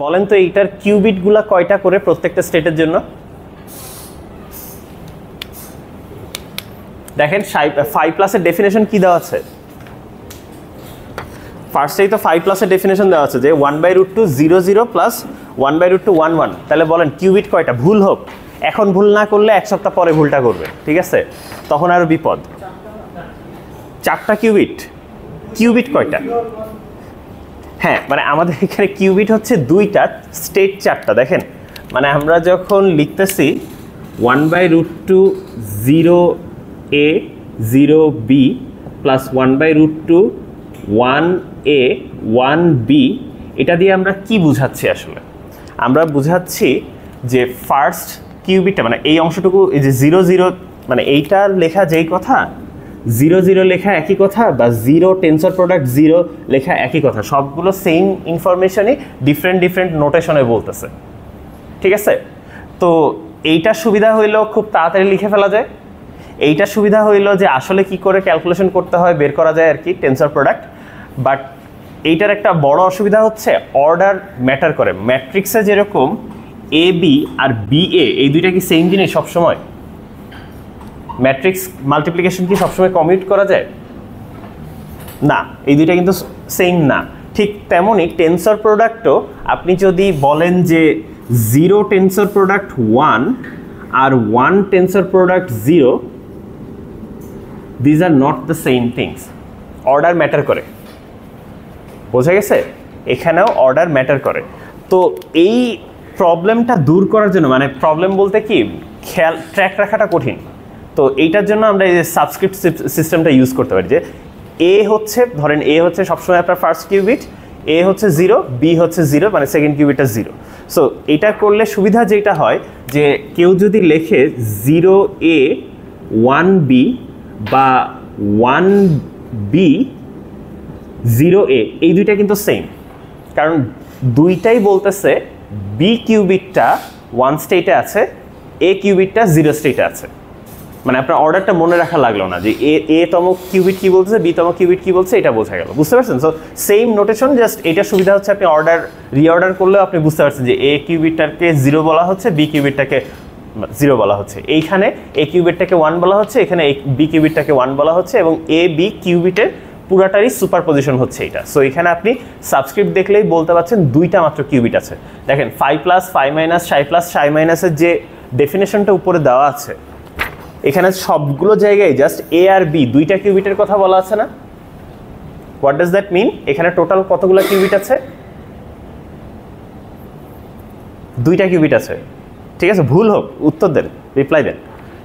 বলেন তো এইটার কিউবিট গুলা কয়টা করে প্রত্যেকটা স্টেটের জন্য? দেখেন 5+ এর ডেফিনেশন কি দেওয়া আছে? ফার্স্টেই তো 5+ এর ডেফিনেশন দেওয়া আছে যে 1/√2 0 0 প্লাস 1/√2 1 1। তাহলে বলেন কিউবিট কয়টা? ভুল হোক, এখন ভুল না করলে এক সপ্তাহ পরে ভুলটা করবে, ঠিক আছে? তখন আরো বিপদ। 4টা কিউবিট। কিউবিট কয়টা? হ্যাঁ, মানে আমাদের এখানে কিউবিট হচ্ছে 2টা, স্টেট 4টা। দেখেন মানে আমরা যখন লিখতেছি 1/√2 0a 0b plus 1/√2 1a 1b, এটা দিয়ে আমরা কি বুঝাচ্ছি আসলে? আমরা বুঝাচ্ছি যে ফার্স্ট কিউবিটটা মানে এই অংশটুকু, এই যে 0 0, মানে এইটা লেখা যেই কথা, 0 0 লেখা একই কথা, বা 0 টেন্সর প্রোডাক্ট 0 লেখা একই কথা, সবগুলো সেম ইনফরমেশনই ডিফারেন্ট ডিফারেন্ট নোটেশনে বলতেছে, ঠিক আছে? তো এইটার সুবিধা হইলো খুব তাড়াতাড়ি লিখে ফেলা যায়। এইটার সুবিধা হইলো যে আসলে কি করে ক্যালকুলেশন করতে হয় বের করা যায় আর কি, টেন্সর প্রোডাক্ট। বাট এইটার একটা বড় অসুবিধা হচ্ছে অর্ডার ম্যাটার করে। ম্যাট্রিক্সে যেরকম A B R B A, এই দুইটা কি সেম জিনিস সবসময়? ম্যাট্রিক্স মাল্টিপ্লিকেশন কি সবসময় কমিউট করা যায়? না, এই দুইটা কিন্তু সেম না। ঠিক তেমনই টেন্সর প্রোডাক্টও আপনি যদি বলেন যে 0 টেন্সর প্রোডাক্ট 1 আর 1 tensor product 0, these are not the same things. Order matter করে, বোঝা গেছে? এখানেও অর্ডার ম্যাটার করে। তো এই প্রবলেমটা দূর করার জন্য, মানে প্রবলেম বলতে কি, খেয়াল ট্র্যাক রাখাটা কঠিন, তো এইটার জন্য আমরা এই যে সাবস্ক্রিপ্ট সিস্টেমটা ইউজ করতে পারি। যে এ হচ্ছে, ধরেন এ হচ্ছে সবসময় আপনার ফার্স্ট কিউবিট, এ হচ্ছে 0, বি হচ্ছে 0, মানে সেকেন্ড কিউবিটটা 0। সো এটা করলে সুবিধা যেটা হয় যে কেউ যদি লেখে 0a 1b বা 1b 0a, এই দুইটা কিন্তু সেম, কারণ দুইটাই বলতেছে বি কিউবিটটা 1 স্টেটে আছে, এ কিউবিটটা 0 স্টেটে আছে। মানে আপনার অর্ডারটা মনে রাখা লাগলো না যে এ তম কিউবিট কি বলছে, বি তম কিউবিট কি বলছে, এটা বোঝা গেল, বুঝতে পারছেন? সো সেম নোটেশন, জাস্ট এটা সুবিধা হচ্ছে আপনি অর্ডার রিঅর্ডার করলেও আপনি বুঝতে পারছেন যে এ কিউবিটটাকে 0 বলা হচ্ছে, বি কিউবিটটাকে 0 বলা হচ্ছে, এইখানে এ কিউবিটটাকে 1 বলা হচ্ছে, এখানে বি কিউবিটটাকে 1 বলা হচ্ছে, এবং এ বি কিউবিটের পুরাটারই সুপারপজিশন হচ্ছে এটা। সো এখানে আপনি সাবস্ক্রিপ্ট দেখলেই বলতে পারছেন 2টা মাত্র কিউবিট আছে। দেখেন 5+, 5-, 5+, এর যে ডেফিনেশনটা উপরে দেওয়া আছে, এখানে সবগুলো জায়গায় জাস্ট এ আর বি 2টা কিউবিটের কথা বলা আছে না? What does that mean? এখানে টোটাল কতগুলো কিউবিট আছে? 2টা কিউবিট আছে, ঠিক আছে? ভুল হোক উত্তর দেন, রিপ্লাই দেন,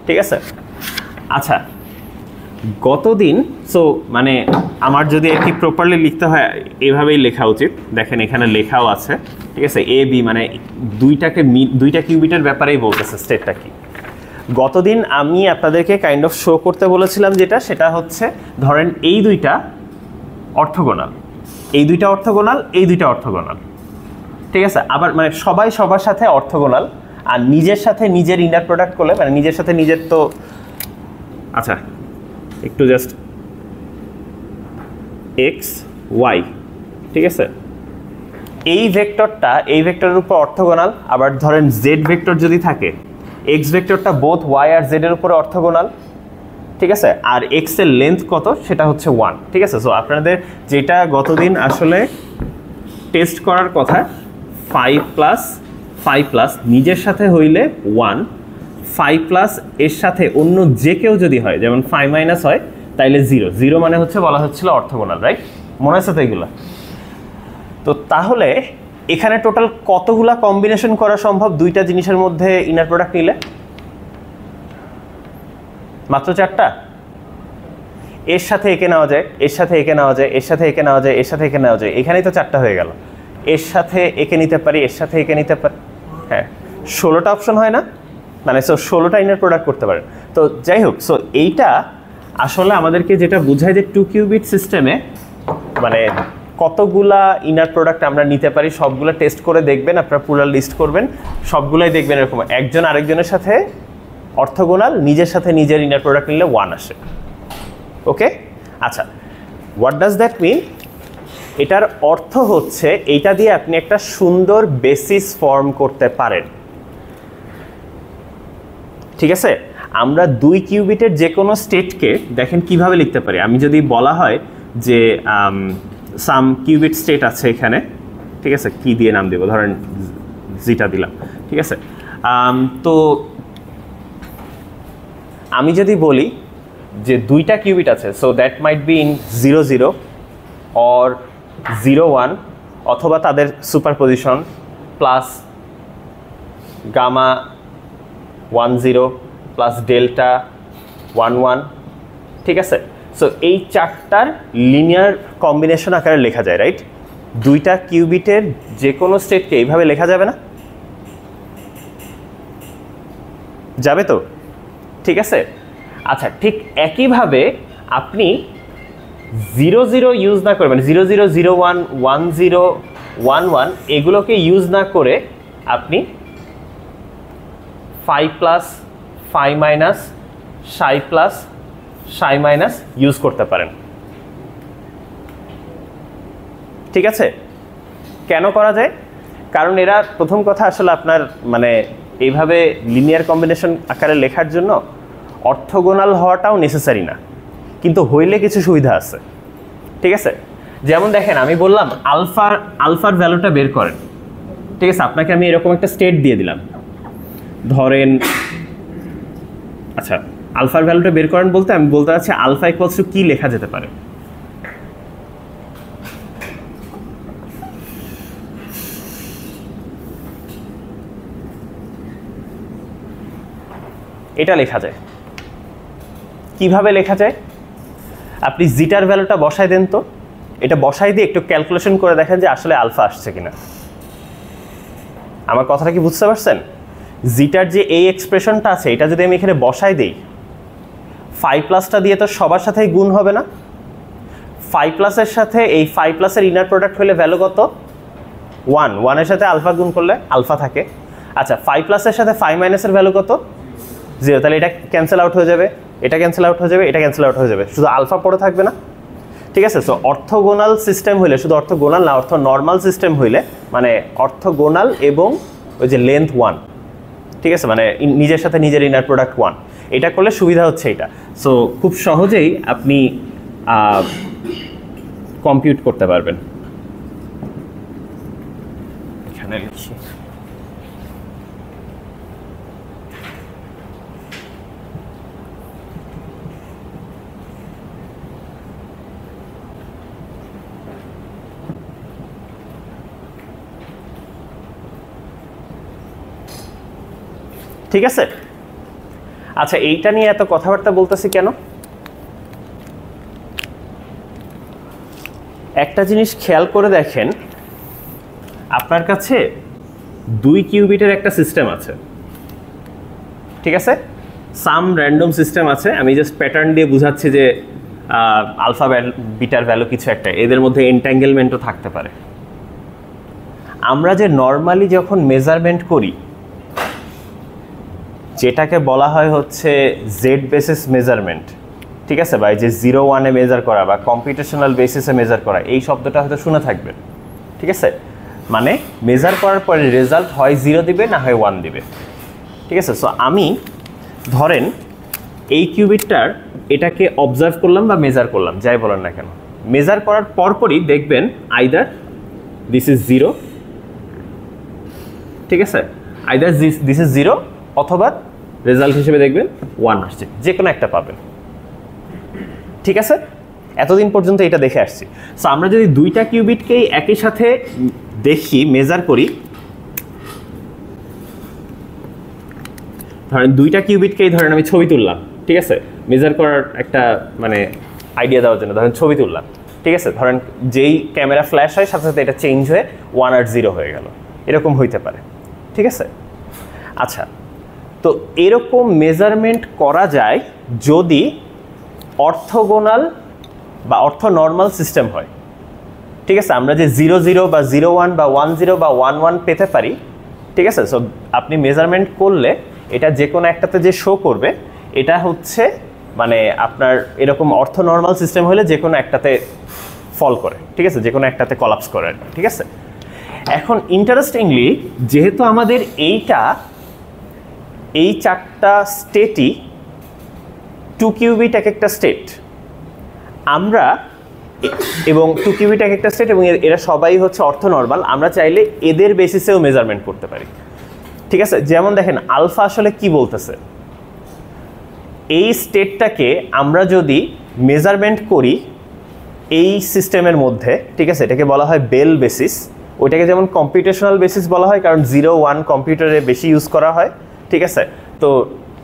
ঠিক আছে? আচ্ছা, গতদিন, সো মানে আমার যদি আর কি প্রপারলি লিখতে হয় এভাবেই লেখা উচিত। দেখেন এখানে লেখাও আছে, ঠিক আছে? এ বি মানে 2টা কিউবিটের ব্যাপারেই বলতেছে স্টেটটা কি। গতদিন আমি আপনাদেরকে কাইন্ড অফ শো করতে বলেছিলাম যেটা, সেটা হচ্ছে ধরেন এই দুইটা অর্থোগোনাল, এই দুইটা অর্থোগোনাল, এই দুইটা অর্থোগোনাল, ঠিক আছে? আবার মানে সবাই সবার সাথে অর্থোগোনাল, আর নিজের সাথে নিজের ইনার প্রোডাক্ট করলে, মানে নিজের সাথে নিজের, তো আচ্ছা একটু জাস্ট এক্স ওয়াই, ঠিক আছে? এই ভেক্টরটা এই ভেক্টরের উপর অর্থোগোনাল। আবার ধরেন জেড ভেক্টর যদি থাকে, এক্স ভেক্টরটা বোথ ওয়াই আর জেড এর উপরে অর্থোগোনাল, ঠিক আছে? আর এক্স এর লেন্থ কত সেটা হচ্ছে 1, ঠিক আছে? সো আপনাদের যেটা গতদিন আসলে টেস্ট করার কথা, 5+, নিজের সাথে হইলে 1, 5+ এর সাথে অন্য যে কেউ যদি হয়, যেমন 5- হয়, তাইলে 0, 0 মানে হচ্ছে বলা হচ্ছিল অর্থোগোনাল, রাইট? মনে আছে তো এগুলো? তো তাহলে এখানে টোটাল কতগুলা কম্বিনেশন করা সম্ভব 2টা জিনিসের মধ্যে ইনার প্রোডাক্ট নিলে? মাত্র 4টা। এর সাথে একে নেওয়া যায়, এর সাথে একে নেওয়া যায়, এর সাথে একে নেওয়া যায়, এর সাথে একে নেওয়া যায়, এখানেই তো 4টা হয়ে গেল। এর সাথে একে নিতে পারি, এর সাথে একে নিতে পারি, হ্যাঁ 16টা অপশন হয় না? মানে সো 16টা ইনার প্রোডাক্ট করতে পারেন। তো যাই হোক, সো এইটা আসলে আমাদেরকে যেটা বোঝায় যে 2 কিউবিট সিস্টেমে মানে কতগুলা ইনার প্রোডাক্ট আমরা নিতে পারি, সবগুলো টেস্ট করে দেখবেন, আপনারা পুরো লিস্ট করবেন, সবগুলাই দেখবেন এরকম একজন আরেকজনের সাথে অর্থোগোনাল, নিজের সাথে নিজের ইনার প্রোডাক্ট নিলে 1 আসে। ওকে, আচ্ছা, হোয়াট ডাজ দ্যাট মিন? এটার অর্থ হচ্ছে এইটা দিয়ে আপনি একটা সুন্দর বেসিস ফর্ম করতে পারেন। ঠিক আছে, আমরা 2 কিউবিটের যে কোনো স্টেটকে দেখেন কিভাবে লিখতে পারি। আমি যদি বলা হয় যে সাম কিউবিট স্টেট আছে এখানে, ঠিক আছে, কি দিয়ে নাম দেব, ধরেন জিটা দিলাম, ঠিক আছে। তো আমি যদি বলি যে 2টা কিউবিট আছে, so that might be in 0 0 or 0 1, অথবা তাদের superposition plus gamma 1 0 plus delta 1 1, ঠিক আছে। সো এই 4টার লিনিয়ার কম্বিনেশন আকারে লেখা যায়, রাইট? 2টা কিউবিটের যে কোনো স্টেটকে এইভাবে লেখা যাবে না? যাবে তো, ঠিক আছে। আচ্ছা, ঠিক একইভাবে আপনি 0 0 ইউজ না করে, মানে 0 0 0 1 1 0 1 1 এগুলোকে ইউজ না করে আপনি 5 প্লাস 5 মাইনাস সাই প্লাস সাই মাইনাস ইউজ করতে পারেন, ঠিক আছে। কেন করা যায়? কারণ এরা প্রথম কথা আসলে আপনার মানে এইভাবে লিনিয়ার কম্বিনেশন আকারে লেখার জন্য অর্থোগোনাল হওয়াটাও নেসেসারি না, কিন্তু হইলে কিছু সুবিধা আছে, ঠিক আছে। যেমন দেখেন, আমি বললাম আলফার ভ্যালুটা বের করেন, ঠিক আছে। আপনাকে আমি এরকম একটা স্টেট দিয়ে দিলাম, ধরেন, আচ্ছা, আলফার ভ্যালুটা বের করেন বলতে আমি বলতে চাচ্ছি আলফা ইকুয়ালস টু কি লেখা যেতে পারে। এটা লেখা যায় কিভাবে? লেখা যায়, আপনি জিটার ভ্যালুটা বসাই দেন, তো এটা বসাই দিয়ে একটু ক্যালকুলেশন করে দেখেন যে আসলে আলফা আসছে কিনা। আমার কথাটা কি বুঝতে পারছেন? জিটার যে এই এক্সপ্রেশনটা আছে, এটা যদি আমি এখানে বসাই দিই, 5 প্লাসটা দিয়ে তো সবার সাথেই গুণ হবে না। 5 প্লাসের সাথে এই 5 প্লাসের ইনার প্রোডাক্ট হলে ভ্যালু কত? 1, 1 এর সাথে আলফা গুণ করলে আলফা থাকে। আচ্ছা, 5 প্লাসের সাথে 5 মাইনাসের ভ্যালু কত? 0, তাহলে এটা ক্যান্সেল আউট হয়ে যাবে, এটা ক্যান্সেল আউট হয়ে যাবে, এটা ক্যান্সেল আউট হয়ে যাবে, শুধু আলফা পড়ে থাকবে না, ঠিক আছে। সো অর্থোগোনাল সিস্টেম হইলে, শুধু অর্থোগোনাল না, অর্থ নর্মাল সিস্টেম হইলে, মানে অর্থোগোনাল এবং ওই যে লেন্থ 1, ঠিক আছে, মানে নিজের সাথে নিজের ইনার প্রোডাক্ট 1, এটা করলে সুবিধা হচ্ছে এটা। সো খুব সহজেই আপনি কম্পিউট করতে পারবেন। এখানে লিখি, ঠিক আছে। আচ্ছা, এইটা নিয়ে এত কথাবার্তা বলতেছি কেন? একটা জিনিস খেয়াল করে দেখেন, আপনার কাছে 2 কিউবিটের একটা সিস্টেম আছে, ঠিক আছে, সাম র্যান্ডম সিস্টেম আছে। আমি জাস্ট প্যাটার্ন দিয়ে বুঝাচ্ছি যে আলফা বিটার ভ্যালু কিছু একটা, এদের মধ্যে এন্ট্যাঙ্গেলমেন্টও থাকতে পারে। আমরা যে নর্মালি যখন মেজারমেন্ট করি, যেটাকে বলা হয় হচ্ছে জেড বেসিস মেজারমেন্ট, ঠিক আছে, বা এই যে 0 1-এ মেজার করা বা কম্পিউটেশনাল বেসিসে মেজার করা, এই শব্দটা হয়তো শুনে থাকবেন, ঠিক আছে। মানে মেজার করার পরে রেজাল্ট হয় 0 দিবে, না হয় 1 দিবে, ঠিক আছে। সো আমি ধরেন এই কিউবিটটার এটাকে অবজার্ভ করলাম বা মেজার করলাম, যাই বলেন না কেন, মেজার করার পরপরই দেখবেন আইদার দিস ইজ 0, ঠিক আছে, আইদার দিস ইজ 0, অথবা রেজাল্ট হিসেবে দেখবেন 1 আসছে, যে কোনো একটা পাবেন, ঠিক আছে। এতদিন পর্যন্ত এটা দেখে আসছি। সো আমরা যদি 2টা কিউবিটকেই একই সাথে দেখি, মেজার করি, ধরেন 2টা কিউবিটকেই ধরেন আমি ছবি তুললাম, ঠিক আছে, মেজার করার একটা মানে আইডিয়া দেওয়ার জন্য ধরেন ছবি তুললাম, ঠিক আছে। ধরেন যেই ক্যামেরা ফ্ল্যাশ হয় সাথে সাথে এটা চেঞ্জ হয়ে 1 আর 0 হয়ে গেল, এরকম হইতে পারে, ঠিক আছে। আচ্ছা, তো এরকম মেজারমেন্ট করা যায় যদি অর্থোগোনাল বা অর্থ নর্মাল সিস্টেম হয়, ঠিক আছে। আমরা যে 0 0 বা 0 1 বা 1 0 বা 1 1 পেতে পারি, ঠিক আছে। সো আপনি মেজারমেন্ট করলে এটা যে কোনো একটাতে যে শো করবে, এটা হচ্ছে মানে আপনার এরকম অর্থ নর্মাল সিস্টেম হলে যে কোনো একটাতে ফল করে, ঠিক আছে, যে কোনো একটাতে কলাপস করে, ঠিক আছে। এখন ইন্টারেস্টিংলি যেহেতু আমাদের এই চারটা স্টেটই 2 কিউবিট এক একটা স্টেট, আমরা এবং 2 কিউবিট এক একটা স্টেট এবং এরা সবাই হচ্ছে অর্থনর্মাল, আমরা চাইলে এদের বেসিসেও মেজারমেন্ট করতে পারি, ঠিক আছে। যেমন দেখেন আলফা আসলে কি বলতেছে, এই স্টেটটাকে আমরা যদি মেজারমেন্ট করি এই সিস্টেমের মধ্যে, ঠিক আছে, এটাকে বলা হয় বেল বেসিস। ওইটাকে যেমন কম্পিউটেশনাল বেসিস বলা হয়, কারণ 0 1 কম্পিউটারে বেশি ইউজ করা হয়, ঠিক আছে। তো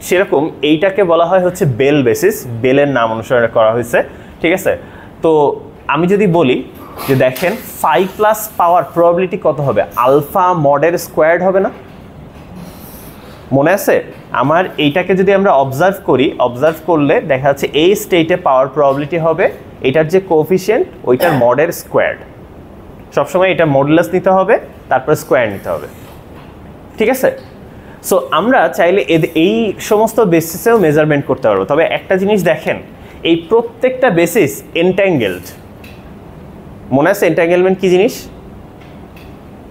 সেরকম এইটাকে বলা হয় হচ্ছে বেল বেসিস, বেলের নাম অনুসরণ করা হয়েছে, ঠিক আছে। তো আমি যদি বলি যে দেখেন 5+ পাওয়ার প্রবাবিলিটি কত হবে, আলফা মডের স্কোয়ার্ড হবে না? মনে আছে আমার এইটাকে যদি আমরা অবজার্ভ করি, অবজার্ভ করলে দেখা যাচ্ছে এই স্টেটে পাওয়ার প্রবাবিলিটি হবে এটার যে কোএফিশিয়েন্ট ওইটার মডের স্কোয়ার্ড। সবসময় এটা মডুলাস নিতে হবে, তারপরে স্কোয়ার নিতে হবে, ঠিক আছে। সো আমরা চাইলে এই সমস্ত বেসিসেও মেজারমেন্ট করতে পারবো। তবে একটা জিনিস দেখেন, এই প্রত্যেকটা বেসিস এনট্যাঙ্গেলড। মনে আছে এনট্যাঙ্গেলমেন্ট কি জিনিস?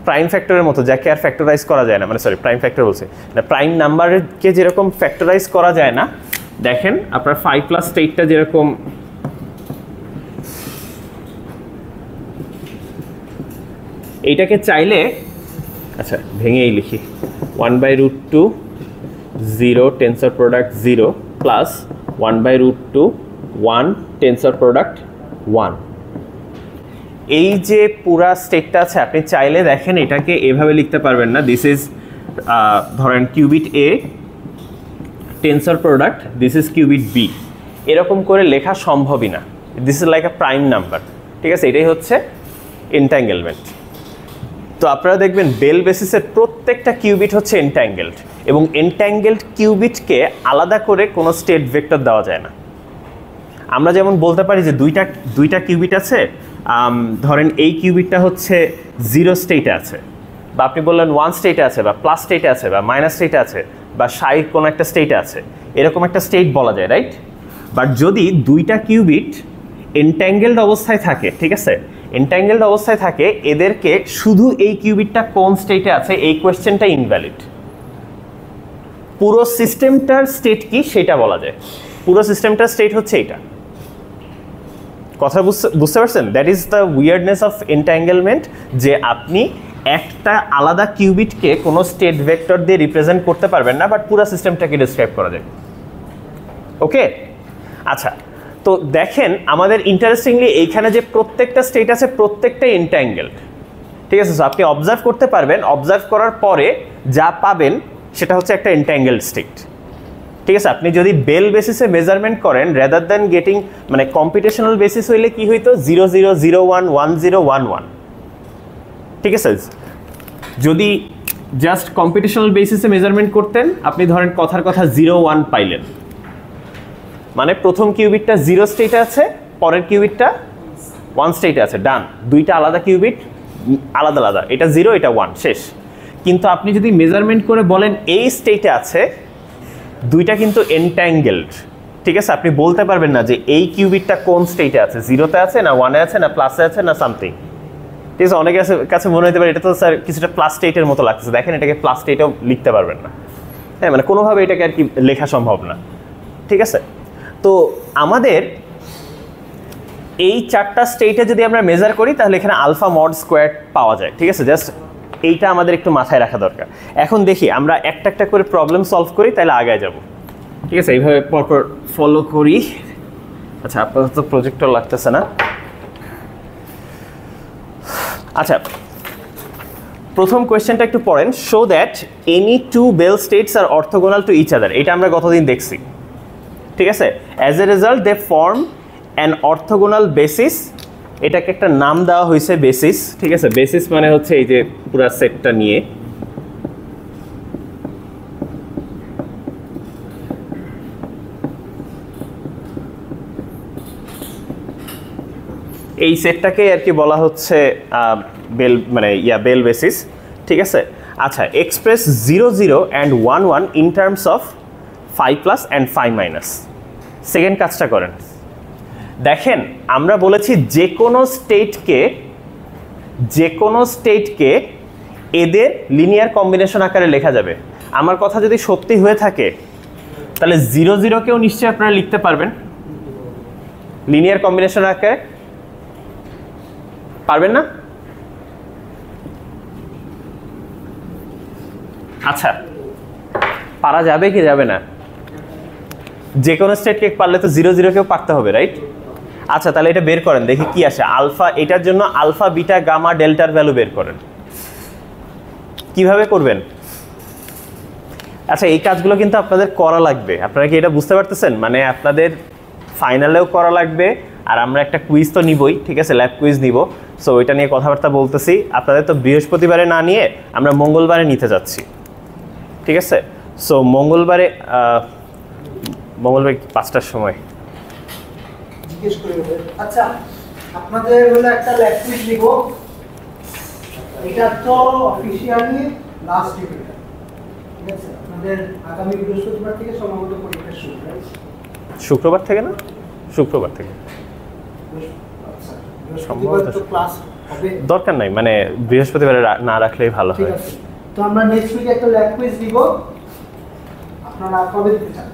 প্রাইম ফ্যাক্টরের মতো, যাকে আর ফ্যাক্টরাইজ করা যায় না, মানে সরি প্রাইম ফ্যাক্টর বলছে না, প্রাইম নাম্বারকে যেরকম ফ্যাক্টরাইজ করা যায় না, দেখেন আপনার 5+ স্টেটটা যেরকম এইটাকে চাইলে, আচ্ছা ভেঙেই লিখি, 1/√2 0 tensor product 0 plus 1/√2 1 tensor product 1। এই যে পুরা স্টেটটা আছে, আপনি চাইলে দেখেন এটাকে এভাবে লিখতে পারবেন না, দিস ইজ ধরেন qubit A tensor product, this is qubit B, এরকম করে লেখা সম্ভবই না। This is like a prime number, ঠিক আছে। এটাই হচ্ছে এনট্যাঙ্গেলমেন্ট। তো আপনারা দেখবেন বেল বেসিসের প্রত্যেকটা কিউবিট হচ্ছে এনট্যাঙ্গেলড, এবং এনট্যাঙ্গেলড কিউবিটকে আলাদা করে কোনো স্টেট ভেক্টর দেওয়া যায় না। আমরা যেমন বলতে পারি যে দুইটা কিউবিট আছে, ধরেন এই কিউবিটটা হচ্ছে 0 স্টেটে আছে, বা আপনি বললেন 1 স্টেটে আছে, বা প্লাস স্টেটে আছে, বা মাইনাস স্টেটে আছে, বা সাই কোনো একটা স্টেটে আছে, এরকম একটা স্টেট বলা যায়, রাইট। বাট যদি দুইটা কিউবিট এনট্যাঙ্গেলড অবস্থায় থাকে, ঠিক আছে, এনট্যাঙ্গেলড অবস্থায় থাকে, এদেরকে শুধু এই কিউবিটটা কোন স্টেটে আছে এই কোয়েশ্চেনটা ইনভ্যালিড। পুরো সিস্টেমটার স্টেট কি সেটা বলা যায়, পুরো সিস্টেমটার স্টেট হচ্ছে এটা। কথা বুঝতে পারছেন? That is the weirdness of entanglement, যে আপনি একটা আলাদা কিউবিটকে কোনো স্টেট ভেক্টর দিয়ে রিপ্রেজেন্ট করতে পারবেন না, বাট পুরো সিস্টেমটাকে ডিসক্রাইব করা যায়। ওকে, আচ্ছা, তো দেখেন আমাদের ইন্টারেস্টিংলি এইখানে যে প্রত্যেকটা স্টেট আছে প্রত্যেকটাই এনট্যাঙ্গেলড, ঠিক আছে। সো আপনি অবজার্ভ করতে পারবেন, অবজার্ভ করার পরে যা পাবেন সেটা হচ্ছে একটা এনট্যাঙ্গেলড স্টেট, ঠিক আছে। আপনি যদি বেল বেসিসে মেজারমেন্ট করেন রেদার দ্যান গেটিং, মানে কম্পিউটেশনাল বেসিস হইলে কি হইতো 0 0 0 1 1 0 1 1, ঠিক আছে। যদি জাস্ট কম্পিউটেশনাল বেসিসে মেজারমেন্ট করতেন, আপনি ধরেন কথার কথা 0 1 পাইলেন, মানে প্রথম কিউবিটটা 0 স্টেটে আছে, পরের কিউবিটটা 1 স্টেটে আছে, ডান। দুইটা আলাদা কিউবিট, আলাদা আলাদা, এটা 0 এটা 1, শেষ। কিন্তু আপনি যদি মেজারমেন্ট করে বলেন এই স্টেটে আছে, দুইটা কিন্তু এনট্যাঙ্গেলড, ঠিক আছে। আপনি বলতে পারবেন না যে এই কিউবিটটা কোন স্টেটে আছে, 0-তে আছে না 1-এ আছে না প্লাসে আছে না সামথিং, ঠিক আছে। অনেকের কাছে মনে হতে পারে এটা তো স্যার কিছুটা প্লাস স্টেটের মতো লাগছে, দেখেন এটাকে প্লাস স্টেটেও লিখতে পারবেন না, হ্যাঁ, মানে কোনোভাবে এটাকে আর কি লেখা সম্ভব না, ঠিক আছে। তো আমাদের এই চারটা স্টেটে যদি আমরা মেজার করি তাহলে এখানে আলফা মড স্কোয়ার পাওয়া যায়, ঠিক আছে। জাস্ট এইটা আমাদের একটু মাথায় রাখা দরকার। এখন দেখি আমরা একটা একটা করে প্রবলেম সলভ করি, তাহলে আগায় যাব, ঠিক আছে। এইভাবে পরপর ফলো করি। আচ্ছা, আপাতত প্রজেক্টর লাগতেছে না। আচ্ছা, প্রথম কোয়েশ্চেনটা একটু পড়েন। Show that any two Bell states are orthogonal to each other. এটা আমরা গতদিন দেখছি, ঠিক আছে। As a result they form an orthogonal basis. এটাকে একটা নাম দেওয়া হয়েছে বেসিস, ঠিক আছে। বেসিস মানে হচ্ছে এই যে পুরা সেটটা নিয়ে, এই সেটটাকে আর কি বলা হচ্ছে বেল, মানে বেল বেসিস, ঠিক আছে। আচ্ছা, express 0 0 and 1 1 in terms of 5+ and 5-। Second কাজটা করেন, দেখেন আমরা বলেছি যে কোনো স্টেটকে এদের লিনিয়ার কম্বিনেশন আকারে লেখা যাবে। আমার কথা যদি সত্যি হয়ে থাকে তাহলে 0 0 কেও নিশ্চয়ই আপনারা লিখতে পারবেন লিনিয়ার কম্বিনেশন আকারে, পারবেন না? আচ্ছা, পারা যাবে কি যাবে না? যে কোনো স্টেটকে পারলে তো 0 0 কেও পারতে হবে, রাইট? আচ্ছা, তাহলে এটা বের করেন দেখি কি আসে। আলফা, এটার জন্য আলফা বিটা গামা ডেল্টার ভ্যালু বের করেন। কিভাবে করবেন? আচ্ছা, এই কাজগুলো কিন্তু আপনাদের করা লাগবে। আপনারা কি এটা বুঝতে পারতেছেন? মানে আপনাদের ফাইনালেও করা লাগবে, আর আমরা একটা কুইজ তো নিবই, ঠিক আছে, ল্যাব কুইজ নিব। সো ওইটা নিয়ে কথাবার্তা বলতেছি। আপনাদের তো বৃহস্পতিবারে না নিয়ে আমরা মঙ্গলবারে নিতে যাচ্ছি, ঠিক আছে? সো মঙ্গলবারে 5টার সময় জিজ্ঞেস করে। আচ্ছা, আপনাদের হলো একটা ল্যাব কুইজ নিব, এটা তো অফিশিয়ালি লাস্ট ইভেন্ট, ঠিক আছে? আপনাদের আগামী বৃহস্পতিবার থেকে সম্ভবত পরীক্ষা শুরু, রাইট? শুক্রবার থেকে না? শুক্রবার থেকে। আচ্ছা, বৃহস্পতিবার তো ক্লাস হবে, দরকার নাই, মানে বৃহস্পতিবারে না রাখলেই ভালো ঠিক হয়। আছে। তো আমরা নেক্সট উইকে একটা ল্যাব কুইজ নিব, আপনারা কবে দিতে চান?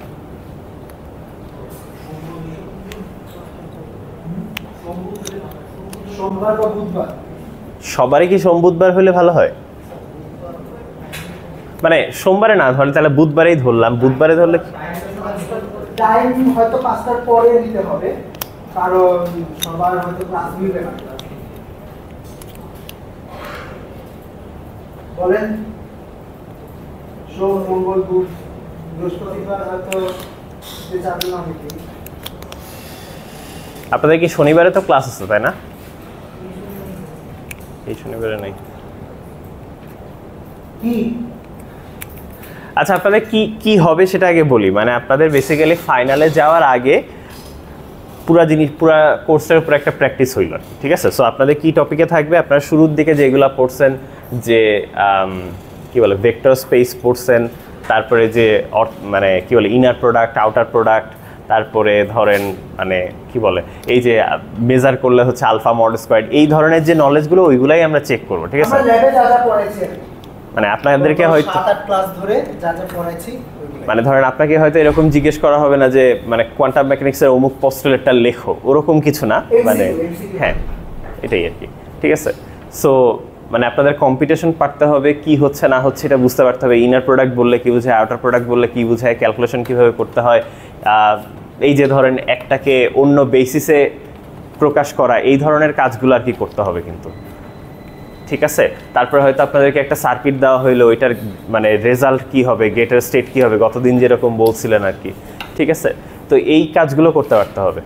সোমবার বা বুধবার? সবারই কি বুধবার হলে ভালো হয়? মানে সোমবারে না ধরলে তাহলে বুধবারেই ধরলাম। বুধবারে ধরলে টাইম হয়তো 5টার পরে নিতে হবে, কারণ সবার হয়তো ক্লাস মিলবে না। বলেন, সোম মঙ্গল বুধ বৃহস্পতিবার হয়তো যাবে না অনেকে। আপনাদের কি শনিবারে তো ক্লাস আছে, তাই না? এই শনিবারে নাই। কি? আচ্ছা, আপনাদের কি কি হবে সেটা আগে বলি। মানে আপনাদের বেসিক্যালি ফাইনালে যাওয়ার আগে পুরা কোর্সের উপর একটা প্র্যাকটিস হইল, ঠিক আছে? সো আপনাদের কি টপিকে থাকবে, আপনারা শুরুর দিকে যেগুলো পড়ছেন, যে কি বলে ভেক্টর স্পেস পড়ছেন, তারপরে যে মানে কি বলে ইনার প্রোডাক্ট আউটার প্রোডাক্ট, তারপরে ধরেন মানে কি বলে এই যে মেজার করলে হচ্ছে আলফা মড স্কয়ার্ড, এই ধরনের যে নলেজগুলো ওইগুলাই আমরা চেক করবো, ঠিক আছে? আমরা ল্যাবে যা যা পড়াইছি, মানে আপনাদেরকে হয়তো 7-8 ক্লাস ধরে যা যা পড়াইছি, মানে ধরেন আপনাকে হয়তো এরকম জিজ্ঞেস করা হবে না যে মানে কোয়ান্টাম মেকানিক্সের অমুক পস্টুলেটটা লেখো, ওরকম কিছু না। মানে হ্যাঁ, এটাই আর কি, ঠিক আছে? সো মানে আপনাদের কম্পিটিশন পারতে হবে, কি হচ্ছে না হচ্ছে এটা বুঝতে পারতে হবে। ইনার প্রোডাক্ট বললে কি বোঝায়, আউটার প্রোডাক্ট বললে কি বোঝায়, ক্যালকুলেশন কীভাবে করতে হয়, এই যে ধরেন একটাকে অন্য বেসিসে প্রকাশ করা, এই ধরনের কাজগুলো আর কি করতে হবে কিন্তু, ঠিক আছে? তারপরে হয়তো আপনাদেরকে একটা সার্কিট দেওয়া হইলো, ওইটার মানে রেজাল্ট কি হবে, গেটের স্টেট কি হবে, গতদিন যেরকম বলছিলেন আর কি, ঠিক আছে? তো এই কাজগুলো করতে পারতে হবে,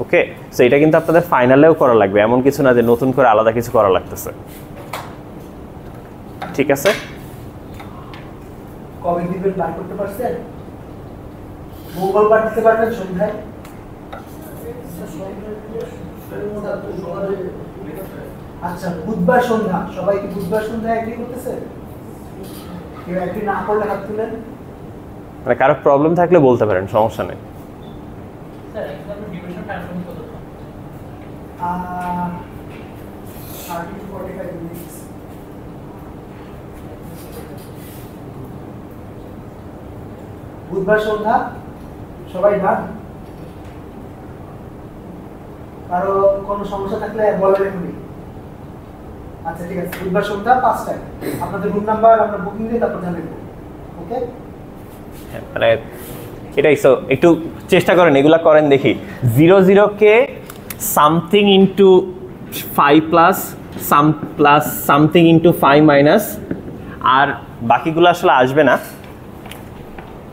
ওকে? সো এটা কিন্তু আপনাদের ফাইনালেও করা লাগবে, এমন কিছু না যে নতুন করে আলাদা কিছু করা লাগতেছে, ঠিক আছে? কবে দিবেন বার করতে পারছেন? মঙ্গলবার দিতে পারবেন সন্ধ্যায়? আচ্ছা, বুধবার সন্ধ্যা, সবাই কি বুধবার সন্ধ্যায় এগ্রি করতেছে? কেউ এগ্রি না করলে হাত তুলেন। মানে কারো প্রবলেম থাকলে বলতে পারেন, সমস্যা নেই। স্যার, এক্সামের ডিউরেশন টাইম কত? 30 to 45 minutes। বুধবার সন্ধ্যা সবাই ডান? কারো কোনো সমস্যা থাকলে বলেন এখনই। আচ্ছা, ঠিক আছে, বুধবার সন্ধ্যা 5টায় আপনাদের রুম নাম্বার আমরা বুকিং দিয়ে তারপর জানিয়ে দেবো, ওকে? মানে এটাই। সো একটু চেষ্টা করেন, এগুলা করেন দেখি। 0 0 কে something into 5 plus something into 5 minus, আর বাকিগুলো আসলে আসবে না,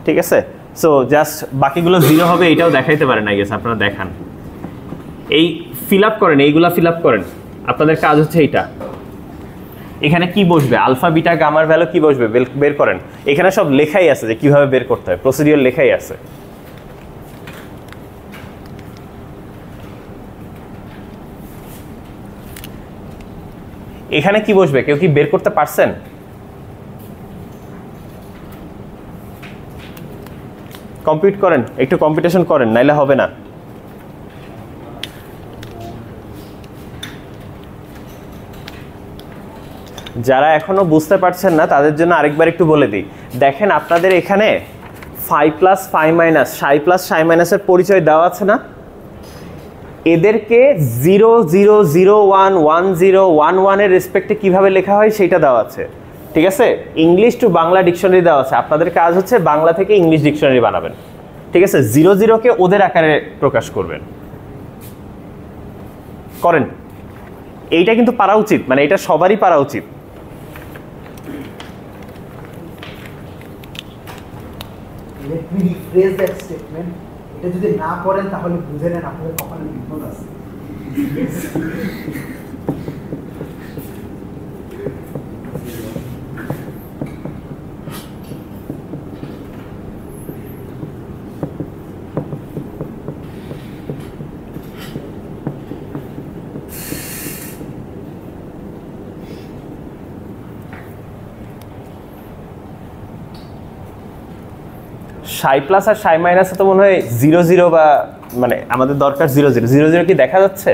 ঠিক আছে? সো জাস্ট বাকিগুলো 0 হবে, এটাও দেখাইতে পারেন, আই গেস আপনারা দেখান। এই ফিল আপ করেন, এইগুলা ফিল আপ করেন। আপনাদের কাজ হচ্ছে এইটা। এখানে কি বসবে, আলফা বিটা গামার ভ্যালু কি বসবে বের করেন। এখানে সব লেখাই আছে যে কিভাবে বের করতে হয়, প্রসিডিওর লেখাই আছে। এখানে কি বসবে কেউ কি বের করতে পারছেন? কম্পিউট করেন, একটু কম্পিটিশন করেন, নাইলে হবে না। যারা এখনো বুঝতে পারছেন না তাদের জন্য আরেকবার একটু বলে দিই। দেখেন আপনাদের এখানে 5 প্লাস 5 মাইনাস সাই প্লাস সাই মাইনাসের পরিচয় দেওয়া আছে না? এদেরকে 0 0 0 1 1 0 1 1 এর রেসপেক্টে কীভাবে লেখা হয় সেটা দেওয়া আছে, ঠিক আছে? ইংলিশ টু বাংলা ডিকশনারি দেওয়া আছে, আপনাদের কাজ হচ্ছে বাংলা থেকে ইংলিশ ডিকশনারি বানাবেন, ঠিক আছে? 0 0কে ওদের আকারে প্রকাশ করবেন, করেন। এইটা কিন্তু পারা উচিত, মানে এটা সবারই পারা উচিত। Let me rephrase that statement. এটা যদি না করেন তাহলে বুঝে নেন আপনাদের কপালে বিপদ আছে। সাই প্লাস আর সাই মাইনাসে তো মনে হয় 0 0 বা মানে আমাদের দরকার 0 0 0 0 কি দেখা যাচ্ছে?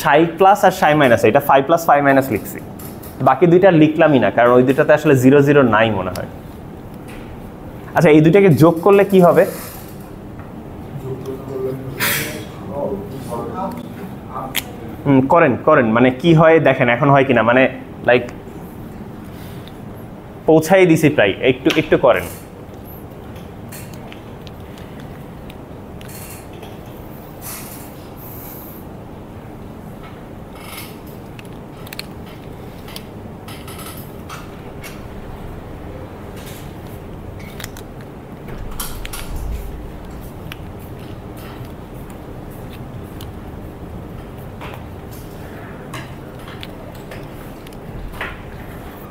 সাই প্লাস আর সাই মাইনাস, এটা 5 প্লাস 5 মাইনাস লিখছি, বাকি দুইটা লিখলামই না কারণ ওই দুইটাতে আসলে 0 0 নাই মনে হয়। আচ্ছা, এই দুইটাকে যোগ করলে কি হবে? করেন করেন, মানে কি হয় দেখেন এখন হয় কিনা, মানে লাইক পৌঁছাই দিছি প্রায়, একটু একটু করেন।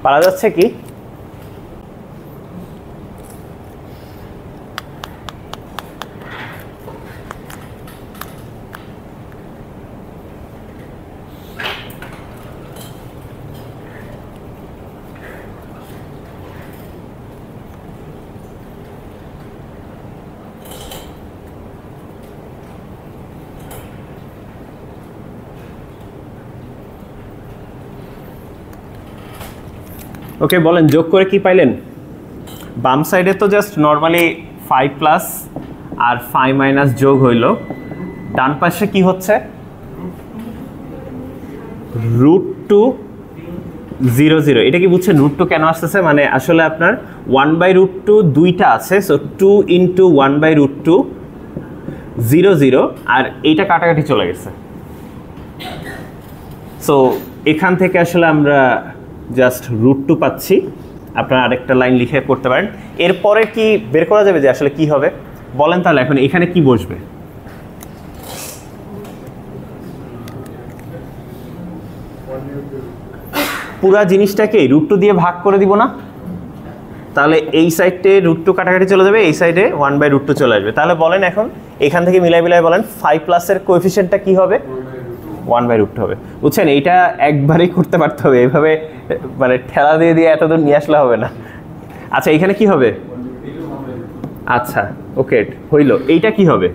পারা যাচ্ছে কি? ওকে, বলেন যোগ করে কি পাইলেন? বাম সাইডে তো জাস্ট নর্মালি 5 প্লাস আর 5 মাইনাস যোগ হইল, ডান পাশে কি হচ্ছে? √2 0 0। এটা কি বুঝছেন √2 কেন আসতেছে? মানে আসলে আপনার 1/√2 দুইটা আছে, সো 2 × 1/√2 0 0, আর এইটা কাটাকাটি চলে গেছে। সো এখান থেকে আসলে আমরা জাস্ট √2 পাচ্ছি। আপনারা আরেকটা লাইন লিখে করতে পারেন। এরপরে কি বের করা যাবে যে আসলে কি হবে? বলেন তাহলে এখন এখানে কি বসবে? পুরা জিনিসটাকে √2 দিয়ে ভাগ করে দিব না? তাহলে এই সাইডে √2 কাটাকাটি চলে যাবে, এই সাইডে 1/√2 চলে আসবে। তাহলে বলেন এখন এখান থেকে মিলাই মিলাই বলেন 5 প্লাসের কোএফিসিয়েন্টটা কি হবে? 1/√2 হবে। বুঝছেন, এইটা একবারেই করতে পারতে হবে, এইভাবে মানে ঠেলা দিয়ে দিয়ে এতদূর নিয়ে আসলে হবে না। আচ্ছা, এখানে কি হবে? আচ্ছা ওকে, হইল। এইটা কি হবে?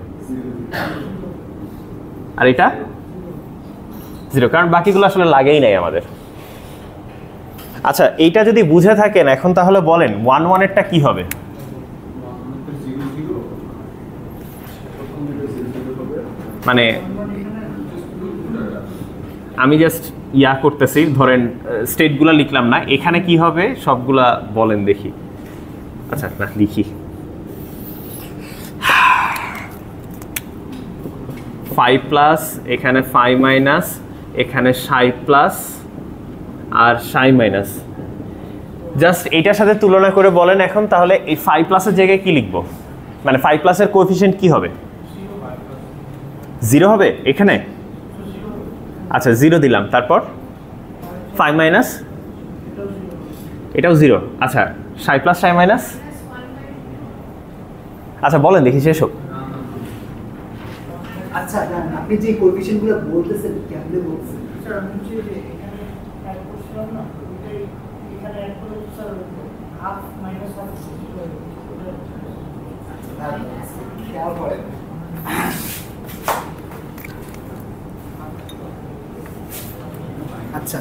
আর এটা 0, কারণ বাকিগুলো আসলে লাগেই নাই আমাদের। আচ্ছা, এইটা যদি বুঝে থাকেন এখন তাহলে বলেন 1 1 এরটা কি হবে? মানে আমি জাস্ট ইয়া করতেছি, ধরেন স্টেটগুলো লিখলাম না, এখানে কি হবে সবগুলা বলেন দেখি। আচ্ছা না, লিখি 5 প্লাস, এখানে 5 মাইনাস, এখানে সাই প্লাস আর সাই মাইনাস। জাস্ট এইটার সাথে তুলনা করে বলেন এখন তাহলে এই 5 প্লাসের জায়গায় কি লিখবো? মানে 5 প্লাসের কোএফিসিয়েন্ট কি হবে? 0 হবে এখানে। আচ্ছা 0 দিলাম, তারপর 5 মাইনাস, এটাও 0। আচ্ছা, সাই প্লাস সাই মাইনাস। আচ্ছা বলেন দেখি শেষ হোক। আচ্ছা, আপনি যে কোএফিসিয়েন্টগুলো বলতেছেন কেমনে বলছেন? স্যার আমি যে এখানে অ্যাড করছিলাম না, ওইটাই এখানে অ্যাড করে স্যার হাফ মাইনাস হাফ খেয়াল করেন। আচ্ছা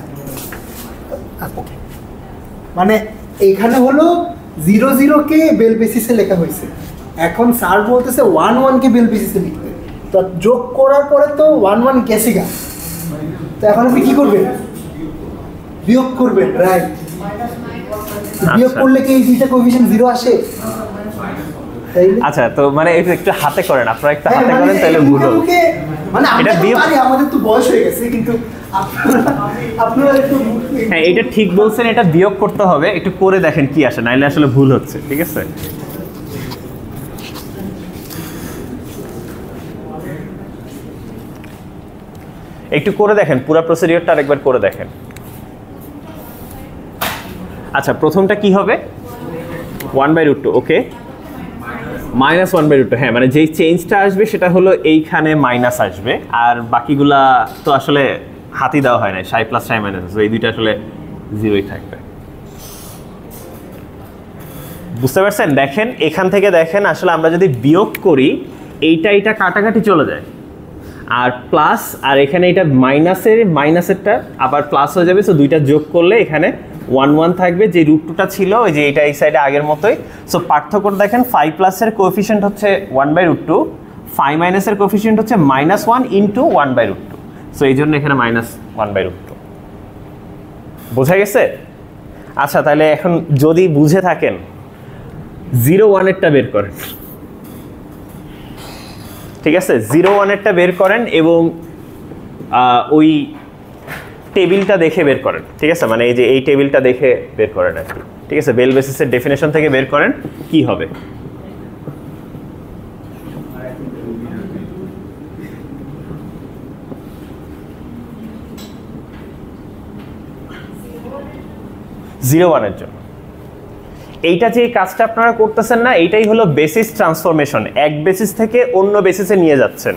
মানে এখানে হলো 00 কে বেল বেসিসে লেখা হয়েছে, এখন স্যার বলতেছে 11 কে বেল বেসিসে লিখতে, তো যোগ করার পরে তো 11 গেছে গা, তো এখন আপনি কি করবেন? বিয়োগ করবেন, রাইট? বিয়োগ করলে কি এই দুইটা কোএফিশিয়েন্ট 0 আসে? আচ্ছা, তো মানে একটু হাতে করেন, আপনারা একটু হাতে করেন তাহলে ভুল হবে। মানে এটা বিয়োগ, আমাদের তো বয়স হয়ে গেছে, কিন্তু আপনারা একটু হ্যাঁ, এটা ঠিক বলছেন, এটা বিয়োগ করতে হবে, একটু করে দেখেন কি আসে, নাইলে আসলে ভুল হচ্ছে। ঠিক আছে, একটু করে দেখেন, পুরো প্রসিডিওরটা আরেকবার করে দেখেন। আচ্ছা, প্রথমটা কি হবে? 1/√2, ওকে, -1/√2। হ্যাঁ, মানে যেই চেঞ্জটা আসবে সেটা হলো এইখানে মাইনাস আসবে, আর বাকিগুলা তো আসলে হাতি দেওয়া হয় না, সাই প্লাস সাই মাইনাস, এই দুইটা আসলে 0ই থাকবে। বুঝতে পারছেন? দেখেন এখান থেকে দেখেন, আসলে আমরা যদি বিয়োগ করি এইটা কাটাকাটি চলে যায়, আর প্লাস, আর এখানে এটা মাইনাসেরটা আবার প্লাস হয়ে যাবে, সো দুইটা যোগ করলে এখানে 1 থাকবে, যে √2টা ছিল ওই যে এটা এই সাইডে আগের মতোই। সো পার্থক্য দেখেন, 5+ এর কোএফিশিয়েন্ট হচ্ছে 1/√2, 5- এর কোএফিশিয়েন্ট হচ্ছে -1 × 1/√2, সো এই জন্য এখানে -1/√2। বোঝা গেছে? আচ্ছা, তাহলে এখন যদি বুঝে থাকেন 0-1 এরটা বের করেন। ঠিক আছে, 0-1 এরটা বের করেন এবং ওই টেবিলটা দেখে বের করেন। ঠিক আছে, মানে এই যে এই টেবিলটা দেখে বের করেন আর কি। ঠিক আছে, বেল বেসিসের ডেফিনেশন থেকে বের করেন কি হবে। জিরো ওয়ানের জন্য এইটা যে কাজটা আপনারা করতেছেন না, এইটাই হলো বেসিস ট্রান্সফরমেশন, এক বেসিস থেকে অন্য বেসিসে নিয়ে যাচ্ছেন।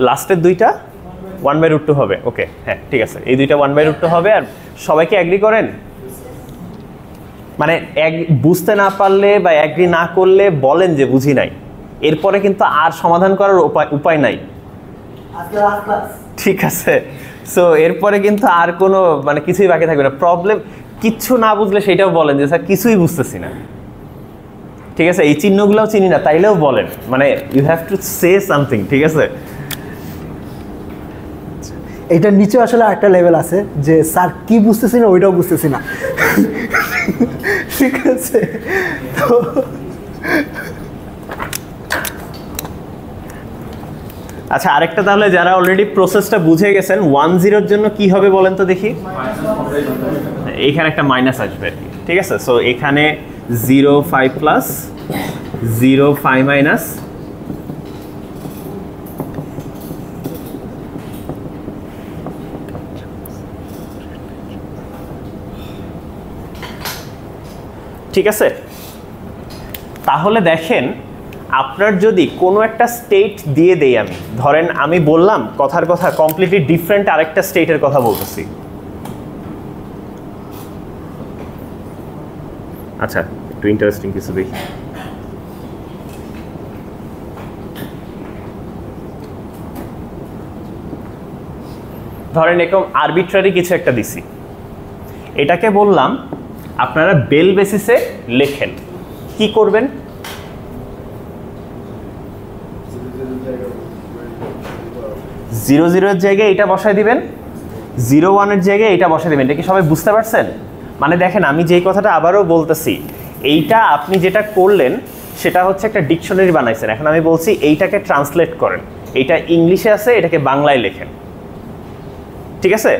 লাস্টের দুইটা 1/√2 হবে, ওকে, হ্যাঁ ঠিক আছে, এই দুইটা 1/√2 হবে। আর সবাইকে অ্যাগ্রি করেন? মানে বুঝতে না পারলে বা অ্যাগ্রি না করলে বলেন যে বুঝি নাই, এরপরে কিন্তু আর সমাধান করার উপায় নাই। ঠিক আছে, সো এরপরে কিন্তু আর কোনো মানে কিছুই বাকি থাকবে না। প্রবলেম কিচ্ছু না বুঝলে সেটাও বলেন যে স্যার কিছুই বুঝতেছি না। ঠিক আছে, এই চিহ্নগুলোও চিনি না তাইলেও বলেন, মানে you have to say something. ঠিক আছে, এটার নিচে আসলে একটা লেভেল আছে যে স্যার কি বুঝতেছি না ওইটাও বুঝতেছি না। ঠিক আছে, তো আচ্ছা আরেকটা, তাহলে যারা অলরেডি প্রসেসটা বুঝে গেছেন 1-0 জন্য কি হবে বলেন তো দেখি। এইখানে একটা মাইনাস আসবে আর কি। ঠিক আছে, সো এখানে 0 5 প্লাস 0 5 মাইনাস, ঠিক আছে। তাহলে দেখেন, আপনার যদি কোনো একটা স্টেট দিয়ে দেই, আমি ধরেন আমি বললাম কথার কথা কমপ্লিটলি ডিফারেন্ট আরেকটা স্টেটের কথা বলতেছি। আচ্ছা, একটু ইন্টারেস্টিং কিছু দেখি। ধরেন এরকম আরবিট্রারি কিছু একটা দিছি, এটাকে বললাম আপনারা বেল বেসিসে লেখেন। কি করবেন? জিরো জিরোর জায়গায় এটা বসায় দিবেন, 0-1 জায়গায় এটা বসায় দিবেন। এটা কি সবাই বুঝতে পারছেন? মানে দেখেন, আমি যেই কথাটা আবারও বলতেছি, এইটা আপনি যেটা করলেন সেটা হচ্ছে একটা ডিকশনারি বানাইছেন। এখন আমি বলছি এইটাকে ট্রান্সলেট করেন, এইটা ইংলিশে আছে, এটাকে বাংলায় লেখেন। ঠিক আছে,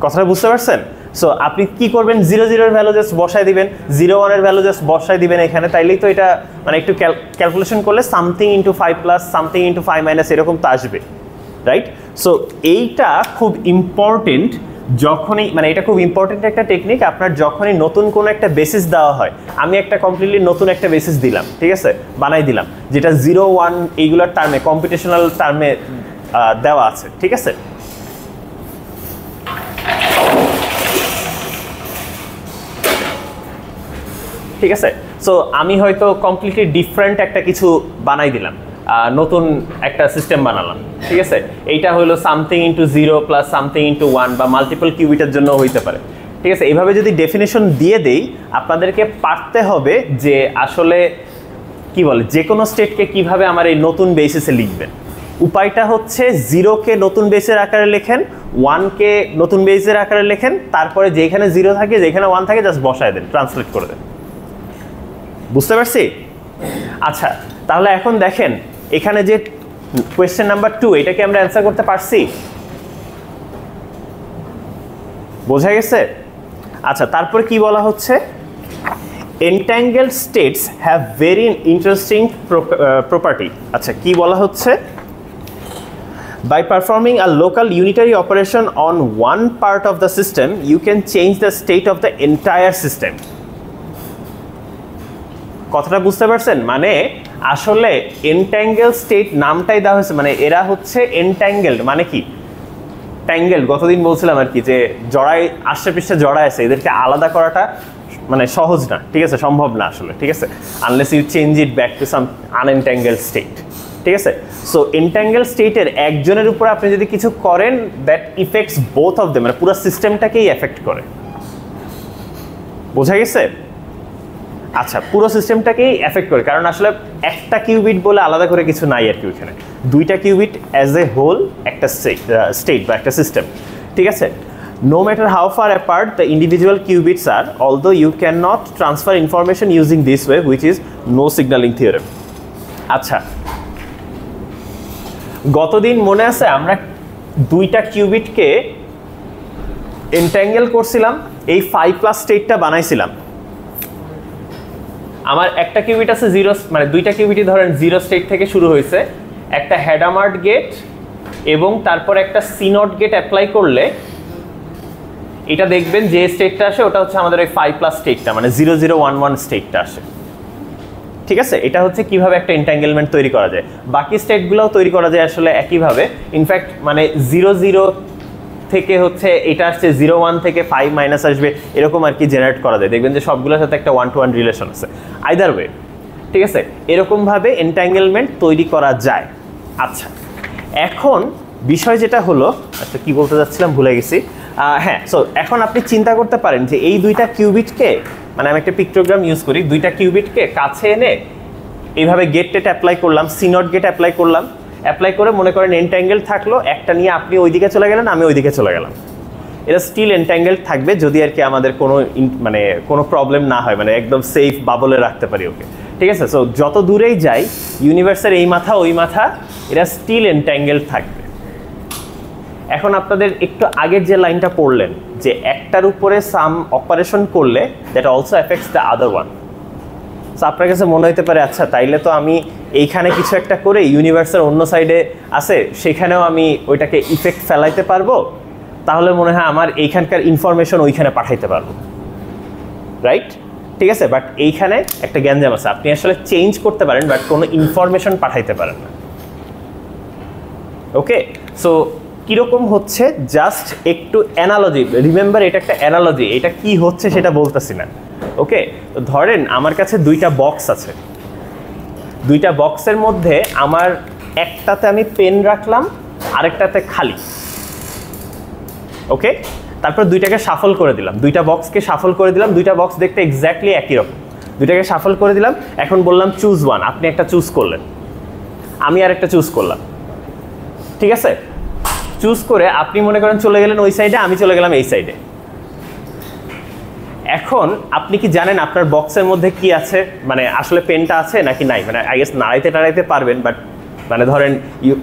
কথাটা বুঝতে পারছেন? সো আপনি কি করবেন, 0-0 ভ্যালু জাস্ট বসায় দিবেন, 0-1 ভ্যালু জাস্ট বসায় দিবেন এখানে। তাইলেই তো এটা মানে একটু ক্যালকুলেশন করলে something into 5 plus something into 5 minus এরকম তো আসবে, রাইট? সো এইটা খুব ইম্পর্টেন্ট। যখনই মানে এটা খুব ইম্পর্টেন্ট একটা টেকনিক, আপনার যখনই নতুন কোনো একটা বেসিস দেওয়া হয়, আমি একটা কমপ্লিটলি নতুন একটা বেসিস দিলাম, ঠিক আছে, বানাই দিলাম, যেটা 0-1 এইগুলোর টার্মে কম্পিটিশনাল টার্মে দেওয়া আছে। ঠিক আছে, ঠিক আছে। সো আমি হয়তো কমপ্লিটলি ডিফারেন্ট একটা কিছু বানাই দিলাম, নতুন একটা সিস্টেম বানালাম, ঠিক আছে? এইটা হলো something into 0 plus something into 1 বা মাল্টিপল কিউবিটের জন্য হইতে পারে, ঠিক আছে? এইভাবে যদি ডেফিনেশন দিয়ে দেই, আপনাদেরকে পারতে হবে যে আসলে কি বলে যে কোনো স্টেটকে কিভাবে আমার এই নতুন বেসিসে লিখবেন। উপায়টা হচ্ছে 0কে নতুন বেসের আকারে লেখেন, 1কে নতুন বেসের আকারে লেখেন, তারপরে যেখানে 0 থাকে যেখানে 1 থাকে জাস্ট বসায় দেন, ট্রান্সলেট করে দেন। বুঝতে পারছি? আচ্ছা, তাহলে এখন দেখেন এখানে যে কোয়েশ্চেন নাম্বার 2, এটাকে আমরা অ্যান্সার করতে পারছি? বোঝা গেছে? আচ্ছা, তারপরে কি বলা হচ্ছে? entangled states have very interesting property. আচ্ছা, কি বলা হচ্ছে? By performing a local unitary operation on one part of the system, you can change the state of the entire system. কথাটা বুঝতে পারছেন? মানে আসলে entangled state নামটাই দেওয়া হয়েছে, মানে এরা হচ্ছে entangled মানে কি? ট্যাঙ্গেলড, গতদিন বলছিলাম আর কি যে জড়াই আষ্টে পৃষ্ঠে জড়ায় আছে, এদেরকে আলাদা করাটা মানে সহজ না, ঠিক আছে? সম্ভব না আসলে, ঠিক আছে? Unless you change it back to some unentangled state, ঠিক আছে? সো এন্ট্যাঙ্গেলড স্টেটের একজনের উপর আপনি যদি কিছু করেন, that effects both of them, মানে পুরো সিস্টেমটাকেই এফেক্ট করে। বোঝা গেছে? আচ্ছা, পুরো সিস্টেমটাকেই এফেক্ট করে, কারণ আসলে একটা কিউবিট বলে আলাদা করে কিছু নাই আর কি ওইখানে, দুইটা কিউবিট অ্যাজ এ হোল একটা স্টেট বা একটা সিস্টেম, ঠিক আছে? No matter how far apart the individual qubits are, although you cannot transfer information using this way, which is no signaling theorem. আচ্ছা, গতদিন মনে আছে আমরা দুইটা কিউবিটকে এন্ট্যাঙ্গেল করছিলাম, এই 5+ স্টেটটা বানাইছিলাম। আমার একটা কিউবিট আছে 0, মানে দুইটা কিউবিটই ধরেন 0 স্টেট থেকে শুরু হয়েছে, একটা হ্যাডামার্ড গেট এবং তারপর একটা সিনট গেট অ্যাপ্লাই করলে এটা দেখবেন যে স্টেটটা আসে ওটা হচ্ছে আমাদের ওই 5+ স্টেটটা, মানে 0011 স্টেটটা আসে, ঠিক আছে? এটা হচ্ছে কিভাবে একটা এন্ট্যাঙ্গেলমেন্ট তৈরি করা যায়। বাকি স্টেটগুলোও তৈরি করা যায় আসলে একইভাবে। ইনফ্যাক্ট মানে 00 থেকে হচ্ছে এটা আসছে 01 থেকে 5 মাইনাস আসবে, এরকম আর কি জেনারেট করা যায়। দেখবেন যে সবগুলোর সাথে একটা 1-to-1 রিলেশন আছে, আইদার ওয়ে, ঠিক আছে? এরকমভাবে এন্ট্যাঙ্গেলমেন্ট তৈরি করা যায়। আচ্ছা, এখন বিষয় যেটা হলো, আচ্ছা কি বলতে যাচ্ছিলাম ভুলে গেছি। হ্যাঁ, সো এখন আপনি চিন্তা করতে পারেন যে এই দুইটা কিউবিটকে, মানে আমি একটা পিক্টোগ্রাম ইউজ করি, দুইটা কিউবিটকে কাছে এনে এইভাবে গেট টেট অ্যাপ্লাই করলাম, সিনট গেট অ্যাপ্লাই করলাম, অ্যাপ্লাই করে মনে করেন এন্ট্যাঙ্গেল থাকলো, একটা নিয়ে আপনি ওইদিকে চলে গেলেন, আমি ওইদিকে চলে গেলাম, এটা স্টিল এন্ট্যাঙ্গেল থাকবে যদি আর কি আমাদের কোনো মানে কোনো প্রবলেম না হয়, মানে একদম সেফ বাবলে রাখতে পারি ওকে, ঠিক আছে? সো যত দূরেই যাই ইউনিভার্সের এই মাথা ওই মাথা, এটা স্টিল এন্ট্যাঙ্গেল থাকবে। এখন আপনাদের একটু আগের যে লাইনটা পড়লেন যে একটার উপরে সাম অপারেশন করলে that also effects the other one. So আপনার কাছে মনে হতে পারে আচ্ছা তাইলে তো আমি এইখানে কিছু একটা করে ইউনিভার্সের অন্য সাইডে আছে সেখানেও আমি ওইটাকে ইফেক্ট ফেলাইতে পারবো, তাহলে মনে হয় আমার এইখানকার ইনফরমেশন ওইখানে পাঠাইতে পারবো, রাইট? ঠিক আছে, বাট এইখানে একটা গ্যাঞ্জাম আছে, আপনি আসলে চেঞ্জ করতে পারেন বাট কোনো ইনফরমেশন পাঠাইতে পারেন না। ওকে, সো কীরকম হচ্ছে জাস্ট একটু অ্যানালজি, রিমেম্বার এটা একটা অ্যানালজি, এটা কি হচ্ছে সেটা বলতেছি না। ওকে, তো ধরেন আমার কাছে দুইটা বক্স আছে, দুইটা বক্সের মধ্যে আমার একটাতে আমি পেন রাখলাম আরেকটাতে খালি। ওকে, তারপর দুইটাকে শাফল করে দিলাম, দুইটা বক্সকে শাফল করে দিলাম, দুইটা বক্স দেখতে এক্স্যাক্টলি একই রকম, দুইটাকে শাফল করে দিলাম। এখন বললাম চুজ ওয়ান, আপনি একটা চুজ করলেন, আমি আর একটা চুজ করলাম, ঠিক আছে? চুজ করে আপনি মনে করেন চলে গেলেন ওই সাইডে, আমি চলে গেলাম এই সাইডে। এখন আপনি কি জানেন আপনার বক্সের মধ্যে কি আছে, মানে আসলে পেনটা আছে নাকি নাই? মানে আই গেস নাড়াইতে টাড়াইতে পারবেন, বাট মানে ধরেন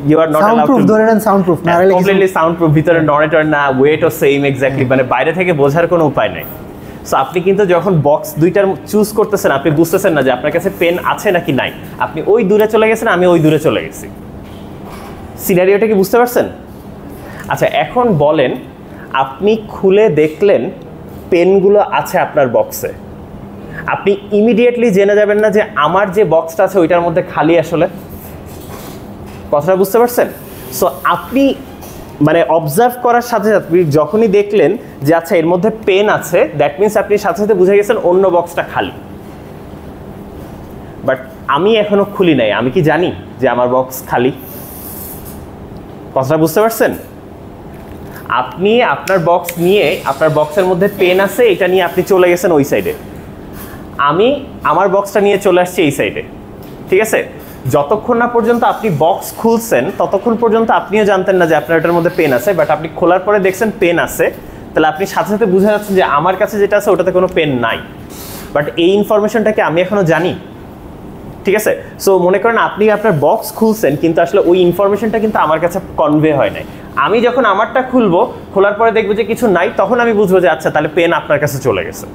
you are not allowed to, ধরে নেন সাউন্ড প্রুফ না, কমপ্লিটলি সাউন্ড প্রুফ, ভিতরে ননেটর না, ওয়েটও সেম এক্স্যাক্টলি, মানে বাইরে থেকে বোঝার কোনো উপায় নাই। সো আপনি কিন্তু যখন বক্স দুইটার চুজ করতেছেন আপনি বুঝতেছেন না যে আপনার কাছে পেন আছে নাকি নাই, আপনি ওই দূরে চলে গেছেন, আমি ওই দূরে চলে গেছি। সিনারিওটা কি বুঝতে পারছেন? আচ্ছা, এখন বলেন আপনি খুলে দেখলেন পেনগুলো আছে আপনার বক্সে, আপনি ইমিডিয়েটলি জেনে যাবেন না যে আমার যে বক্সটা আছে ওইটার মধ্যে খালি? আসলে কথাটা বুঝতে পারছেন? সো আপনি মানে অবজার্ভ করার সাথে সাথে যখনই দেখলেন যে আচ্ছা এর মধ্যে পেন আছে, দ্যাট মিনস আপনি সাথে সাথে বুঝে গেছেন অন্য বক্সটা খালি। বাট আমি এখনো খুলি নাই, আমি কি জানি যে আমার বক্স খালি? কথাটা বুঝতে পারছেন? আপনি আপনার বক্স নিয়ে, আপনার বক্সের মধ্যে পেন আছে, এটা নিয়ে আপনি চলে গেছেন ওই সাইডে, আমি আমার বক্সটা নিয়ে চলে আসছি এই সাইডে, ঠিক আছে? যতক্ষণ না পর্যন্ত আপনি বক্স খুলছেন ততক্ষণ পর্যন্ত আপনিও জানতেন না যে আপনার এটার মধ্যে পেন আছে, বাট আপনি খোলার পরে দেখছেন পেন আছে, তাহলে আপনি সাথে সাথে বুঝে যাচ্ছেন যে আমার কাছে যেটা আছে ওটাতে কোনো পেন নাই, বাট এই ইনফরমেশনটাকে আমি এখনো জানি, ঠিক আছে? সো মনে করেন আপনি আপনার বক্স খুলছেন, কিন্তু আসলে ওই ইনফরমেশনটা কিন্তু আমার কাছে কনভে হয় নাই। আমি যখন আমারটা খুলবো, খোলার পরে দেখবো যে কিছু নাই, তখন আমি বুঝবো যে আচ্ছা তাহলে পেন আপনার কাছে চলে গেছে।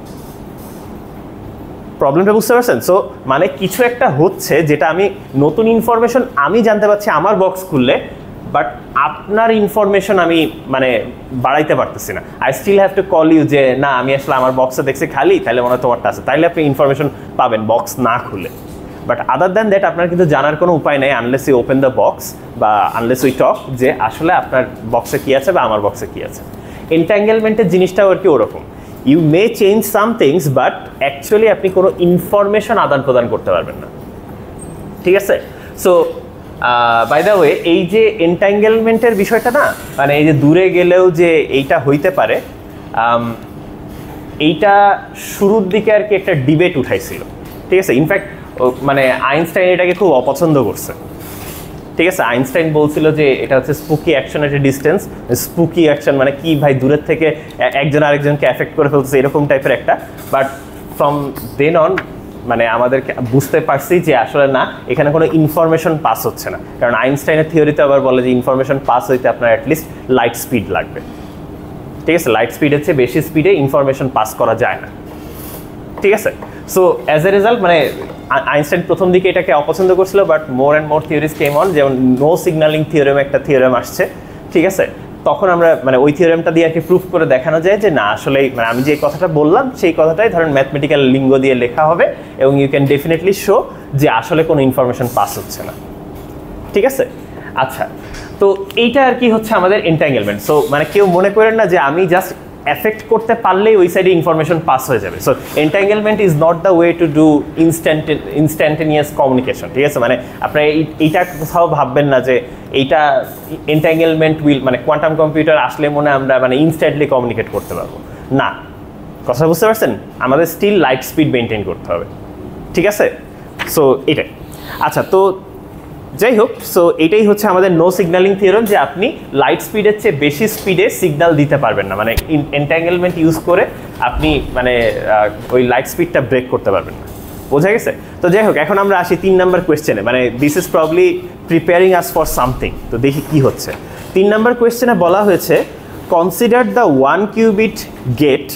প্রবলেমটা বুঝতে পারছেন? সো মানে কিছু একটা হচ্ছে যেটা আমি নতুন ইনফরমেশন আমি জানতে পারছি আমার বক্স খুললে, বাট আপনার ইনফরমেশন আমি মানে বাড়াইতে পারতেছি না। I still have to call you যে না আমি আসলে আমার বক্সে দেখছি খালি, তাহলে মনে হয় তোমারটা আছে, তাইলে আপনি ইনফরমেশন পাবেন বক্স না খুলে। বাট আদার দ্যান দ্যাট আপনার কিন্তু জানার কোনো উপায় নেই unless you open the box বা আনলেস উই টক যে আসলে আপনার বক্সে কী আছে বা আমার বক্সে কী আছে। এন্ট্যাঙ্গেলমেন্টের জিনিসটাও আর কি ওরকম, you may change some things but actually আপনি কোনো ইনফরমেশন আদান প্রদান করতে পারবেন না, ঠিক আছে? সো বাই দ্য ওয়ে, এই যে এন্ট্যাঙ্গেলমেন্টের বিষয়টা না, মানে এই যে দূরে গেলেও যে এইটা হইতে পারে, এইটা শুরুর দিকে আর কি একটা ডিবেট উঠাইছিল, ঠিক আছে? ইনফ্যাক্ট মানে আইনস্টাইন এটাকে খুব অপছন্দ করছে, ঠিক আছে? আইনস্টাইন বলছিল যে এটা হচ্ছে spooky action at a distance. Spooky action মানে কি ভাই, দূরের থেকে একজন আরেকজনকে এফেক্ট করে ফেলতেছে এরকম টাইপের একটা। বাট ফ্রম দেন অন মানে আমাদের বুঝতে পারছি যে আসলে না, এখানে কোনো ইনফরমেশন পাস হচ্ছে না, কারণ আইনস্টাইনের থিওরিতে আবার বলে যে ইনফরমেশন পাস হইতে আপনার অ্যাটলিস্ট লাইট স্পিড লাগবে, ঠিক আছে? লাইট স্পিডের চেয়ে বেশি স্পিডে ইনফরমেশন পাস করা যায় না, ঠিক আছে? সো অ্যাজ এ রেজাল্ট মানে আইনস্টাইন প্রথম দিকে এটাকে অপছন্দ করছিল, but more and more theories came on, যেমন নো সিগন্যালিং থিওরেম একটা থিওরেম আসছে, ঠিক আছে? তখন আমরা মানে ওই থিওরেমটা দিয়ে আর কি প্রুফ করে দেখানো যায় যে না আসলেই মানে আমি যে কথাটা বললাম সেই কথাটাই ধরেন ম্যাথমেটিক্যাল লিঙ্গ দিয়ে লেখা হবে এবং ইউ ক্যান ডেফিনেটলি শো যে আসলে কোনো ইনফরমেশন পাস হচ্ছে না, ঠিক আছে? আচ্ছা, তো এইটা আর কি হচ্ছে আমাদের এন্ট্যাঙ্গেলমেন্ট। সো মানে কেউ মনে করেন না যে আমি জাস্ট এফেক্ট করতে পারলেই ওই সাইডে ইনফরমেশন পাস হয়ে যাবে। So entanglement is not the way to do instantaneous communication, ঠিক আছে? মানে আপনার এইটা কোথাও ভাববেন না যে এইটা এন্ট্যাঙ্গেলমেন্ট উইল মানে কোয়ান্টাম কম্পিউটার আসলে মনে আমরা মানে ইনস্ট্যান্টলি কমিউনিকেট করতে পারবো না। কথা বুঝতে পারছেন? আমাদের স্টিল লাইট স্পিড মেনটেন করতে হবে, ঠিক আছে? সো এটাই। আচ্ছা, তো যাই হোক, সো এটাই হচ্ছে আমাদের নো সিগন্যালিং থিওরেম, যে আপনি লাইট স্পিডের চেয়ে বেশি স্পিডে সিগন্যাল দিতে পারবেন না, মানে এন্ট্যাঙ্গেলমেন্ট ইউজ করে আপনি মানে ওই লাইট স্পিডটা ব্রেক করতে পারবেন না। বোঝা গেছে? তো যাই হোক, এখন আমরা আসি 3 নাম্বার কোয়েশ্চেনে, মানে this is probably preparing us for something. তো দেখি কি হচ্ছে। 3 নাম্বার কোয়েশ্চেনে বলা হয়েছে consider the 1 qubit gate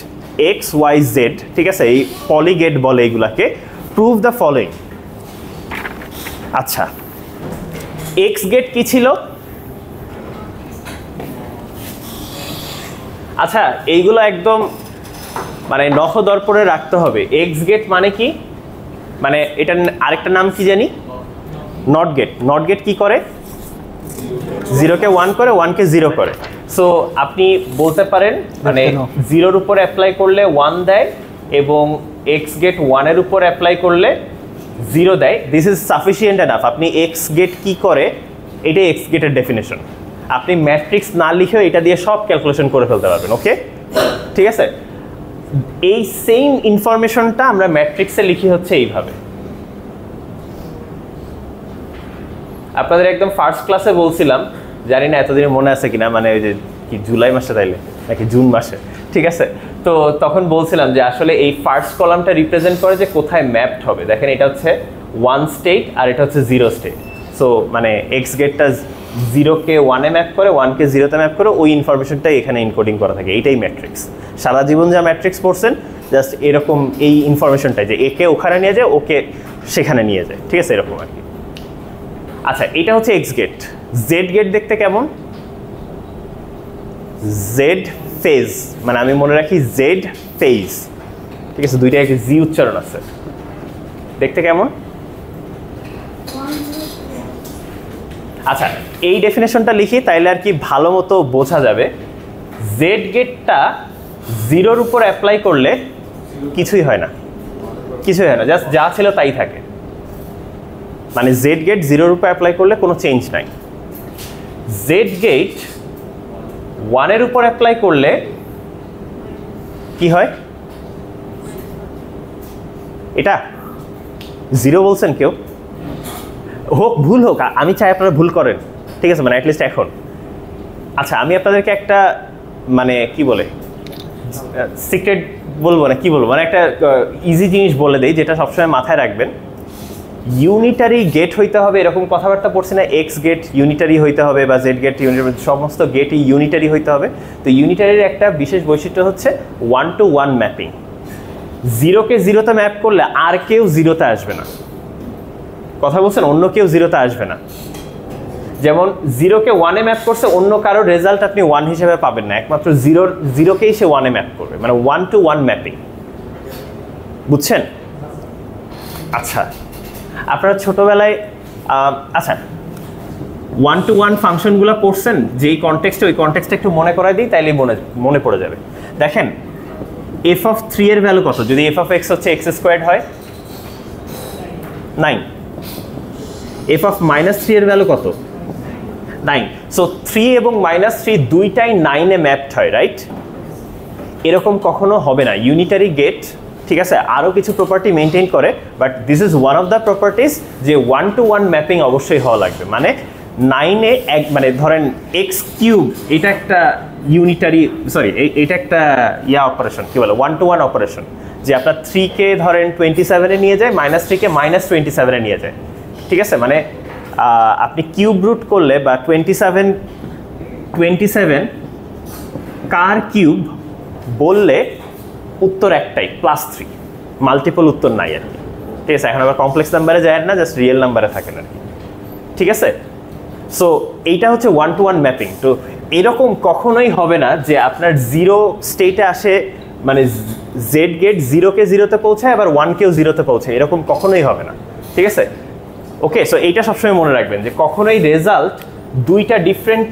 X Y Z, ঠিক আছে? এই পলিগেট বলে এগুলাকে। Prove the following. আচ্ছা, এক্স গেট কি ছিল? আচ্ছা, এইগুলো একদম মানে নখদর্পণে রাখতে হবে। এক্স গেট মানে কি? মানে এটা আরেকটা নাম কি জানি? Not get. নট গেট কি করে? 0-কে 1 করে, 1-কে 0 করে। সো আপনি বলতে পারেন মানে 0-র উপর অ্যাপ্লাই করলে 1 দেয় এবং এক্স গেট 1-এর উপর অ্যাপ্লাই করলে 0 দেয়। This is sufficient enough. আপনি এক্স গেট কি করে, এটাই এক্স গেটের ডেফিনেশন। আপনি ম্যাট্রিক্স না লিখেও এটা দিয়ে সব ক্যালকুলেশন করে ফেলতে পারবেন। ওকে, ঠিক আছে? এই সেম ইনফরমেশনটা আমরা ম্যাট্রিক্সে লিখি হচ্ছে এইভাবে। আপনাদের একদম ফার্স্ট ক্লাসে বলছিলাম, জানি না এতদিনে মনে আছে কিনা, মানে ওই যে কি জুলাই মাসে তাইলে নাকি জুন মাসে, ঠিক আছে? তো তখন বলছিলাম যে আসলে এই ফার্স্ট কলামটা রিপ্রেজেন্ট করে যে কোথায় ম্যাপড হবে। দেখেন, এটা হচ্ছে 1 স্টেট আর এটা হচ্ছে 0 স্টেট। সো মানে এক্স গেটটা 0-কে 1-এ ম্যাপ করে, 1-কে 0-তে ম্যাপ করে, ওই ইনফরমেশনটাই এখানে ইনকোডিং করা থাকে। এইটাই ম্যাট্রিক্স। সারা জীবন যা ম্যাট্রিক্স পড়ছেন জাস্ট এরকম এই ইনফরমেশনটাই, যে একে ওখানে নিয়ে যায়, ওকে সেখানে নিয়ে যায়, ঠিক আছে? এরকম আর কি। আচ্ছা, এটা হচ্ছে এক্স গেট। জেড গেট দেখতে কেমন? জেড ফেজ, মানে আমি মনে রাখি জেড ফেজ, ঠিক আছে? দুইটা একটা জি উচ্চারণ আছে। দেখতে কেমন? আচ্ছা, এই ডেফিনেশনটা লিখি তাইলে আর কি ভালো মতো বোঝা যাবে। জেড গেটটা 0-র উপর অ্যাপ্লাই করলে কিছুই হয় না, কিছুই হয় না, জাস্ট যা ছিল তাই থাকে। মানে জেড গেট 0-র উপর অ্যাপ্লাই করলে কোনো চেঞ্জ নাই। জেড গেট 1-এর উপর অ্যাপ্লাই করলে কি হয়? এটা 0 বলছেন কেউ? হোক ভুল হোক, আমি চাই আপনারা ভুল করেন, ঠিক আছে, মানে অ্যাটলিস্ট এখন। আচ্ছা, আমি আপনাদেরকে একটা মানে কি বলে সিক্রেট বলবো না, কি বলবো, মানে একটা ইজি জিনিস বলে দেই যেটা সবসময় মাথায় রাখবেন। ইউনিটারি গেট হইতে হবে এরকম কথাবার্তা পড়ছি না, এক্স গেট ইউনিটারি হইতে হবে বা জেড গেট ইউনিটারি, সমস্ত গেটই ইউনিটারি হইতে হবে। তো ইউনিটারির একটা বিশেষ বৈশিষ্ট্য হচ্ছে 1-to-1 ম্যাপিং। 0-কে 0-তে ম্যাপ করলে আর কেউ 0-তে আসবে না। কথা বলছেন, অন্য কেউ 0-তে আসবে না। যেমন 0-কে 1-এ ম্যাপ করছে, অন্য কারো রেজাল্ট আপনি 1 হিসেবে পাবেন না, একমাত্র 0-কেই সে 1-এ ম্যাপ করবে, মানে 1-to-1 ম্যাপিং। বুঝছেন? আচ্ছা, আপনারা ছোটবেলায় আচ্ছা 1-to-1 ফাংশনগুলো পড়ছেন যেই কনটেক্সটে, ওই কনটেক্সটে একটু মনে করাই দিই, তাইলে মনে পড়ে যাবে। দেখেন f(3) এর ভ্যালু কত? যদি f(x) হচ্ছে x² হয় 9, f(-3) এর ভ্যালু কত? 9। সো 3 এবং -3 দুইটাই 9-এ ম্যাপড হয়, রাইট? এরকম কখনো হবে না ইউনিটারি গেট, ঠিক আছে, আরও কিছু প্রপার্টি মেনটেন করে, but this is one of the properties যে 1-to-1 ম্যাপিং অবশ্যই হওয়া লাগবে। মানে 9-এ মানে ধরেন x³ এটা একটা ইউনিটারি, সরি এটা একটা অপারেশন, কি বলে, 1-to-1 অপারেশন, যে আপনার 3-কে ধরেন 27-এ নিয়ে যায়, -3-কে -27-এ নিয়ে যায়, ঠিক আছে। মানে আপনি কিউব রুট করলে বা 27 কার কিউব বললে উত্তর একটাই, +3, মাল্টিপল উত্তর নাই আর কি, ঠিক আছে। এখন আবার কমপ্লেক্স নাম্বারে যায় না, জাস্ট রিয়েল নাম্বারে থাকেন আর কি, ঠিক আছে। সো এইটা হচ্ছে 1-to-1 ম্যাপিং। তো এরকম কখনোই হবে না যে আপনার 0 স্টেটে আসে, মানে জেড গেট 0-কে 0-তে পৌঁছায় আবার 1-কেও 0-তে পৌঁছায়, এরকম কখনোই হবে না, ঠিক আছে। ওকে, সো এইটা সবসময় মনে রাখবেন যে কখনোই রেজাল্ট দুইটা ডিফারেন্ট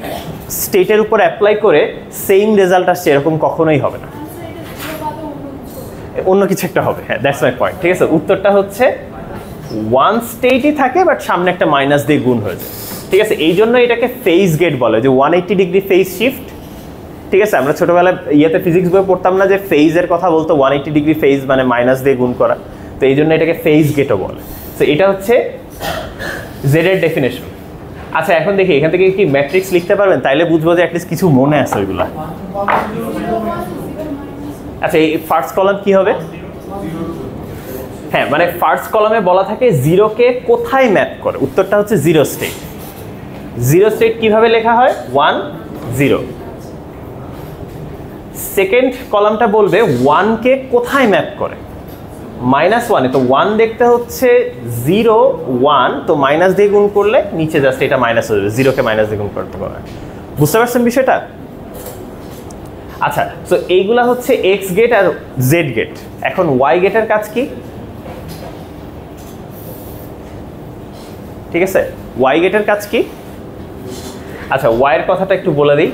স্টেটের উপর অ্যাপ্লাই করে সেম রেজাল্ট আসছে, এরকম কখনোই হবে না, অন্য কিছু একটা হবে। হ্যাঁ, দ্যাটস মাই পয়েন্ট, ঠিক আছে। উত্তরটা হচ্ছে 1 স্টেটই থাকে, বাট সামনে একটা মাইনাস দিয়ে গুণ হয়ে যায়, ঠিক আছে। এই জন্য এটাকে ফেজ গেট বলে, যে 180 ডিগ্রি ফেজ শিফট, ঠিক আছে। আমরা ছোটবেলায় ফিজিক্স বই পড়তাম না যে ফেজের কথা বলতো, 180 ডিগ্রি ফেজ মানে মাইনাস দিয়ে গুণ করা, তো এই জন্য এটাকে ফেজ গেটও বলে। তো এটা হচ্ছে জেড এর ডেফিনেশন। আচ্ছা, এখন দেখি এখান থেকে কি ম্যাট্রিক্স লিখতে পারবেন, তাইলে বুঝবো যে অ্যাটলিস্ট কিছু মনে আছে ওইগুলা। আচ্ছা, এই ফার্স্ট কলাম কি হবে? হ্যাঁ, মানে ফার্স্ট কলামে বলা থাকে 0-কে কোথায় ম্যাপ করে, উত্তরটা হচ্ছে 0 স্টেট। 0 স্টেট কিভাবে লেখা হয়? 1 0। সেকেন্ড কলামটা বলবে 1-কে কোথায় ম্যাপ করে, -1-এ। তো 1 দেখতে হচ্ছে 0 1, তো মাইনাস দিয়ে গুণ করলে নিচে জাস্ট এটা মাইনাস হয়ে যাবে, 0-কে মাইনাস দিয়ে গুণ করতে পারে। বুঝতে পারছেন বিষয়টা? আচ্ছা, তো এইগুলা হচ্ছে এক্স গেট আর জেড গেট। এখন ওয়াই গেটের কাজ কি? ঠিক আছে, ওয়াই গেটের কাজ কি? আচ্ছা, ওয়াইয়ের কথাটা একটু বলে দিই।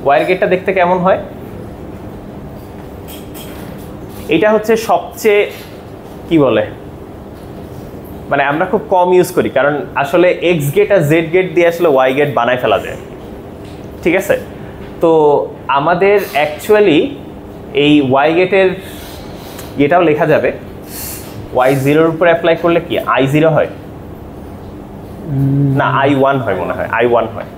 ওয়াইয়ের গেটটা দেখতে কেমন হয়? এটা হচ্ছে সবচেয়ে কি বলে, মানে আমরা খুব কম ইউজ করি, কারণ আসলে এক্স গেট আর জেড গেট দিয়ে আসলে ওয়াই গেট বানায় ফেলা যায়, ঠিক আছে। তো আমাদের অ্যাকচুয়ালি এই ওয়াই গেটের এটাও লেখা যাবে, ওয়াই 0-এর উপর অ্যাপ্লাই করলে কি i0 হয় না i1 হয়, মনে হয় i1 হয়,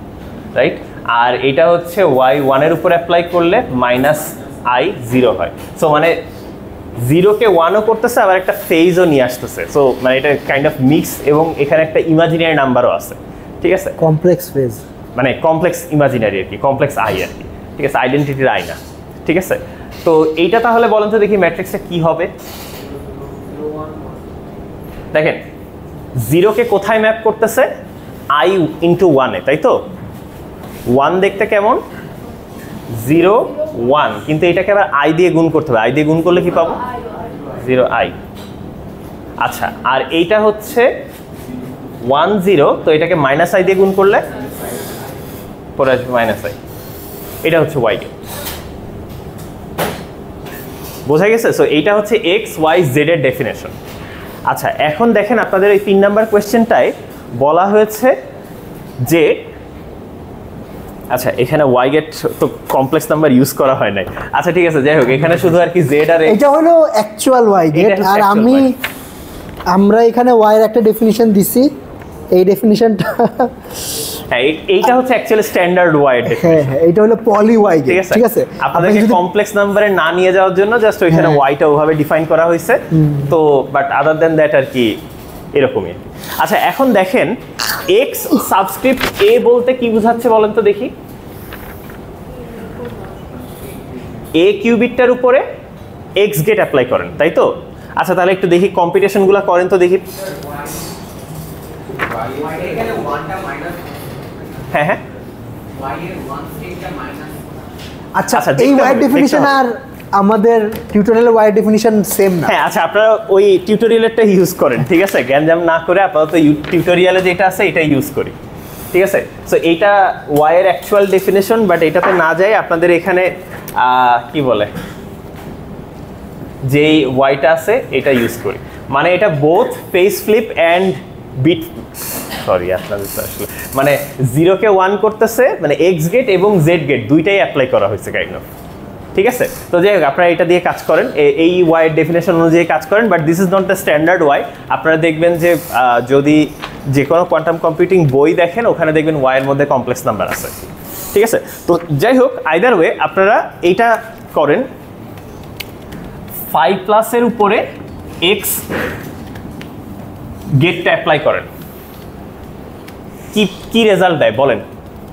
রাইট। আর এটা হচ্ছে y1-এর উপর অ্যাপ্লাই করলে -i0 হয়। সো মানে 0-কে 1ও করতেছে, আবার একটা ফেজও নিয়ে আসতেছে। সো মানে এটা কাইন্ড অফ মিক্স, এবং এখানে একটা ইমাজিনারি নাম্বারও আছে, ঠিক আছে, কমপ্লেক্স ফেজ, মানে কমপ্লেক্স ইমাজিনারি আর কি, কমপ্লেক্স আই আর কি, ঠিক আছে, আইডেন্টিটির আই না, ঠিক আছে। তো এইটা তাহলে বলেন তো দেখি ম্যাট্রিক্সটা কি হবে। দেখেন 0-কে কোথায় ম্যাপ করতেছে? i/1-এ, তাই তো। 1 দেখতে কেমন? 0 1, কিন্তু এটাকে আবার i দিয়ে গুণ করতে হবে। i দিয়ে গুণ করলে কি পাবো? 0i। আচ্ছা, আর এইটা হচ্ছে 1 0, তো এটাকে -i দিয়ে গুণ করলে পরে আসবে -i। এটা হচ্ছে ওয়াই গেট, বোঝা গেছে? সো এইটা হচ্ছে এক্স ওয়াই জেড এর ডেফিনেশন। আচ্ছা এখন দেখেন আপনাদের এই 3 নাম্বার কোয়েশ্চেনটায় বলা হয়েছে যে আচ্ছা এখানে ওয়াই গেট তো কমপ্লেক্স নাম্বার ইউজ করা হয় নাই। আচ্ছা ঠিক আছে, যাই হোক এখানে শুধু আর কি জেড আর এটা হলো অ্যাকচুয়াল ওয়াই গেট, এটা হচ্ছে আর actual আমরা এখানে ওয়াই এর একটা ডেফিনিশন দিছি, এই ডেফিনিশনটা হ্যাঁ এইটা হচ্ছে অ্যাকচুয়ালি স্ট্যান্ডার্ড ওয়াই এর হ্যাঁ হ্যাঁ এটা হলো পলি ওয়াই ঠিক গেট, আছে। ঠিক আছে। আপনাদেরকে কমপ্লেক্স নাম্বারে না নিয়ে যাওয়ার জন্য জাস্ট ওইখানে হ্যাঁ। ওয়াইটা ওভাবে ডিফাইন করা হয়েছে, তো বাট আদার দেন দ্যাট আর কি এরকমই। আচ্ছা এখন দেখেন এক্স সাবস্ক্রিপ্ট এ বলতে কি বোঝাচ্ছে বলেন তো দেখি। এ কিউবিটটার উপরে এক্স গেট অ্যাপ্লাই করেন, তাই তো? আচ্ছা তাহলে একটু দেখি কম্পিটিশনগুলো করেন তো দেখি। হ্যাঁ হ্যাঁ আচ্ছা আচ্ছা, এই দেখতে ওয়াই হবে, ডেফিনিশন দেখতে হবে। আর আমাদের টিউটোরিয়ালের ওয়াই ডেফিনিশন সেম না। হ্যাঁ আচ্ছা আপনারা ওই টিউটোরিয়ালটা ইউজ করেন, ঠিক আছে, গ্যাঞ্জাম না করে আপাতত টিউটোরিয়ালে যেটা আছে এটা ইউজ করি, ঠিক আছে। সো এইটা ওয়াই এর অ্যাকচুয়াল ডেফিনেশন, বাট এটাতে না যায় আপনাদের এখানে কি বলে যেই ওয়াইটা আছে এটা ইউজ করি, মানে এটা both phase flip and bit, sorry আপনাদের তো আসলে মানে 0-কে 1 করতেছে, মানে এক্স গেট এবং জেড গেট দুইটাই অ্যাপ্লাই করা হয়েছে কাইন্ড অফ, ঠিক আছে। তো যাই হোক আপনারা এটা দিয়ে কাজ করেন, এই ওয়াই ডেফিনেশন অনুযায়ী কাজ করেন, but this is not the standard Y. আপনারা দেখবেন যে যদি যে কোনো কোয়ান্টাম কম্পিউটিং বই দেখেন ওখানে দেখবেন ওয়াই এর মধ্যে কমপ্লেক্স নাম্বার আছে, ঠিক আছে। তো যাই হোক আইদার ওয়ে আপনারা এইটা করেন 5+ এর উপরে এক্স গেটটা অ্যাপ্লাই করেন, কি কি রেজাল্ট দেয় বলেন,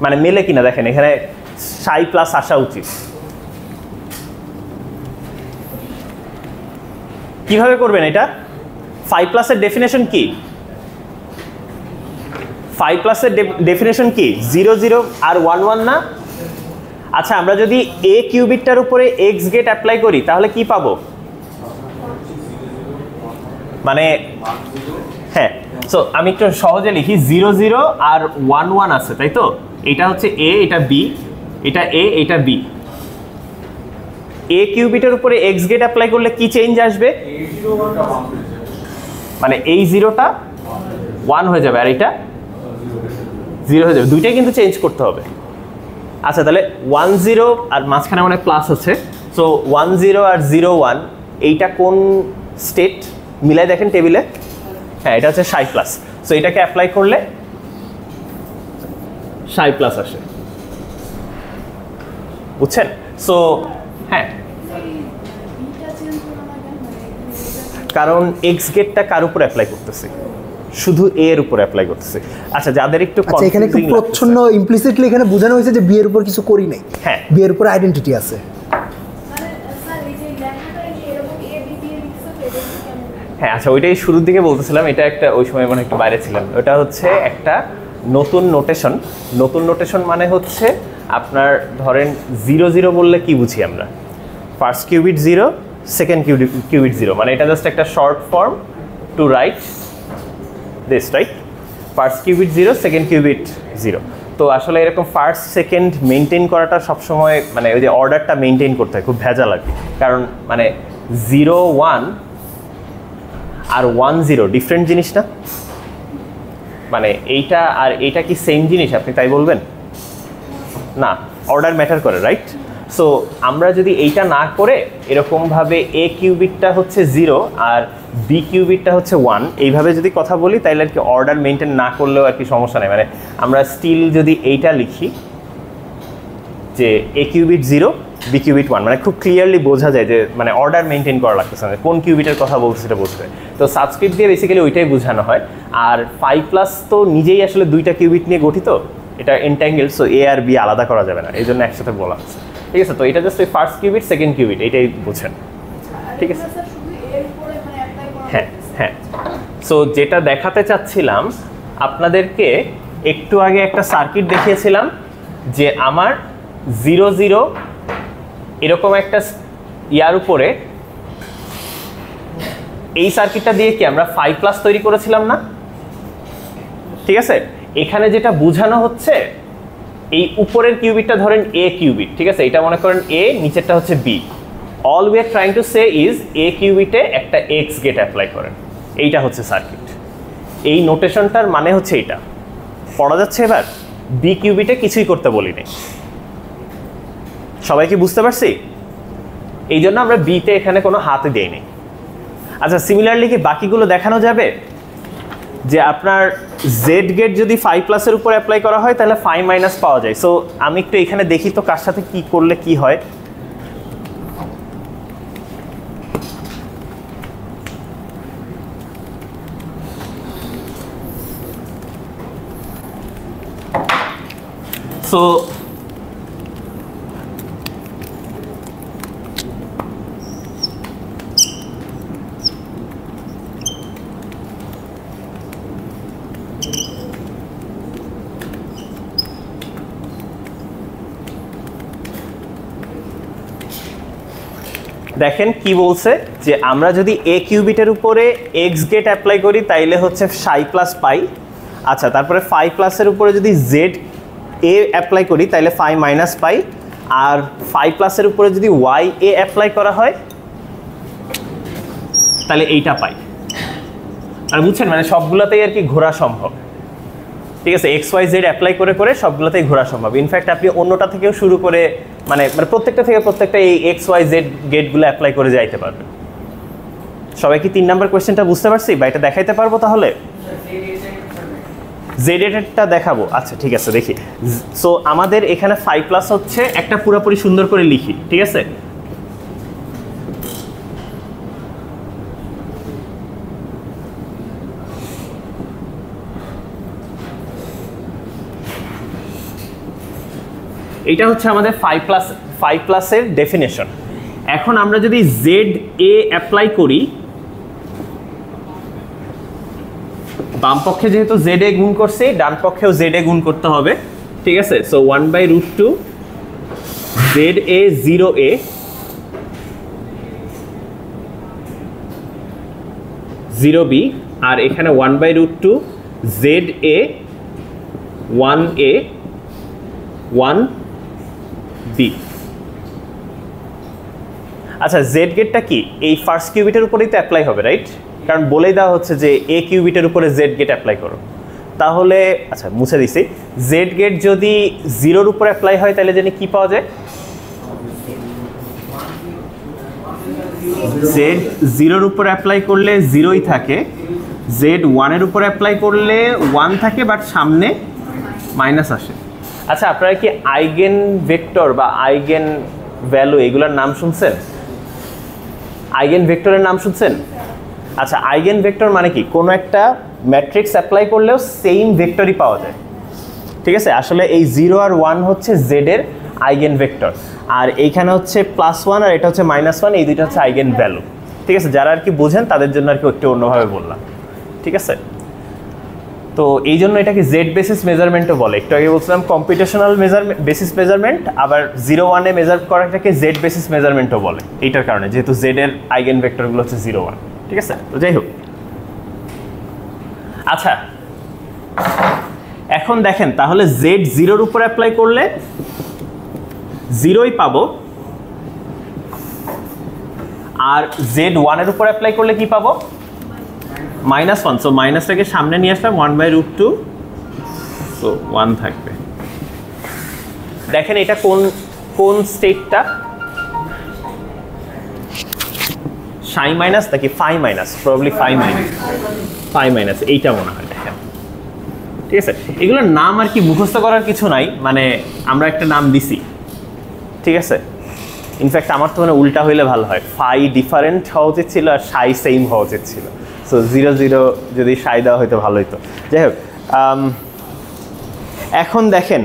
মানে মেলে কিনা দেখেন, এখানে সাই প্লাস আসা উচিত। কিভাবে করবেন এটা? 5+ এর ডেফিনেশন কি? 5+ এর ডেফিনেশন কি? 0 0 আর 1 1 না? আচ্ছা আমরা যদি এ কিউবিটটার উপরে এক্স গেট অ্যাপ্লাই করি তাহলে কি পাবো? মানে হ্যাঁ, সো আমি একটু সহজে লিখি, 0 0 আর 1 1 আছে, তাই তো? এটা হচ্ছে এ, এটা বি, এটা এ, এটা বি। এ কিউবিটের উপরে এক্স গেট অ্যাপ্লাই করলে কি চেঞ্জ আসবে? মানে এই 0টা 1 হয়ে যাবে আর এটা 0 হয়ে যাবে, দুইটাই কিন্তু চেঞ্জ করতে হবে। আচ্ছা তাহলে 1 0 আর মাঝখানে মানে প্লাস হচ্ছে, সো 1 0 আর 0 1 এইটা কোন স্টেট মিলাই দেখেন টেবিলে, হ্যাঁ এটা হচ্ছে সাই প্লাস, সো এটাকে অ্যাপ্লাই করলে সাই প্লাস আসে, বুঝছেন? সো হ্যাঁ, কারণ এক্স গেটটা কার উপর অ্যাপ্লাই করতেছে? শুধু এ এর উপর অ্যাপ্লাই করতেছে। আচ্ছা যাদের একটু আচ্ছা এখানে একটু confusing প্রচ্ছন্ন ইমপ্লিসিটলি এখানে বোঝানো হয়েছে যে বি এর উপর কিছু করি নাই, হ্যাঁ। বি এর উপর আইডেন্টিটি আছে। হ্যাঁ আচ্ছা ওইটাই শুরুর দিকে বলতেছিলাম, এটা একটা ওই সময় মানে একটু বাইরে ছিলাম, ওটা হচ্ছে একটা নতুন নোটেশন। নতুন নোটেশন মানে হচ্ছে আপনার ধরেন 0 0 বললে কি বুঝি আমরা? ফার্স্ট কিউবিট 0, সেকেন্ড কিউবিট 0, মানে এটা জাস্ট একটা short form to write this, right? First qubit 0, second qubit 0। তো আসলে এরকম ফার্স্ট সেকেন্ড মেনটেন করাটা সবসময় মানে ওই যে অর্ডারটা মেনটেন করতে হয়, খুব ভেজা লাগে, কারণ মানে 0 1 আর 1 0 ডিফারেন্ট জিনিস না, মানে এইটা আর এইটা কি সেম জিনিস আপনি তাই বলবেন না? অর্ডার ম্যাটার করে, রাইট? সো আমরা যদি এইটা না করে এরকমভাবে এ কিউবিটটা হচ্ছে 0 আর বি কিউবিটটা হচ্ছে 1 এইভাবে যদি কথা বলি তাইলে আর কি অর্ডার মেনটেন না করলেও আর কি সমস্যা নেই। মানে আমরা স্টিল যদি এইটা লিখি যে এ কিউবিট 0, বি কিউবিট 1, মানে খুব ক্লিয়ারলি বোঝা যায় যে মানে অর্ডার মেনটেন করা লাগতেছে না, কোন কিউবিটের কথা বলছে সেটা বুঝতে। তো সাবস্ক্রিপ্ট দিয়ে বেসিক্যালি ওইটাই বোঝানো হয়। আর 5+ তো নিজেই আসলে দুইটা কিউবিট নিয়ে গঠিত, এটা এনট্যাঙ্গেল, সো এ আর বি আলাদা করা যাবে না, এই জন্য একসাথে বলা হচ্ছে, ঠিক আছে। তো এটা জাস্ট ওই ফার্স্ট কিউবিট সেকেন্ড কিউবিট এইটাই বুঝেন, ঠিক আছে? হ্যাঁ হ্যাঁ, সো যেটা দেখাতে চাচ্ছিলাম আপনাদেরকে, একটু আগে একটা সার্কিট দেখিয়েছিলাম যে আমার 0 0 এরকম একটা ইয়ার উপরে এই সার্কিটটা দিয়ে কি আমরা 5+ তৈরি করেছিলাম না? ঠিক আছে, এখানে যেটা বোঝানো হচ্ছে এই উপরের কিউবিটটা ধরেন এ কিউবিট, ঠিক আছে, এটা মনে করেন এ, নিচেরটা হচ্ছে B. All we are trying to say is a কিউবিটে একটা এক্স গেট অ্যাপ্লাই করেন, এইটা হচ্ছে সার্কিট। এই নোটেশনটার মানে হচ্ছে এইটা পড়া যাচ্ছে। এবার বি কিউবিটে কিছুই করতে বলিনি, সবাই কি বুঝতে পারছি? এই জন্য আমরা বিতে এখানে কোনো হাতে দেইনি। আচ্ছা, সিমিলারলি কি বাকিগুলো দেখানো যাবে? যে আপনার জেড গেট যদি 5+ এর উপর অ্যাপ্লাই করা হয় তাহলে 5- পাওয়া যায়। সো আমি একটু এখানে দেখি তো কার সাথে কি করলে কি হয়। সো দেখেন কি বলছে, যে আমরা যদি এ কিউবিটের উপরে এক্স গেট অ্যাপ্লাই করি তাইলে হচ্ছে সাই প্লাস পাই। আচ্ছা, তারপরে 5+ এর উপরে যদি জেড এ অ্যাপ্লাই করি তাইলে 5- পাই। আর 5+ এর উপরে যদি ওয়াই এ অ্যাপ্লাই করা হয় তাহলে এইটা পাই। আর বুঝছেন, মানে সবগুলোতেই আর কি ঘোরা সম্ভব। ঠিক আছে, এক্স ওয়াই জেড অ্যাপ্লাই করে করে সবগুলোতেই ঘোরা সম্ভব। ইনফ্যাক্ট আপনি অন্যটা থেকেও শুরু করে মানে প্রত্যেকটা থেকে প্রত্যেকটা এই এক্স ওয়াই জেড গেটগুলো অ্যাপ্লাই করে যাইতে পারবেন। সবাই কি 3 নাম্বার কোয়েশ্চেনটা বুঝতে পারছি বা এটা দেখাইতে পারবো? তাহলে জেড এটা দেখাবো। আচ্ছা ঠিক আছে, দেখি। সো আমাদের এখানে 5+ হচ্ছে একটা পুরোপুরি সুন্দর করে লিখি, ঠিক আছে? এটা হচ্ছে আমাদের 5+ এর ডেফিনেশন। এখন আমরা যদি জেড এ অ্যাপ্লাই করি, বাম পক্ষে যেহেতু জেড এ গুণ করছি, ডান পক্ষেও জেড এ গুণ করতে হবে, ঠিক আছে? সো 1/√2 জেড এ 0a (0b) আর এখানে 1/√2 জেড এ 1a 1b। আচ্ছা, জেড গেটটা কি এই ফার্স্ট কিউবিটের উপরেই তো অ্যাপ্লাই হবে, রাইট? কারণ বলেই দেওয়া হচ্ছে যে এ কিউবিটের উপরে জেড গেট অ্যাপ্লাই করো। তাহলে আচ্ছা মুছে দিছি, জেড গেট যদি 0-র উপরে অ্যাপ্লাই হয় তাহলে জানি কি পাওয়া যায়? জেড 0-র উপরে অ্যাপ্লাই করলে 0ই থাকে, জেড 1-এর উপরে অ্যাপ্লাই করলে 1 থাকে, বাট সামনে মাইনাস আসে। আচ্ছা, আপনারা কি আইগেন ভেক্টর বা আইগেন ভ্যালু এগুলোর নাম শুনছেন? আইগেন ভেক্টরের নাম শুনছেন? আচ্ছা, আইগেন ভেক্টর মানে কি? কোনো একটা ম্যাট্রিক্স অ্যাপ্লাই করলেও সেম ভেক্টরই পাওয়া যায়, ঠিক আছে? আসলে এই 0 আর 1 হচ্ছে জেড এর আইগেন ভেক্টর, আর এইখানে হচ্ছে +1 আর এটা হচ্ছে -1, এই দুইটা হচ্ছে আইগেন ভ্যালু, ঠিক আছে? যারা আর কি বোঝেন তাদের জন্য আর কি একটু অন্যভাবে বললাম, ঠিক আছে? তো এই জন্য এটাকে জেড বেসিস মেজারমেন্টও বলে। একটু আগে বলছিলাম কম্পিউটেশনাল বেসিস মেজারমেন্ট, আবার 0-1-এ মেজার করাটাকে জেড বেসিস মেজারমেন্টও বলে, এইটার কারণে যেহেতু জেড এর আইগেন ভেক্টরগুলো হচ্ছে 0-1, ঠিক আছে? তো যাই হোক, আচ্ছা এখন দেখেন তাহলে জেড 0-র উপর অ্যাপ্লাই করলে 0ই পাবো, আর জেড 1-এর উপর অ্যাপ্লাই করলে কি পাবো? -1। সো মাইনাসটাকে সামনে নিয়ে আসলাম, 1/√2, সো 1 থাকবে। দেখেন এটা কোন স্টেটটা? সাই মাইনাস নাকি phi minus? Probably phi minus, এইটা মনে হয়। দেখেন, ঠিক আছে? এগুলোর নাম আর কি মুখস্থ করার কিছু নাই, মানে আমরা একটা নাম দিছি, ঠিক আছে? ইনফ্যাক্ট আমার তো মানে উল্টা হইলে ভালো হয়, ফাই ডিফারেন্ট হওয়া উচিত ছিল আর সাই সেম হওয়া উচিত ছিল। সো 0-0 যদি সাই দেওয়া হয়তো ভালো হতো। যাই হোক, এখন দেখেন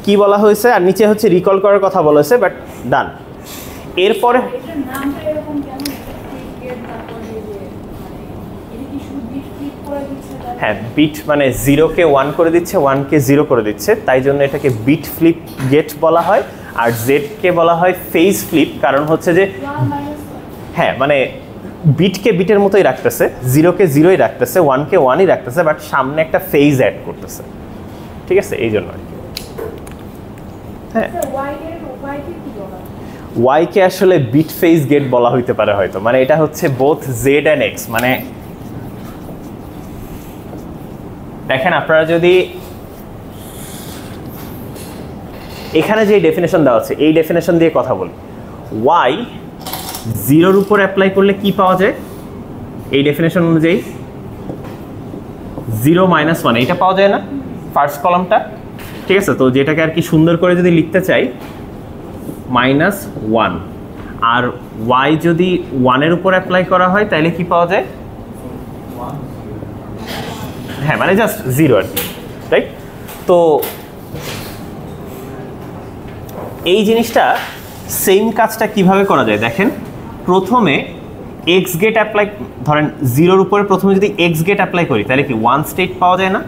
কি বলা হয়েছে, আর নিচে হচ্ছে রিকল করার কথা বলা হয়েছে, বাট ডান। এরপরে হ্যাঁ, বিট মানে 0-কে 1 করে দিচ্ছে, 1-কে 0 করে দিচ্ছে, তাই জন্য এটাকে বিট ফ্লিপ গেট বলা হয়। আর জেডকে বলা হয় ফেজ ফ্লিপ, কারণ হচ্ছে যে হ্যাঁ মানে বিটকে বিটের মতোই রাখতেছে, 0-কে 0ই রাখতেছে, 1-কে 1ই রাখতেছে, বাট সামনে একটা ফেজ অ্যাড করতেছে, ঠিক আছে? এই জন্য আর কি। হ্যাঁ, ওয়াইকে আসলে বিট ফেজ গেট বলা হইতে পারে হয়তো, মানে এটা হচ্ছে বোথ জেড অ্যান্ড এক্স, মানে দেখেন আপনারা যদি এখানে যে ডেফিনেশন দেওয়া আছে এই ডেফিনেশন দিয়ে কথা বলি, y 0 এর উপর অ্যাপ্লাই করলে কি পাওয়া যায়? এই ডেফিনেশন অনুযায়ী 0 - 1 এটা পাওয়া যায় না ফার্স্ট কলামটা, ঠিক আছে? তো যেটাকে আর কি সুন্দর করে যদি লিখতে চাই -1, আর y যদি 1 এর উপর অ্যাপ্লাই করা হয় তাহলে কি পাওয়া যায়? হ্যাঁ, মানে জাস্ট 0 আর কি, রাইট? তো এই জিনিসটা সেম কাজটা কিভাবে করা যায় দেখেন। প্রথমে এক্স গেট অ্যাপ্লাই, ধরেন 0 এর উপরে প্রথমে যদি এক্স গেট অ্যাপ্লাই করি তাহলে কি 1 স্টেট পাওয়া যায় না?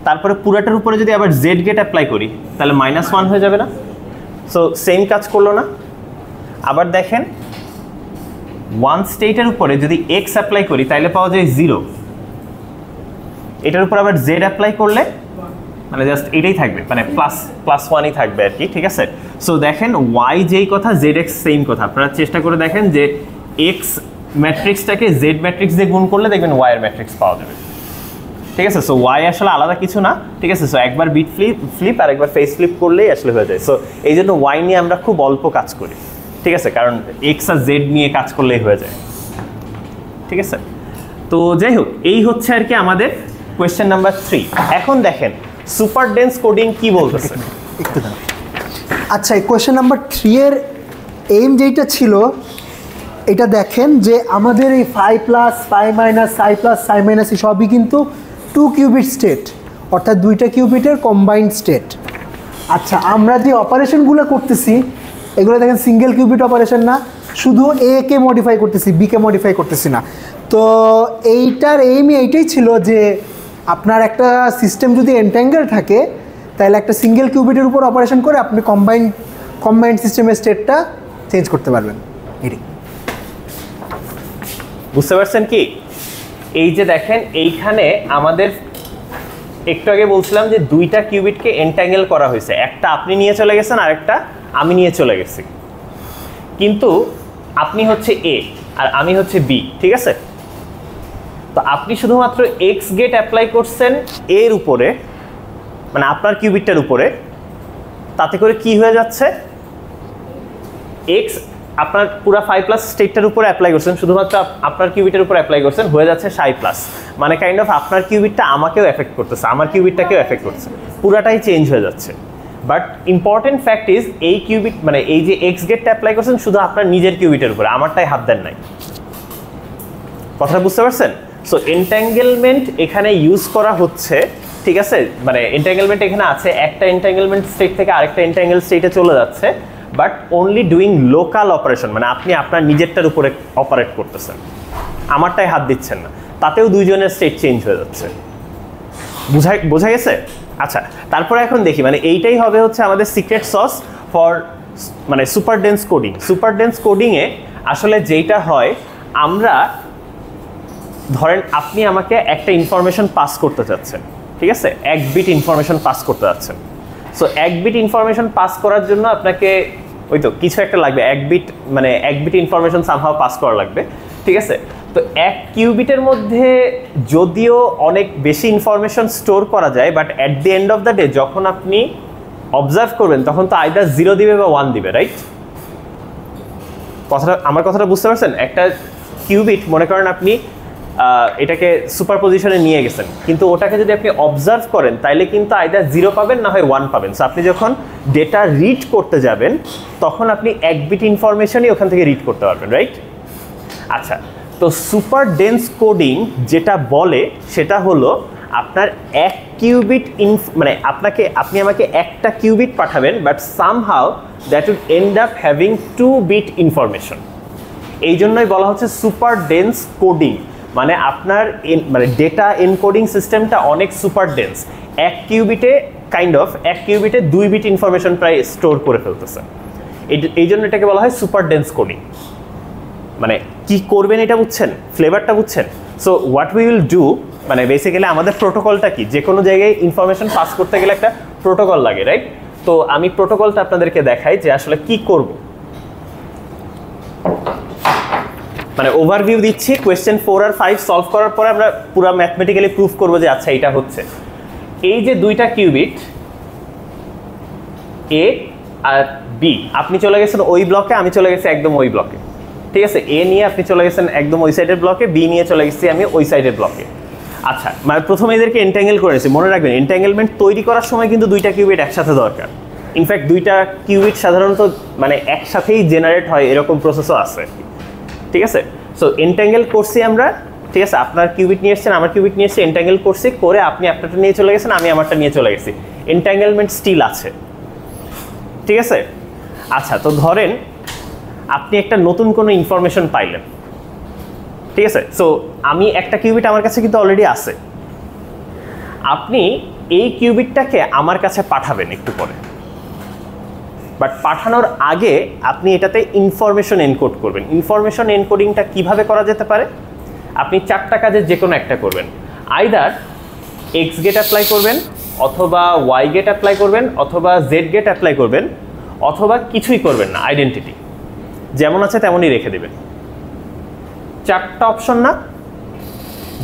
তারপরে পুরাটার উপরে যদি আবার জেড গেট অ্যাপ্লাই করি তাহলে -1 হয়ে যাবে না? সো সেম কাজ করলো না? আবার দেখেন 1 স্টেটের উপরে যদি এক্স অ্যাপ্লাই করি তাহলে পাওয়া যায় 0, এটার উপর আবার জেড অ্যাপ্লাই করলে মানে জাস্ট এটাই থাকবে, মানে +1ই থাকবে আর কি, ঠিক আছে? সো দেখেন y যেই কথা জেড এক্স সেম কথা, আপনারা চেষ্টা করে দেখেন যে এক্স ম্যাট্রিক্সটাকে জেড ম্যাট্রিক্স দিয়ে গুণ করলে দেখবেন y এর ম্যাট্রিক্স পাওয়া যাবে, ঠিক আছে? সো y আসলে আলাদা কিছু না, ঠিক আছে? সো একবার বিট ফ্লিপ আর একবার ফেস ফ্লিপ করলেই আসলে হয়ে যায়। সো এই জন্য y নিয়ে আমরা খুব অল্প কাজ করি, ঠিক আছে? কারণ এক্স আর জেড নিয়ে কাজ করলেই হয়ে যায়, ঠিক আছে? তো যাই হোক, এই হচ্ছে আর কি আমাদের কোয়েশ্চেন নাম্বার 3। এখন দেখেন সুপার ডেন্স কোডিং কি বলতেছে। একটু দাঁড়ান। আচ্ছা, এই কোয়েশ্চেন নাম্বার 3 এর এইম যেটা ছিল এটা দেখেন যে আমাদের এই 5+, 5-, psi+, psi- এই সবই কিন্তু 2 কিউবিট স্টেট, অর্থাৎ 2টা কিউবিটের কম্বাইন্ড স্টেট। আচ্ছা, আমরা যে অপারেশনগুলো করতেছি এগুলো দেখেন সিঙ্গেল কিউবিট অপারেশন না, শুধু এ কে মডিফাই করতেছি, বি কে মডিফাই করতেছি না। তো এইটার এইমই এইটাই ছিল যে আপনার একটা সিস্টেম যদি এন্ট্যাঙ্গেল থাকে তাহলে একটা সিঙ্গেল কিউবিটের উপর অপারেশন করে আপনি কম্বাইন্ড সিস্টেমের স্টেটটা চেঞ্জ করতে পারবেন। এটাই বুঝতে পারছেন কি? এই যে দেখেন এইখানে আমাদের একটু আগে বলছিলাম যে 2টা কিউবিটকে এন্ট্যাঙ্গেল করা হয়েছে, একটা আপনি নিয়ে চলে গেছেন আর একটা আমি নিয়ে চলে গেছি, কিন্তু আপনি হচ্ছে এ আর আমি হচ্ছে বি, ঠিক আছে? তো আপনি শুধুমাত্র এক্স গেট অ্যাপ্লাই করছেন এর উপরে, মানে আপনার কিউবিটটার উপরে, তাতে করে কি হয়ে যাচ্ছে? এক্স আপনার পুরা 5+ স্টেটটার উপরে অ্যাপ্লাই করছেন, শুধুমাত্র আপনার কিউবিটের উপর অ্যাপ্লাই করছেন, হয়ে যাচ্ছে psi+, মানে কাইন্ড অফ আপনার কিউবিটটা আমাকেও এফেক্ট করতেছে, আমার কিউবিটটাকেও এফেক্ট করছে, পুরাটাই চেঞ্জ হয়ে যাচ্ছে। বাট ইম্পর্টেন্ট ফ্যাক্ট ইজ এই কিউবিট মানে এই যে এক্স গেটটা অ্যাপ্লাই করছেন শুধু আপনার নিজের কিউবিটের উপরে, আমারটাই হাত দেন নাই। কথাটা বুঝতে পারছেন? সো এন্ট্যাঙ্গেলমেন্ট এখানে ইউজ করা হচ্ছে, ঠিক আছে? মানে এন্ট্যাঙ্গেলমেন্ট এখানে আছে, একটা এন্ট্যাঙ্গেলমেন্ট স্টেট থেকে আরেকটা এন্ট্যাঙ্গেল স্টেটে চলে যাচ্ছে, but only doing local operation, মানে আপনি আপনার নিজেরটার উপরে অপারেট করতেছেন, আমারটাই হাত দিচ্ছেন না, তাতেও দুইজনের স্টেট চেঞ্জ হয়ে যাচ্ছে। বোঝা গেছে? আচ্ছা, তারপরে এখন দেখি, মানে এইটাই হবে হচ্ছে আমাদের সিক্রেট সস ফর মানে super dense coding. Super dense কোডিংয়ে আসলে যেইটা হয়, আমরা ধরেন আপনি আমাকে একটা ইনফরমেশন পাস করতে চাচ্ছেন, ঠিক আছে? 1 বিট ইনফরমেশন পাস করতে যাচ্ছেন। সো 1 বিট ইনফরমেশন পাস করার জন্য আপনাকে ওই তো কিছু একটা লাগবে, 1 বিট মানে 1 বিট ইনফরমেশন সামহাও পাস করা লাগবে, ঠিক আছে? তো 1 কিউবিটের মধ্যে যদিও অনেক বেশি ইনফরমেশন স্টোর করা যায়, but at the end of the day যখন আপনি অবজার্ভ করবেন তখন তো আইদার 0 দিবে বা 1 দিবে, রাইট? আমার কথাটা বুঝতে পারছেন? একটা কিউবিট মনে করেন আপনি এটাকে সুপার পজিশনে নিয়ে গেছেন, কিন্তু ওটাকে যদি আপনি অবজার্ভ করেন তাইলে কিন্তু আইদার 0 পাবেন না হয় 1 পাবেন। সো আপনি যখন ডেটা রিড করতে যাবেন তখন আপনি 1 বিট ইনফরমেশনই ওখান থেকে রিড করতে পারবেন, রাইট? আচ্ছা, তো সুপার ডেন্স কোডিং যেটা বলে সেটা হলো আপনার 1 কিউবিট মানে আপনি আমাকে একটা কিউবিট পাঠাবেন, but somehow that will end up having 2 bit information. এই জন্যই বলা হচ্ছে সুপার ডেন্স কোডিং, মানে আপনার মানে ডেটা এনকোডিং সিস্টেমটা অনেক সুপার ডেন্স। 1 কিউবিটে 2 বিট ইনফরমেশন প্রায় স্টোর করে ফেলতেছে, এই জন্য এটাকে বলা হয় সুপার ডেন্স কোডিং। মানে কি করবেন এটা বুঝছেন, ফ্লেভারটা বুঝছেন? So what we will do, মানে বেসিক্যালি আমাদের প্রোটোকলটা কি, যে কোনো জায়গায় ইনফরমেশন পাস করতে গেলে একটা প্রোটোকল লাগে, রাইট? তো আমি প্রোটোকলটা আপনাদেরকে দেখাই যে আসলে কি করব। মানে ওভারভিউ দিচ্ছি, কোয়েশ্চেন 4 আর 5 সলভ করার পরে আমরা পুরো ম্যাথমেটিক্যালি প্রুফ করবো যে আচ্ছা এটা হচ্ছে। এই যে দুইটা কিউবিট এ আর বি, আপনি চলে গেছেন ওই ব্লকে, আমি চলে গেছি একদম ওই ব্লকে, ঠিক আছে। এ নিয়ে আপনি চলে গেছেন একদম ওই সাইডের ব্লকে, বি নিয়ে চলে গেছি আমি ওই সাইডের ব্লকে। আচ্ছা, মানে প্রথমে এদেরকে এন্ট্যাঙ্গেল করে নিয়েছি। মনে রাখবেন এন্ট্যাঙ্গেলমেন্ট তৈরি করার সময় কিন্তু দুইটা কিউবিট একসাথে দরকার। ইনফ্যাক্ট দুইটা কিউবিট সাধারণত মানে একসাথেই জেনারেট হয় এরকম প্রসেসও আছে, ঠিক আছে। সো এন্ট্যাঙ্গেল করছি আমরা, ঠিক আছে। আপনার কিউবিট নিয়ে এসেছেন, আমার কিউবিট নিয়ে এসেছি, এন্ট্যাঙ্গেল করছি, করে আপনি আপনারটা নিয়ে চলে গেছেন, আমি আমারটা নিয়ে চলে গেছি, এন্ট্যাঙ্গেলমেন্ট স্টিল আছে, ঠিক আছে। আচ্ছা, তো ধরেন আপনি একটা নতুন কোনো ইনফরমেশন পাইলেন, ঠিক আছে। সো আমি একটা কিউবিট আমার কাছে কিন্তু অলরেডি আছে, আপনি এই কিউবিটটাকে আমার কাছে পাঠাবেন একটু পরে, বাট পাঠানোর আগে আপনি এটাতে ইনফরমেশন এনকোড করবেন। ইনফরমেশন এনকোডিংটা কিভাবে করা যেতে পারে? আপনি 4টা কাজের যে কোনো একটা করবেন। আইদার এক্স গেট অ্যাপ্লাই করবেন, অথবা ওয়াই গেট অ্যাপ্লাই করবেন, অথবা জেড গেট অ্যাপ্লাই করবেন, অথবা কিছুই করবেন না, আইডেন্টিটি যেমন আছে তেমনই রেখে দেবেন। 4টা অপশন না,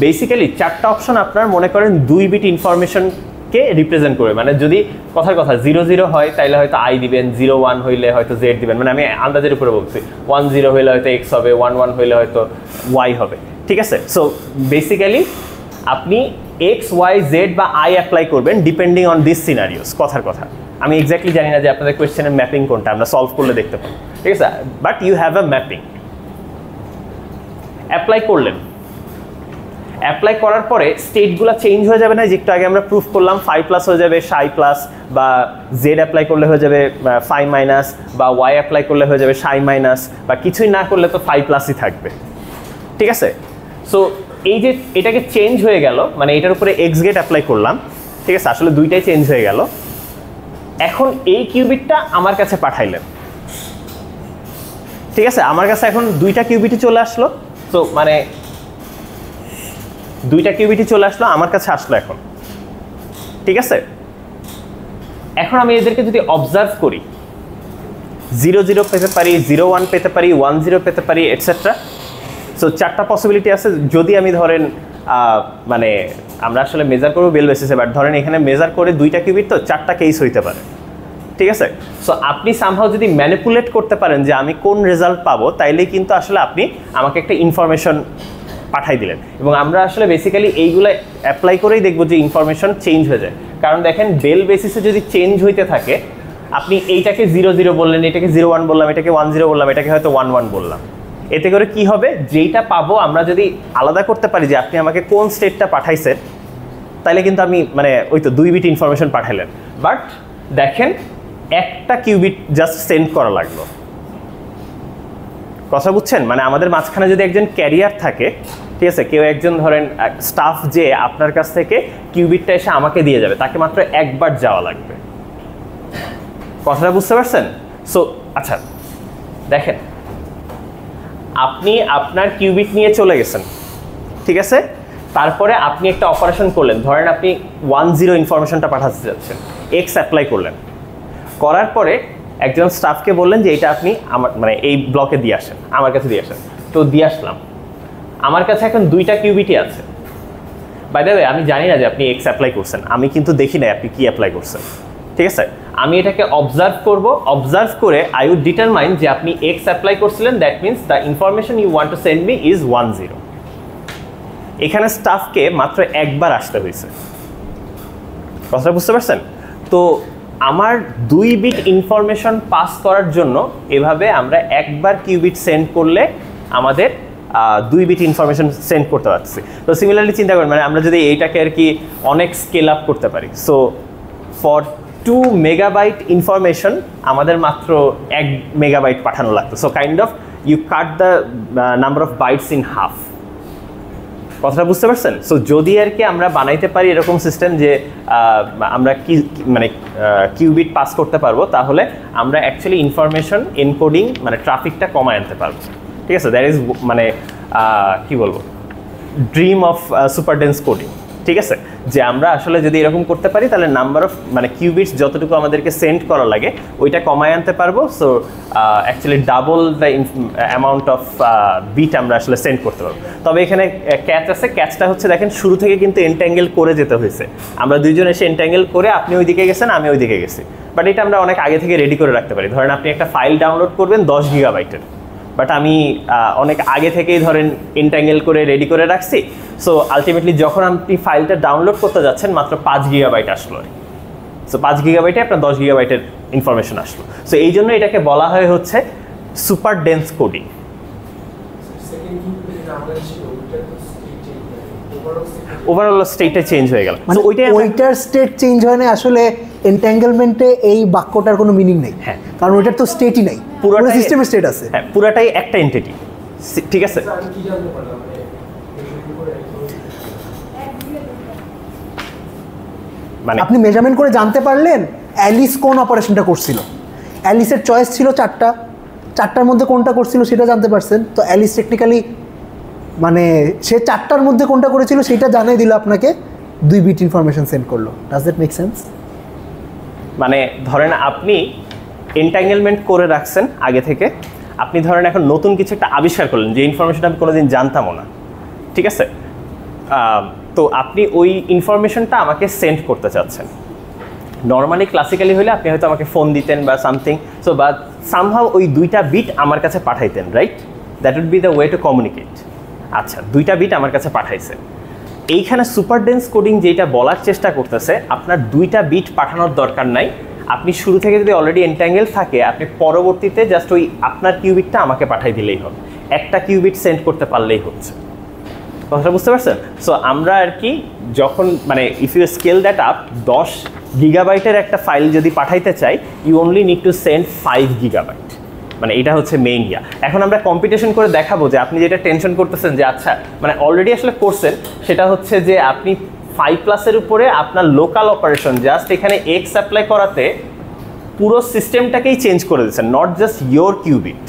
বেসিক্যালি 4টা অপশন আপনার মনে করেন 2 বিট ইনফরমেশনকে রিপ্রেজেন্ট করবে। মানে যদি কথার কথা 0 0 হয় তাহলে হয়তো আই দিবেন, 0 1 হইলে হয়তো জেড দিবেন, মানে আমি আন্দাজের উপরে বলছি। 1 0 হইলে হয়তো এক্স হবে, 1 1 হইলে হয়তো ওয়াই হবে, ঠিক আছে। সো বেসিক্যালি আপনি এক্স ওয়াই জেড বা আই অ্যাপ্লাই করবেন ডিপেন্ডিং অন দিস সিনারিওস। কথার কথা আমি এক্স্যাক্টলি জানি না যে আপনাদের কোয়েশ্চেনের ম্যাপিং কোনটা, আমরা সলভ করলে দেখতে পাবো, ঠিক আছে। But you have a mapping. Apply করলেন, অ্যাপ্লাই করার পরে স্টেটগুলো চেঞ্জ হয়ে যাবে না, যে একটু আগে আমরা প্রুফ করলাম 5+ হয়ে যাবে সাই প্লাস, বা জেড অ্যাপ্লাই করলে হয়ে যাবে 5- বা ওয়াই অ্যাপ্লাই করলে হয়ে যাবে সাই মাইনাস, বা কিছুই না করলে তো 5+ই থাকবে, ঠিক আছে। সো এই যে এটাকে চেঞ্জ হয়ে গেল, মানে এটার উপরে এক্স গেট অ্যাপ্লাই করলাম, ঠিক আছে, আসলে দুইটাই চেঞ্জ হয়ে গেল। এখন এই কিউবিটটা আমার কাছে পাঠাইলেন, ঠিক আছে। আমার কাছে এখন দুইটা কিউবিটই চলে আসলো। তো মানে দুইটা কিউবিটই চলে আসলো আমার কাছে আসলো এখন, ঠিক আছে। এখন আমি এদেরকে যদি অবজার্ভ করি, 0 0 পেতে পারি, 0 1 পেতে পারি, 1 0 পেতে পারি, এটসেট্রা। সো 4টা পসিবিলিটি আছে। যদি আমি ধরেন মানে আমরা আসলে মেজার করবো বেল বেসিসে, বাট ধরেন এখানে মেজার করে দুইটা কিউবিট, তো 4টা কেস হইতে পারে, ঠিক আছে। সো আপনি সামহাও যদি ম্যানিপুলেট করতে পারেন যে আমি কোন রেজাল্ট পাবো, তাইলে কিন্তু আসলে আপনি আমাকে একটা ইনফরমেশন পাঠাই দিলেন। এবং আমরা আসলে বেসিক্যালি এইগুলো অ্যাপ্লাই করেই দেখবো যে ইনফরমেশন চেঞ্জ হয়ে যায়। কারণ দেখেন বেল বেসিসে যদি চেঞ্জ হইতে থাকে, আপনি এইটাকে 0 0 বললেন, এটাকে 0 1 বললাম, এটাকে 1 0 বললাম, এটাকে হয়তো 1 1 বললাম, এতে করে কি হবে, যেইটা পাবো আমরা যদি আলাদা করতে পারি যে আপনি আমাকে কোন স্টেটটা পাঠাইছেন, তাইলে কিন্তু আমি মানে ওই তো 2 বিট ইনফরমেশন পাঠাইলেন। বাট দেখেন একটা কিউবিট জাস্ট সেন্ড করা লাগলো। কথা বুঝছেন? মানে আমাদের মাঝখানে যদি একজন ক্যারিয়ার থাকে, ঠিক আছে, কেউ একজন ধরেন স্টাফ যে আপনার কাছ থেকে কিউবিটটা এসে আমাকে দিয়ে যাবে, তাকে মাত্র একবার যাওয়া লাগবে। কথাটা বুঝতে পারছেন? সো আচ্ছা দেখেন, আপনি আপনার কিউবিট নিয়ে চলে গেছেন, ঠিক আছে। তারপরে আপনি একটা অপারেশন করলেন, ধরেন আপনি 1 0 ইনফরমেশনটা পাঠাতে যাচ্ছেন, এক্স অ্যাপ্লাই করলেন, করার পরে একজন স্টাফকে বললেন যে এটা আপনি আমার মানে এই ব্লকে দিয়ে আসেন, আমার কাছে দিয়ে আসেন। তো দিয়ে আসলাম, আমার কাছে এখন দুইটা কিউবিটই আছে। বাই দ্য ওয়ে আমি জানি না যে আপনি এক্স অ্যাপ্লাই করছেন, আমি কিন্তু দেখি না আপনি কি অ্যাপ্লাই করছেন, ঠিক আছে। আমি এটাকে অবজার্ভ করব, অবজার্ভ করে আই উড ডিটারমাইন যে আপনি এক্স অ্যাপ্লাই করছিলেন, that means the information you want to send me is 1 0। এখানে স্টাফকে মাত্র একবার আসতে হয়েছে। কথাটা বুঝতে পারছেন? তো আমার 2 বিট ইনফরমেশন পাস করার জন্য এভাবে আমরা একবার কিউবিট সেন্ড করলে আমাদের 2 বিট ইনফরমেশন সেন্ড করতে পারছি। তো সিমিলারলি চিন্তা করেন, মানে আমরা যদি এইটাকে আর কি অনেক স্কেল আপ করতে পারি, সো ফর 2 মেগাবাইট ইনফরমেশন আমাদের মাত্র 1 মেগাবাইট পাঠানো লাগতো। So kind of you cut the number of bytes in half. কথাটা বুঝতে পারছেন? সো যদি আর কি আমরা বানাইতে পারি এরকম সিস্টেম যে আমরা কি মানে কিউবিট পাস করতে পারবো, তাহলে আমরা অ্যাকচুয়ালি ইনফরমেশন এনকোডিং মানে ট্রাফিকটা কমায় আনতে পারবো, ঠিক আছে। দ্যাট ইজ মানে কি বলবো, dream of super dense coding. ঠিক আছে, যে আমরা আসলে যদি এরকম করতে পারি তাহলে নাম্বার অফ মানে কিউবিটস যতটুকু আমাদেরকে সেন্ড করা লাগে ওইটা কমায় আনতে পারবো। So actually double the amount of bit আমরা আসলে সেন্ড করতে পারবো। তবে এখানে ক্যাচ আছে, ক্যাচটা হচ্ছে দেখেন শুরু থেকে কিন্তু এন্ট্যাঙ্গেল করে যেতে হয়েছে। আমরা দুইজন এসে এন্ট্যাঙ্গেল করে আপনি ওইদিকে গেছেন, আমি ওইদিকে গেছি, বাট এটা আমরা অনেক আগে থেকে রেডি করে রাখতে পারি। ধরেন আপনি একটা ফাইল ডাউনলোড করবেন 10 গিগাবাইটের, বাট আমি অনেক আগে থেকেই ধরেন এন্ট্যাঙ্গেল করে রেডি করে রাখছি। সো আলটিমেটলি যখন আপনি ফাইলটা ডাউনলোড করতে যাচ্ছেন মাত্র 5 গিগাবাইট আসলো। সো 5 গিগাবাইটে আপনার 10 গিগাবাইটের ইনফরমেশন আসলো। সো এই জন্য এটাকে বলা হয় হচ্ছে সুপার ডেন্স কোডিং। ওভারঅল স্টেটটা চেঞ্জ হয়ে গেল, মানে ওইটার স্টেট চেঞ্জ হয় না আসলে এন্ট্যাঙ্গেলমেন্টে এই বাক্যটার কোনো মিনিং নেই। হ্যাঁ, কারণ ওইটার তো স্টেটই নাই, পুরো সিস্টেমের স্টেট আছে। হ্যাঁ, পুরাটাই একটা এন্টিটি, ঠিক আছে। মানে আপনি মেজারমেন্ট করে জানতে পারলেন অ্যালিস কোন অপারেশনটা করছিল। অ্যালিসের চয়েস ছিল 4টার মধ্যে কোনটা করছিল সেটা জানতে পারছেন। তো অ্যালিস টেকনিক্যালি মানে সে 4টার মধ্যে কোনটা করেছিল সেটা জানিয়ে দিল আপনাকে, 2 বিট ইনফরমেশন সেন্ড করলো। Does that make sense? মানে ধরেন আপনি এন্ট্যাঙ্গেলমেন্ট করে রাখছেন আগে থেকে, আপনি ধরেন এখন নতুন কিছু একটা আবিষ্কার করলেন যে ইনফরমেশনটা আমি কোনোদিন জানতামও না, ঠিক আছে। তো আপনি ওই ইনফরমেশনটা আমাকে সেন্ড করতে চাচ্ছেন। নর্মালি ক্লাসিক্যালি হলে আপনি হয়তো আমাকে ফোন দিতেন বা সামথিং, সো বা সামহাউ ওই 2টা বিট আমার কাছে পাঠাইতেন, right? That would be the way to communicate. আচ্ছা, 2টা বিট আমার কাছে পাঠাইছে। এইখানে সুপার ডেন্স কোডিং যেটা বলার চেষ্টা করতেছে, আপনার 2টা বিট পাঠানোর দরকার নাই। আপনি শুরু থেকে যদি অলরেডি এন্ট্যাঙ্গেল থাকে, আপনি পরবর্তীতে জাস্ট ওই আপনার কিউবিটটা আমাকে পাঠাই দিলেই হবে, একটা কিউবিট সেন্ড করতে পারলেই হচ্ছে। কথাটা বুঝতে পারছেন? সো আমরা আর কি যখন মানে if you scale that up, 10 গিগাবাইটের একটা ফাইল যদি পাঠাইতে চাই, you only need to send 5 gigabyte. মানে এটা হচ্ছে মেইন ইয়া। এখন আমরা কম্পিটিশন করে দেখাবো যে আপনি যেটা টেনশন করতেছেন যে আচ্ছা মানে অলরেডি আসলে করছেন, সেটা হচ্ছে যে আপনি 5+ উপরে আপনার লোকাল অপারেশন জাস্ট এখানে এক্স অ্যাপ্লাই করাতে পুরো সিস্টেমটাকেই চেঞ্জ করে দিচ্ছেন, নট জাস্ট ইয়োর কিউবিট।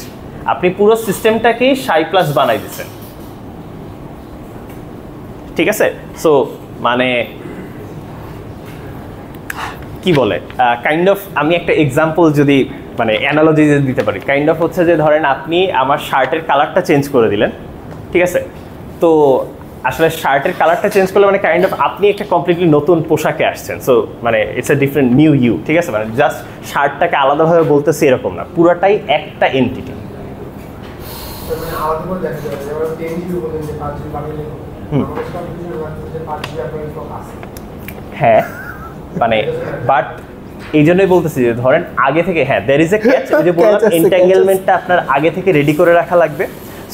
আপনি পুরো সিস্টেমটাকেই 5+ বানাই দিচ্ছেন, ঠিক আছে। সো মানে কি বলে কাইন্ড অফ, আমি একটা এক্সাম্পল যদি মানে অ্যানালজি দিতে পারি, কাইন্ড অফ হচ্ছে যে ধরেন আপনি আমার শার্টের কালারটা চেঞ্জ করে দিলেন, ঠিক আছে। তো আসলে শার্টের কালারটা চেঞ্জ করলে মানে কাইন্ড অফ আপনি একটা কমপ্লিটলি নতুন পোশাকে আসছেন। সো মানে it's a different new you, ঠিক আছে। মানে জাস্ট শার্টটাকে আলাদাভাবে বলতেছি এরকম না, পুরোটাই একটা এন্টিটি। হ্যাঁ, মানে বাট এই জন্যই বলতেছি যে ধরেন আগে থেকে, হ্যাঁ দেয়ার ইজ এ ক্যাচ, যে বললাম এন্ট্যাঙ্গেলমেন্টটা আপনার আগে থেকে রেডি করে রাখা লাগবে।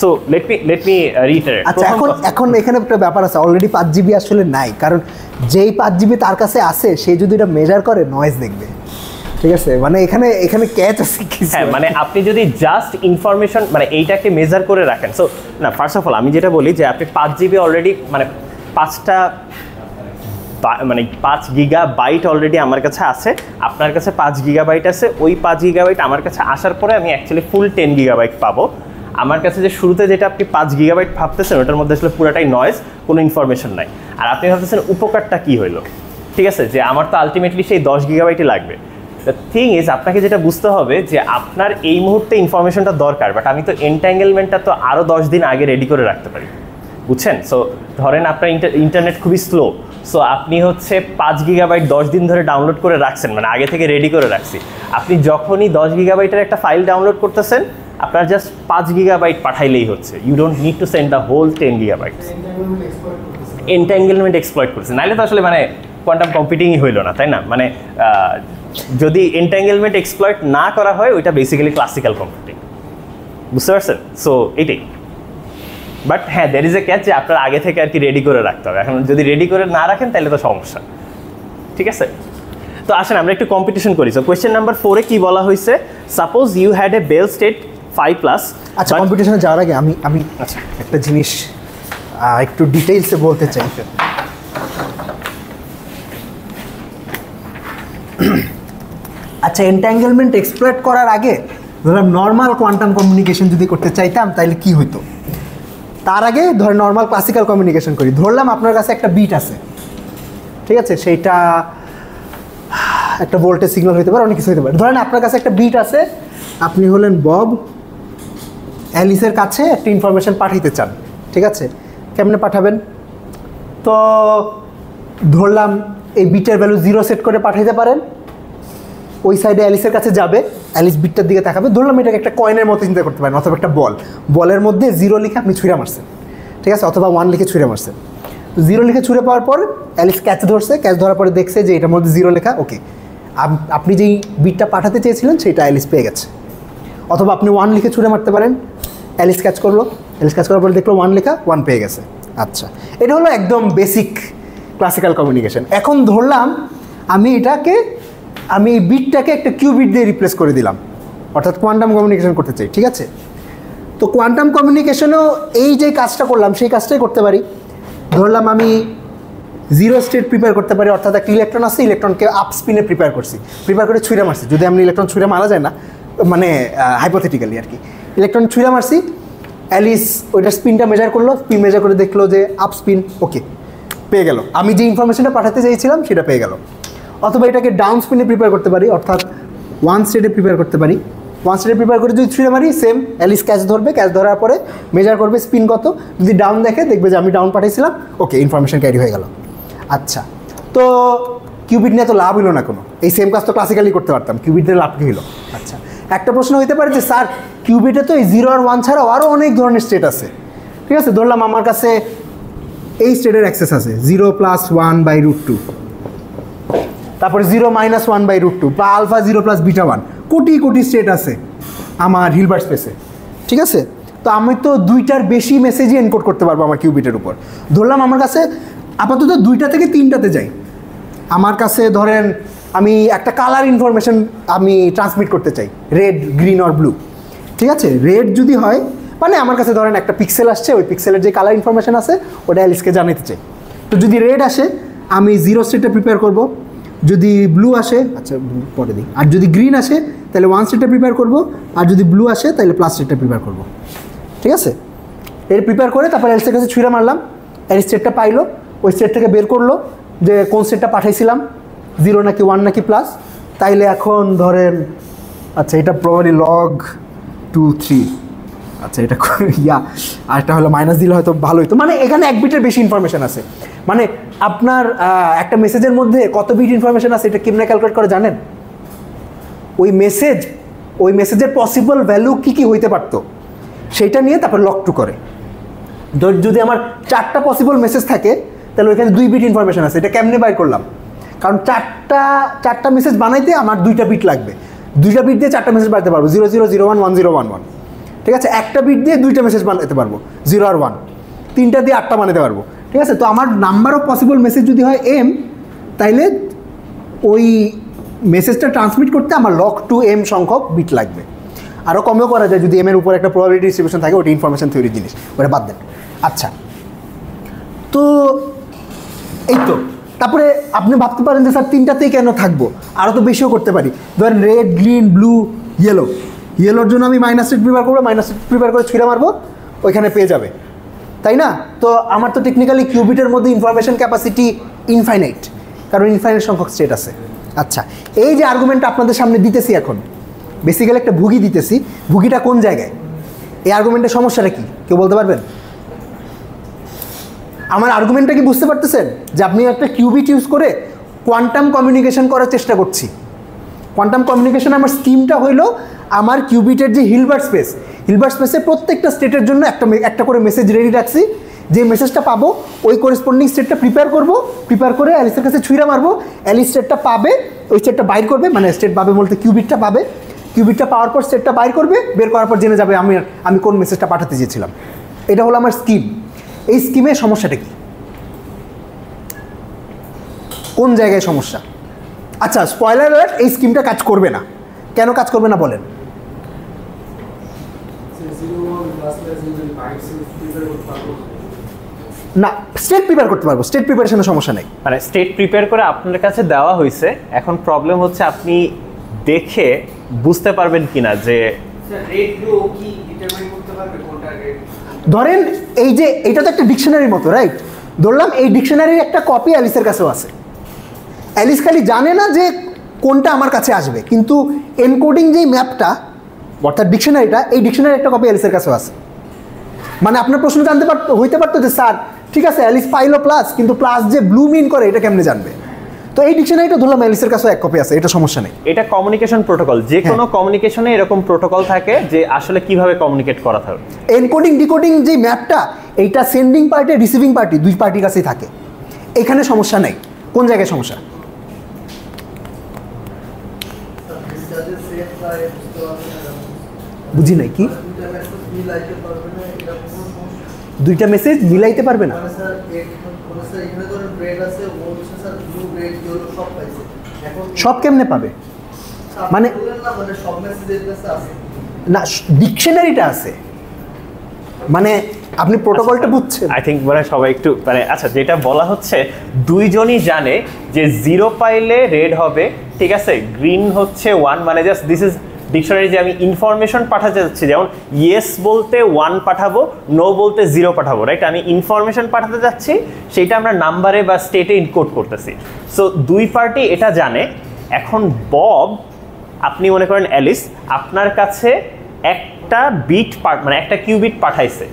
So let me reiterate. আচ্ছা, এখন এখানে একটা ব্যাপার আছে, অলরেডি 5 জিবি আসলে নাই, কারণ যেই 5 জিবি তার কাছে আছে সে যদি এটা মেজার করে নয়েজ দেখবে, ঠিক আছে। মানে এখানে ক্যাচ আছে কি? হ্যাঁ, মানে আপনি যদি জাস্ট ইনফরমেশন মানে এইটাকে মেজার করে রাখেন। সো না, ফার্স্ট অফ অল আমি যেটা বলি যে আপনি 5 জিবি অলরেডি মানে 5 গিগাবাইট অলরেডি আমার কাছে আছে, আপনার কাছে 5 গিগাবাইট আছে। ওই 5 গিগাবাইট আমার কাছে আসার পরে আমি অ্যাকচুয়ালি ফুল 10 গিগাবাইট পাবো। আমার কাছে যে শুরুতে যেটা আপনি 5 গিগাবাইট ভাবতেছেন ওটার মধ্যে আসলে পুরোটাই নয়েজ, কোনো ইনফরমেশন নাই। আর আপনি ভাবতেছেন উপকারটা কী হইলো, ঠিক আছে, যে আমার তো আলটিমেটলি সেই 10 গিগাবাইটই লাগবে। দ্য থিং ইজ আপনাকে যেটা বুঝতে হবে যে আপনার এই মুহূর্তে ইনফরমেশনটা দরকার, বাট আমি তো এন্ট্যাঙ্গেলমেন্টটা তো আরও 10 দিন আগে রেডি করে রাখতে পারি, বুঝছেন। সো ধরেন আপনার ইন্টারনেট খুবই স্লো, সো আপনি হচ্ছে 5 গিগাবাইট 10 দিন ধরে ডাউনলোড করে রাখছেন, মানে আগে থেকে রেডি করে রাখছি। আপনি যখনই 10 গিগাবাইটের একটা ফাইল ডাউনলোড করতেছেন, আপনার জাস্ট 5 গিগাবাইট পাঠাইলেই হচ্ছে, you don't need to send the whole 10 gigabyte. Entanglement exploit করছে, নাহলে তো আসলে মানে কোয়ান্টাম কম্পিউটিংই হইলো না, তাই না? মানে যদি এন্ট্যাঙ্গেলমেন্ট এক্সপ্লয়েট না করা হয় ওইটা বেসিক্যালি ক্লাসিক্যাল কম্পিউটিং, বুঝতে পারছেন? সো এটাই। বাট হ্যাঁ, দ্যার ইজ এ ক্যাচ যে আপনার আগে থেকে আর কি রেডি করে রাখতে হবে। এখন যদি রেডি করে না রাখেন তাহলে তো সমস্যা, ঠিক আছে। তো আসেন আমরা একটু কম্পিটিশন করি। সো কোয়েশ্চেন নাম্বার 4-এ কি বলা হয়েছে? Suppose you had a Bell state 5+। আচ্ছা, কম্পিটিশনে যাওয়ার আগে আমি আচ্ছা একটা জিনিস একটু ডিটেইলসে বলতে চাই। আচ্ছা, এন্ট্যাঙ্গেলমেন্ট এক্সপ্লয়েট করার আগে ধরলাম নর্মাল কোয়ান্টাম কমিউনিকেশন যদি করতে চাইতাম তাহলে কি হইতো? তার আগে ধর নর্মাল ক্লাসিক্যাল কমিউনিকেশন করি। ধরলাম আপনার কাছে একটা বিট আছে, ঠিক আছে, সেইটা একটা ভোল্টেজ সিগন্যাল হতে পারে, অনেক কিছু হতে পারে। ধরেন আপনার কাছে একটা বিট আছে, আপনি হলেন বব, অ্যালিসের কাছে একটা ইনফরমেশন পাঠাইতে চান, ঠিক আছে, কেমনে পাঠাবেন? তো ধরলাম এই বিটের ভ্যালু 0 সেট করে পাঠাইতে পারেন, ওই সাইডে অ্যালিসের কাছে যাবে, অ্যালিস বিটটার দিকে তাকাবে, ধরলাম এটাকে একটা কয়েনের মতো চিন্তা করতে পারেন, অথবা একটা বলের মধ্যে 0 লিখে আপনি ছুঁড়ে মারছেন, ঠিক আছে, অথবা 1 লিখে ছুঁড়ে মারছেন। 0 লিখে ছুঁড়ে পাওয়ার পর অ্যালিস ক্যাচ ধরছে, ক্যাচ ধরার পরে দেখছে যে এটার মধ্যে 0 লেখা, ওকে, আপনি যেই বিটটা পাঠাতে চেয়েছিলেন সেটা অ্যালিস পেয়ে গেছে। অথবা আপনি 1 লিখে ছুঁড়ে মারতে পারেন, অ্যালিস ক্যাচ করলো, অ্যালিস ক্যাচ করার পরে দেখলো 1 লেখা, 1 পেয়ে গেছে। আচ্ছা, এটা হলো একদম বেসিক ক্লাসিক্যাল কমিউনিকেশন। এখন ধরলাম আমি এই বিটটাকে একটা কিউবিট দিয়ে রিপ্লেস করে দিলাম, অর্থাৎ কোয়ান্টাম কমিউনিকেশন করতে চাই, ঠিক আছে। তো কোয়ান্টাম কমিউনিকেশনেও এই যে কাজটা করলাম সেই কাজটাই করতে পারি। ধরলাম আমি 0 স্টেট প্রিপেয়ার করতে পারি, অর্থাৎ একটা ইলেকট্রন আছে, ইলেকট্রনকে আপ স্পিনে প্রিপেয়ার করে ছুঁড়ে মারছি, যদি আমি ইলেকট্রন ছুঁড়ে মারা যায় না, মানে হাইপোথেটিক্যালি আর কি, ইলেকট্রন ছুঁড়ে মারছি, অ্যালিস ওইটার স্পিনটা মেজার করলো, স্পিন মেজার করে দেখলো যে আপ স্পিন, ওকে, পেয়ে গেল, আমি যে ইনফরমেশনটা পাঠাতে চাইছিলাম সেটা পেয়ে গেল। অথবা এটাকে ডাউন স্পিনে প্রিপেয়ার করতে পারি, অর্থাৎ 1 স্টেটে প্রিপেয়ার করতে পারি, 1 স্টেটে প্রিপেয়ার করে যদি ছুঁড়ে মারি, সেম অ্যালিস ক্যাচ ধরবে, ক্যাচ ধরার পরে মেজার করবে স্পিন কত, যদি ডাউন দেখবে যে আমি ডাউন পাঠাইছিলাম, ওকে, ইনফরমেশন ক্যারি হয়ে গেল। আচ্ছা, তো কিউবিট নিয়ে তো লাভ হলো না কোনো, এই সেম কাজ তো ক্লাসিক্যালি করতে পারতাম, কিউবিট নিয়ে লাভ কী হলো? আচ্ছা, একটা প্রশ্ন হইতে পারে যে স্যার কিউবিটে তো এই 0 আর 1 ছাড়াও আরও অনেক ধরনের স্টেট আছে, ঠিক আছে, ধরলাম আমার কাছে এই স্টেটের অ্যাক্সেস আছে 0 + 1/√2, তারপরে 0 - 1/√2, বা আলফা 0 + বিটা 1, কোটি স্টেট আছে আমার হিলবার্ট স্পেসে, ঠিক আছে। তো আমি তো 2টার বেশি মেসেজই এনকোড করতে পারবো আমার কিউবিটের উপর। ধরলাম আমার কাছে আপাতত 2টা থেকে 3টাতে যাই, আমার কাছে ধরেন আমি একটা কালার ইনফরমেশন আমি ট্রান্সমিট করতে চাই, রেড, গ্রিন অর ব্লু, ঠিক আছে। রেড যদি হয় মানে আমার কাছে ধরেন একটা পিক্সেল আসছে, ওই পিক্সেলের যে কালার ইনফরমেশন আছে ওটা অ্যালিসকে জানাতে চাই। তো যদি রেড আসে আমি 0 স্টেটে প্রিপেয়ার করব, যদি ব্লু আসে, আচ্ছা পরে দিই, আর যদি গ্রিন আসে তাহলে 1 স্টেটে প্রিপেয়ার করব, আর যদি ব্লু আসে তাহলে প্লাস স্টেটে প্রিপেয়ার করব, ঠিক আছে। এর প্রিপেয়ার করে তারপর অ্যালিসের কাছে ছুঁড়ে মারলাম, অ্যালিস স্টেটটা পাইলো, ওই স্টেট থেকে বের করলো যে কোন স্টেটটা পাঠাইছিলাম, 0 নাকি 1 নাকি প্লাস। তাইলে এখন ধরেন আচ্ছা এটা প্রবাবলি log2 3, আচ্ছা এটা আর এটা হলো মাইনাস দিলে হয়তো ভালো হতো, মানে এখানে 1 বিটের বেশি ইনফরমেশন আছে, মানে আপনার একটা মেসেজের মধ্যে কত বিট ইনফরমেশন আছে এটা কেমনে ক্যালকুলেট করে জানেন? ওই মেসেজের পসিবল ভ্যালু কী হইতে পারতো সেইটা নিয়ে তারপর log2 করে। যদি আমার 4টা পসিবল মেসেজ থাকে তাহলে ওইখানে 2 বিট ইনফরমেশন আছে, এটা কেমনে বাইর করলাম? কারণ 4টা মেসেজ বানাইতে আমার 2টা বিট লাগবে, 2টা বিট দিয়ে 4টা মেসেজ বানাতে পারবো, 0 0 0 1 1 0 1 1, ঠিক আছে। একটা বিট দিয়ে 2টা মেসেজ বানাতে পারবো, 0 আর 1, 3টা দিয়ে 8টা বানাতে পারবো, ঠিক আছে। তো আমার নাম্বার অফ পসিবল মেসেজ যদি হয় m, তাইলে ওই মেসেজটা ট্রান্সমিট করতে আমার log2 m সংখ্যক বিট লাগবে। আরও কমেও করা যায় যদি m এর উপর একটা প্রবাবিলিটি ডিস্ট্রিবিউশন থাকে, ওটা ইনফরমেশন থিওরির জিনিস, ওটা বাদ দেন। আচ্ছা, তো এই তো তারপরে আপনি ভাবতে পারেন যে স্যার 3টাতেই কেন থাকবো, আরও তো বেশিও করতে পারি। ধরেন রেড, গ্রিন, ব্লু, ইয়েলোর জন্য আমি মাইনাস স্টেট প্রিপেয়ার করবো, মাইনাস স্টেট প্রিপেয়ার করে ছুঁড়ে মারবো, ওইখানে পেয়ে যাবে, তাই না? তো আমার তো টেকনিক্যালি কিউবিটের মধ্যে ইনফরমেশন ক্যাপাসিটি ইনফাইনাইট, কারণ ইনফাইনাইট সংখ্যক স্টেট আছে। আচ্ছা, এই যে আর্গুমেন্টটা আপনাদের সামনে দিতেছি এখন, বেসিক্যালি একটা ভুগি দিতেছি, ভুগিটা কোন জায়গায়, এই আর্গুমেন্টের সমস্যাটা কি কেউ বলতে পারবেন? আমার আর্গুমেন্টটা কি বুঝতে পারতেছেন যে আপনি একটা কিউবিট ইউজ করে কোয়ান্টাম কমিউনিকেশন করার চেষ্টা করছি। কোয়ান্টাম কমিউনিকেশন আমার স্কিমটা হইলো আমার কিউবিটের যে হিলবার্ট স্পেসে প্রত্যেকটা স্টেটের জন্য একটা করে মেসেজ রেডি রাখছি, যে মেসেজটা পাবো ওই করেসপন্ডিং স্টেটটা প্রিপেয়ার করে অ্যালিসের কাছে ছুঁড়া মারবো, অ্যালিস স্টেটটা পাবে, ওই স্টেটটা বাইর করবে, মানে স্টেট পাবে বলতে কিউবিটটা পাবে, কিউবিটটা পাওয়ার পর স্টেটটা বাইর করবে, বের করার পর জেনে যাবে আমি কোন মেসেজটা পাঠাতে চেয়েছিলাম। এটা হলো আমার স্কিম। এই স্কিমের সমস্যাটা কি, কোন জায়গায় সমস্যা? আচ্ছা, স্পয়লার অ্যালার্ট, এই স্কিমটা কাজ করবে না। কেন কাজ করবে না বলেন? না, স্টেট প্রিপেয়ার করতে পারবো, স্টেট প্রিপারেশনের সমস্যা নেই। মানে স্টেট প্রিপেয়ার করে আপনার কাছে দেওয়া হয়েছে, এখন প্রবলেম হচ্ছে আপনি দেখে বুঝতে পারবেন কিনা যে ধরেন এই যে এটা তো একটা ডিকশনারির মতো, রাইট? ধরলাম এই ডিকশনারির একটা কপি অ্যালিসের কাছেও আছে, অ্যালিস খালি জানে না যে কোনটা আমার কাছে আসবে, কিন্তু এনকোডিং যেই ম্যাপটা অর্থাৎ ডিকশনারিটা, এই ডিকশনারি একটা কপি অ্যালিসের কাছেও আছে। মানে আপনার প্রশ্ন জানতে হইতে পারতো যে স্যার ঠিক আছে অ্যালিস পাইলো প্লাস, কিন্তু প্লাস যে ব্লু মিন করে এটা কেমনে জানবে? তো এই ডিকশনারিটা ধরলাম অ্যালিসের কাছেও এক কপি আছে, এটা সমস্যা নেই। এটা কমিউনিকেশন প্রোটোকল, যে কোনো কমিউনিকেশনে এরকম প্রোটোকল থাকে যে আসলে কিভাবে কমিউনিকেট করা থাকে। এনকোডিং ডিকোডিং যে ম্যাপটা, এইটা সেন্ডিং পার্টি রিসিভিং পার্টি দুই পার্টির কাছেই থাকে, এখানে সমস্যা নেই। কোন জায়গায় সমস্যা? বুঝি নাই কি? দুইটা মেসেজ মিলাইতে পারবে না? সব কেমনে পাবে? মানে না, ডিকশনারিটা আছে, মানে আপনি প্রোটোকলটা বুঝছেন। আই থিঙ্ক মানে সবাই একটু মানে আচ্ছা, যেটা বলা হচ্ছে দুইজনই জানে যে 0 পাইলে রেড হবে, ঠিক আছে, গ্রিন হচ্ছে 1, মানে জাস্ট দিস ইজ ডিকশনারি যে আমি ইনফরমেশন পাঠাতে যাচ্ছি, যেমন ইয়েস বলতে 1 পাঠাবো, নো বলতে 0 পাঠাবো, রাইট? আমি ইনফরমেশন পাঠাতে যাচ্ছি, সেইটা আমরা নাম্বারে বা স্টেটে ইনকোড করতেছি। সো দুই পার্টি এটা জানে। এখন বব, আপনি মনে করেন অ্যালিস আপনার কাছে একটা বিট মানে একটা কিউবিট পাঠাইছে,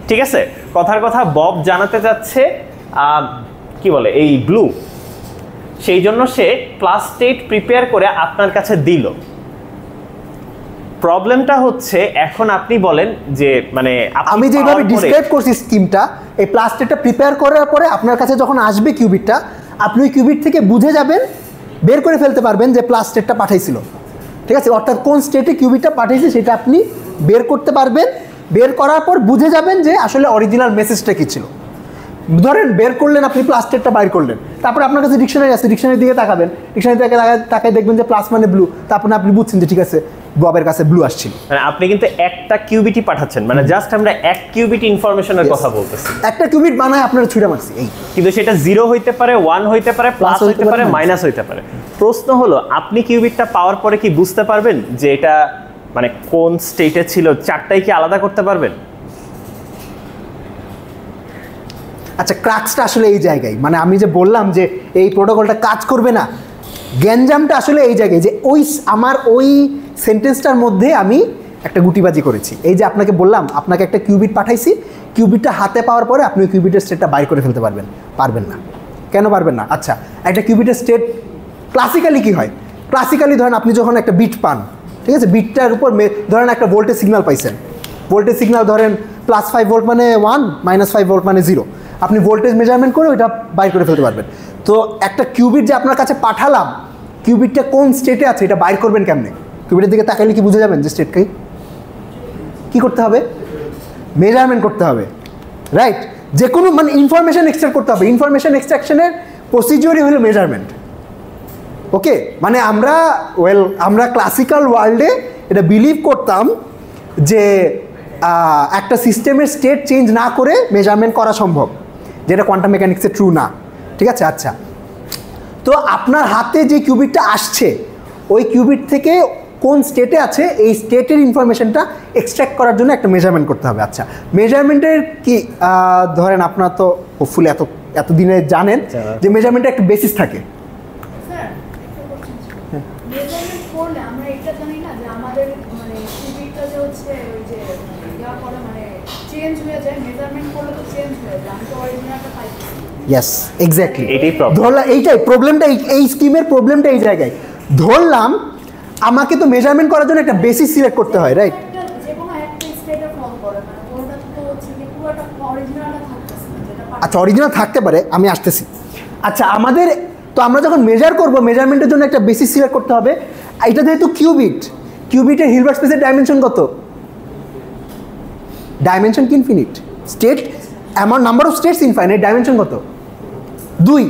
ঠিক আছে? কথার কথা বব জানাতে যাচ্ছে কি বলে এই ব্লু, সেই জন্য সে প্লাস স্টেট প্রিপেয়ার করে আপনার কাছে দিল। প্রবলেমটা হচ্ছে এখন আপনি বলেন যে মানে আমি যেভাবে ডিসক্রাইব করছি স্কিমটা, এই প্লাস স্টেটটা প্রিপেয়ার করার পরে আপনার কাছে যখন আসবে কিউবিটটা, আপনি ওই কিউবিট থেকে বুঝে যাবেন, বের করে ফেলতে পারবেন যে প্লাস স্টেটটা পাঠাইছিল, ঠিক আছে? অর্থাৎ কোন স্টেটে কিউবিটটা পাঠিয়েছে সেটা আপনি বের করতে পারবেন। বের করার পর বুঝে যাবেন যে আসলে অরিজিনাল মেসেজটা কী ছিল। ধরেন বের করলেন, আপনি প্লাস স্টেটটা বাইর করলেন, তারপরে আপনার কাছে ডিকশনারি আছে, ডিকশনারি দিকে তাকাবেন, ডিকশনারি থেকে তাকায় দেখবেন যে প্লাস মানে ব্লু, তারপরে আপনি বুঝছেন যে ঠিক আছে ববের কাছে ব্লু আসছিল। মানে আপনি কিন্তু একটা কিউবিটই পাঠাচ্ছেন, মানে জাস্ট আমরা এক কিউবিট ইনফরমেশনের কথা বলতেছি। একটা কিউবিট বানায় আপনারা ছুঁড়ে মারছি, এই কিন্তু সেটা 0 হইতে পারে, 1 হইতে পারে, প্লাস হইতে পারে, মাইনাস হইতে পারে। প্রশ্ন হলো আপনি কিউবিটটা পাওয়ার পরে কি বুঝতে পারবেন যে এটা মানে কোন স্টেটে ছিল? চারটাই কি আলাদা করতে পারবেন? আচ্ছা, ক্রাক্সটা আসলে এই জায়গায়, মানে আমি যে বললাম যে এই প্রোটোকলটা কাজ করবে না, গ্যাঞ্জামটা আসলে এই জায়গায় যে আমার ওই সেন্টেন্সটার মধ্যে আমি একটা গুটিবাজি করেছি। এই যে আপনাকে বললাম আপনাকে একটা কিউবিট পাঠাইছি, কিউবিটটা হাতে পাওয়ার পরে আপনি ওই কিউবিটের স্টেটটা বাইর করে ফেলতে পারবেন? পারবেন না। কেন পারবেন না? আচ্ছা, একটা কিউবিটের স্টেট ক্লাসিক্যালি কী হয়? ক্লাসিক্যালি ধরেন আপনি যখন একটা বিট পান, ঠিক আছে, বিটটার উপর ধরেন একটা ভোল্টেজ সিগন্যাল পাইছেন, ভোল্টেজ সিগন্যাল ধরেন +5 ভোল্ট মানে 1, -5 ভোল্ট মানে 0, আপনি ভোল্টেজ মেজারমেন্ট করে ওইটা বাইর করে ফেলতে পারবেন। তো একটা কিউবিট যে আপনার কাছে পাঠালাম, কিউবিটটা কোন স্টেটে আছে এটা বাইর করবেন কেমনে? কিউবিটের দিকে তাকাইলে কি বুঝে যাবেন যে স্টেটকে কী করতে হবে? মেজারমেন্ট করতে হবে, রাইট? যে কোনো মানে ইনফরমেশন এক্সট্রাক্ট করতে হবে, ইনফরমেশন এক্সট্রাকশনের প্রসিজিওরই হলো মেজারমেন্ট। ওকে, মানে আমরা ক্লাসিক্যাল ওয়ার্ল্ডে এটা বিলিভ করতাম যে একটা সিস্টেমের স্টেট চেঞ্জ না করে মেজারমেন্ট করা সম্ভব, যেটা কোয়ান্টাম মেকানিক্সে ট্রু না, ঠিক আছে? আচ্ছা, তো আপনার হাতে যে কিউবিটটা আসছে, ওই কিউবিট থেকে কোন স্টেটে আছে এই স্টেটের ইনফরমেশনটা এক্সট্র্যাক্ট করার জন্য একটা মেজারমেন্ট করতে হবে। আচ্ছা, মেজারমেন্টের কি ধরেন আপনারা তো হোপফুলি এতদিনে জানেন যে মেজারমেন্টের একটা বেসিস থাকে। মেজারমেন্ট করলে আমরা এটা জানি না যে আমাদের মানে কিউবিটটা যে হচ্ছে ওই যে ইয়া করে মানে চেঞ্জ হয়ে যায়, মেজারমেন্ট করলে তো চেঞ্জ হয়ে যায়, আমি তো অরিজিনালটা পাইছি। ইয়েস, এক্স্যাক্টলি, এটাই প্রবলেম। ধরলাম এইটাই প্রবলেমটা, এই স্কিমের প্রবলেমটা এই জায়গায়। ধরলাম আমাকে তো মেজারমেন্ট করার জন্য একটা বেসিস সিলেক্ট করতে হয়, রাইট? যে কোনো একটা স্টেটে ফর্ম করে, মানে ওটা তো হচ্ছে কি পুরোটা অরিজিনালটা থাকতেছে না, যেটা আচ্ছা, অরিজিনাল থাকতে পারে, আমি আসতেছি। আচ্ছা, আমাদের তো আমরা যখন মেজার করব, মেজারমেন্টের জন্য একটা বেসিস সিলেক্ট করতে হবে। এটা যেহেতু কিউবিটের হিলবার্ট স্পেসের ডাইমেনশন কত? ডাইমেনশন কি infinite? State amount number of states infinite, dimension কত? 2।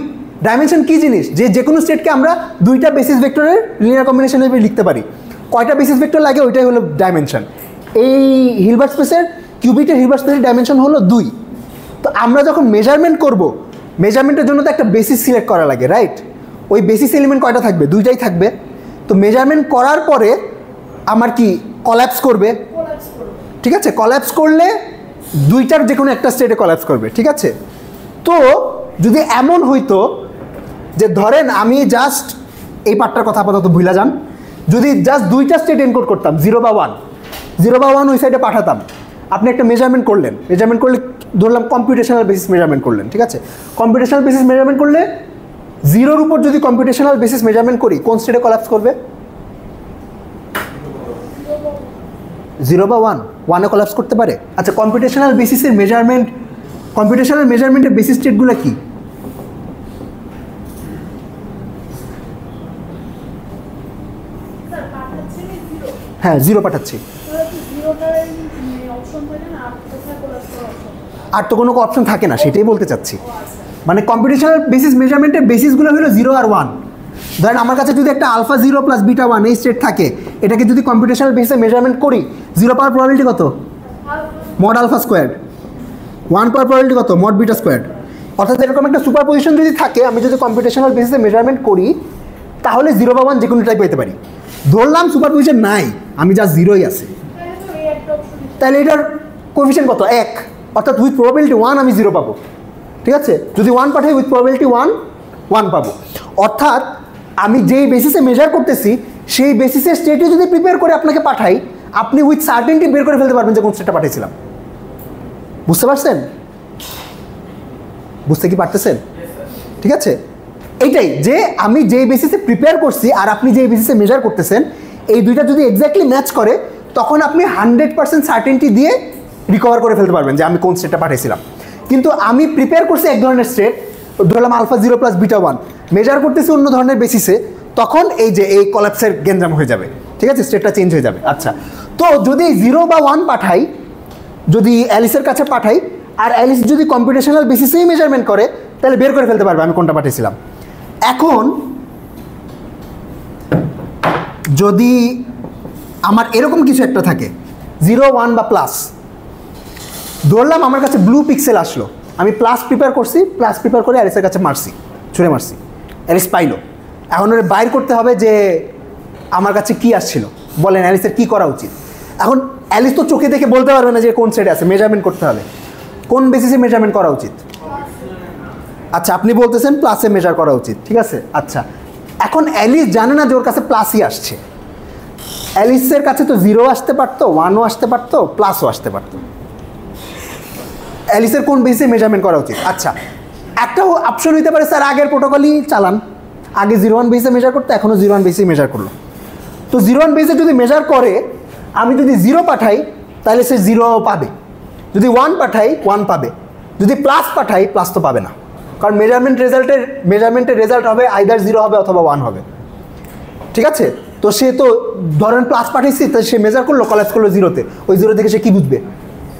ডাইমেনশন কি জিনিস? যে কোনো স্টেটকে আমরা দুইটা বেসিস ভেক্টরের লিনিয়ার কম্বিনেশন হিসেবে লিখতে পারি। কয়টা বেসিস ভেক্টর লাগে ওইটাই হলো ডাইমেনশন। এই হিলবার্ট স্পেসের কিউবিটের হিলবার্ট স্পেসের ডাইমেনশন হলো 2। তো আমরা যখন মেজারমেন্ট করব, মেজারমেন্টের জন্য তো একটা বেসিস সিলেক্ট করা লাগে, রাইট? ওই বেসিস এলিমেন্ট কয়টা থাকবে? 2টাই থাকবে। তো মেজারমেন্ট করার পরে আমার কি কলাপস করবে, ঠিক আছে? কলাপস করলে দুইটার যে কোনো একটা স্টেটে কলাপস করবে, ঠিক আছে? তো যদি এমন হইতো যে ধরেন আমি জাস্ট এই পার্টটার কথা আপাতত ভুলে যান, যদি জাস্ট দুইটা স্টেট এনকোড করতাম 0 বা 1, 0 বা 1 ওই সাইডে পাঠাতাম, আপনি একটা মেজারমেন্ট করলেন, মেজারমেন্ট করলে ধরলাম কম্পিউটেশনাল বেসিস মেজারমেন্ট করলেন, ঠিক আছে, কম্পিউটেশনাল বেসিস মেজারমেন্ট করলে 0-র উপর যদি কম্পিউটেশনাল বেসিস মেজারমেন্ট করি কোন স্টেটে কলাপস করবে? 0 বা 1 কলাপস করতে পারে। আচ্ছা কম্পিউটেশনাল বেসিসের মেজারমেন্ট, কম্পিউটেশনাল মেজারমেন্টের বেসিস স্টেটগুলো কি? স্যার পাঠাচ্ছেন 0, হ্যাঁ 0 পাঠাচ্ছি, তাহলে তো 0টাই অপশন থাকে না, আর কোথায় কোলাপস করার অপশন? আর তো কোনো অপশন থাকে না, সেটাই বলতে চাচ্ছি। ও আচ্ছা, মানে কম্পিউটেশনাল বেসিস মেজারমেন্টের বেসিসগুলো হলো 0 আর 1। ধরেন আমার কাছে যদি একটা আলফা 0 প্লাস বিটা 1 এই স্টেট থাকে, এটাকে যদি কম্পিউটেশনাল বেসিসে মেজারমেন্ট করি 0 পাওয়ার প্রবাবিলিটি কত? Mod alpha squared. 1 power probability কত? Mod beta squared. অর্থাৎ এরকম একটা সুপার পজিশন যদি থাকে, আমি যদি কম্পিউটেশনাল বেসিসে মেজারমেন্ট করি তাহলে 0 বা 1 যে কোনোটাই পেতে পারি। ধরলাম সুপার পজিশন নাই, আমি যা 0ই আছে, তাহলে তো এই একটা অপশন। তাহলে এটার কোএফিশিয়েন্ট কত? 1। অর্থাৎ উইথ প্রবাবিলিটি 1 আমি 0 পাবো, ঠিক আছে। যদি 1 পাঠাই উইথ প্রবাবিলিটি 1 পাবো। অর্থাৎ আমি যেই বেসিসে মেজার করতেছি সেই বেসিসের স্টেটে যদি প্রিপেয়ার করে আপনাকে পাঠাই, আপনি উইথ সার্টেনটি বের করে ফেলতে পারবেন যে কোন স্টেটটা পাঠিয়েছিলাম। বুঝতে পারছেন? বুঝতে কি পারতেছেন? ঠিক আছে, এইটাই যে আমি যেই বেসিসে প্রিপেয়ার করছি আর আপনি যেই বেসিসে মেজার করতেছেন, এই দুইটা যদি এক্স্যাক্টলি ম্যাচ করে তখন আপনি 100% সার্টেনটি দিয়ে রিকভার করে ফেলতে পারবেন যে আমি কোন স্টেটটা পাঠিয়েছিলাম। কিন্তু আমি প্রিপেয়ার করছি এক ধরনের স্টেট, ধরলাম আলফা 0 প্লাস বিটা 1, মেজার করতেছি অন্য ধরনের বেসিসে, তখন এই যে এই কলাপসের গেঞ্জাম হয়ে যাবে, ঠিক আছে, স্টেটটা চেঞ্জ হয়ে যাবে। আচ্ছা, তো যদি 0 বা 1 পাঠাই, যদি অ্যালিসের কাছে পাঠাই আর অ্যালিস যদি কম্পিউটেশনাল বেসিসেই মেজারমেন্ট করে, তাহলে বের করে ফেলতে পারবে আমি কোনটা পাঠিয়েছিলাম। এখন যদি আমার এরকম কিছু একটা থাকে 0, 1 বা প্লাস, ধরলাম আমার কাছে ব্লু পিক্সেল আসলো, আমি প্লাস প্রিপেয়ার করছি, প্লাস প্রিপেয়ার করে অ্যালিসের কাছে মারছি, ছুঁড়ে মারছি, অ্যালিস পাইলো। এখন ওরা বাইর করতে হবে যে আমার কাছে কি আসছিল, বলেন অ্যালিসের কি করা উচিত। এখন অ্যালিস তো চোখে দেখে বলতে পারবে না যে কোন সাইডে আছে, মেজারমেন্ট করতে হবে। কোন বেসিসে মেজারমেন্ট করা উচিত? আচ্ছা আপনি বলতেছেন প্লাসে মেজার করা উচিত, ঠিক আছে। আচ্ছা এখন অ্যালিস জানে না যে ওর কাছে প্লাসই আসছে, অ্যালিসের কাছে তো 0 আসতে পারতো, 1ও আসতে পারতো, প্লাসও আসতে পারতো। অ্যালিসের কোন বেসিসে মেজারমেন্ট করা উচিত? আচ্ছা একটা অপশন হইতে পারে স্যার আগের প্রোটোকলই চালান, আগে 0-1 বেসিসে মেজার করতো, এখনও 0-1 বেসিসে মেজার করলো। তো 0-1 বেসিসে যদি মেজার করে, আমি যদি 0 পাঠাই তাহলে সে 0 পাবে, যদি 1 পাঠাই 1 পাবে, যদি প্লাস পাঠাই প্লাস তো পাবে না, কারণ মেজারমেন্টের রেজাল্ট হবে আইদার 0 হবে অথবা 1 হবে, ঠিক আছে। তো সে তো ধরেন প্লাস পাঠাইছি, তো সে মেজার করলো, কলাপস করলো 0-তে, ওই 0 থেকে সে কী বুঝবে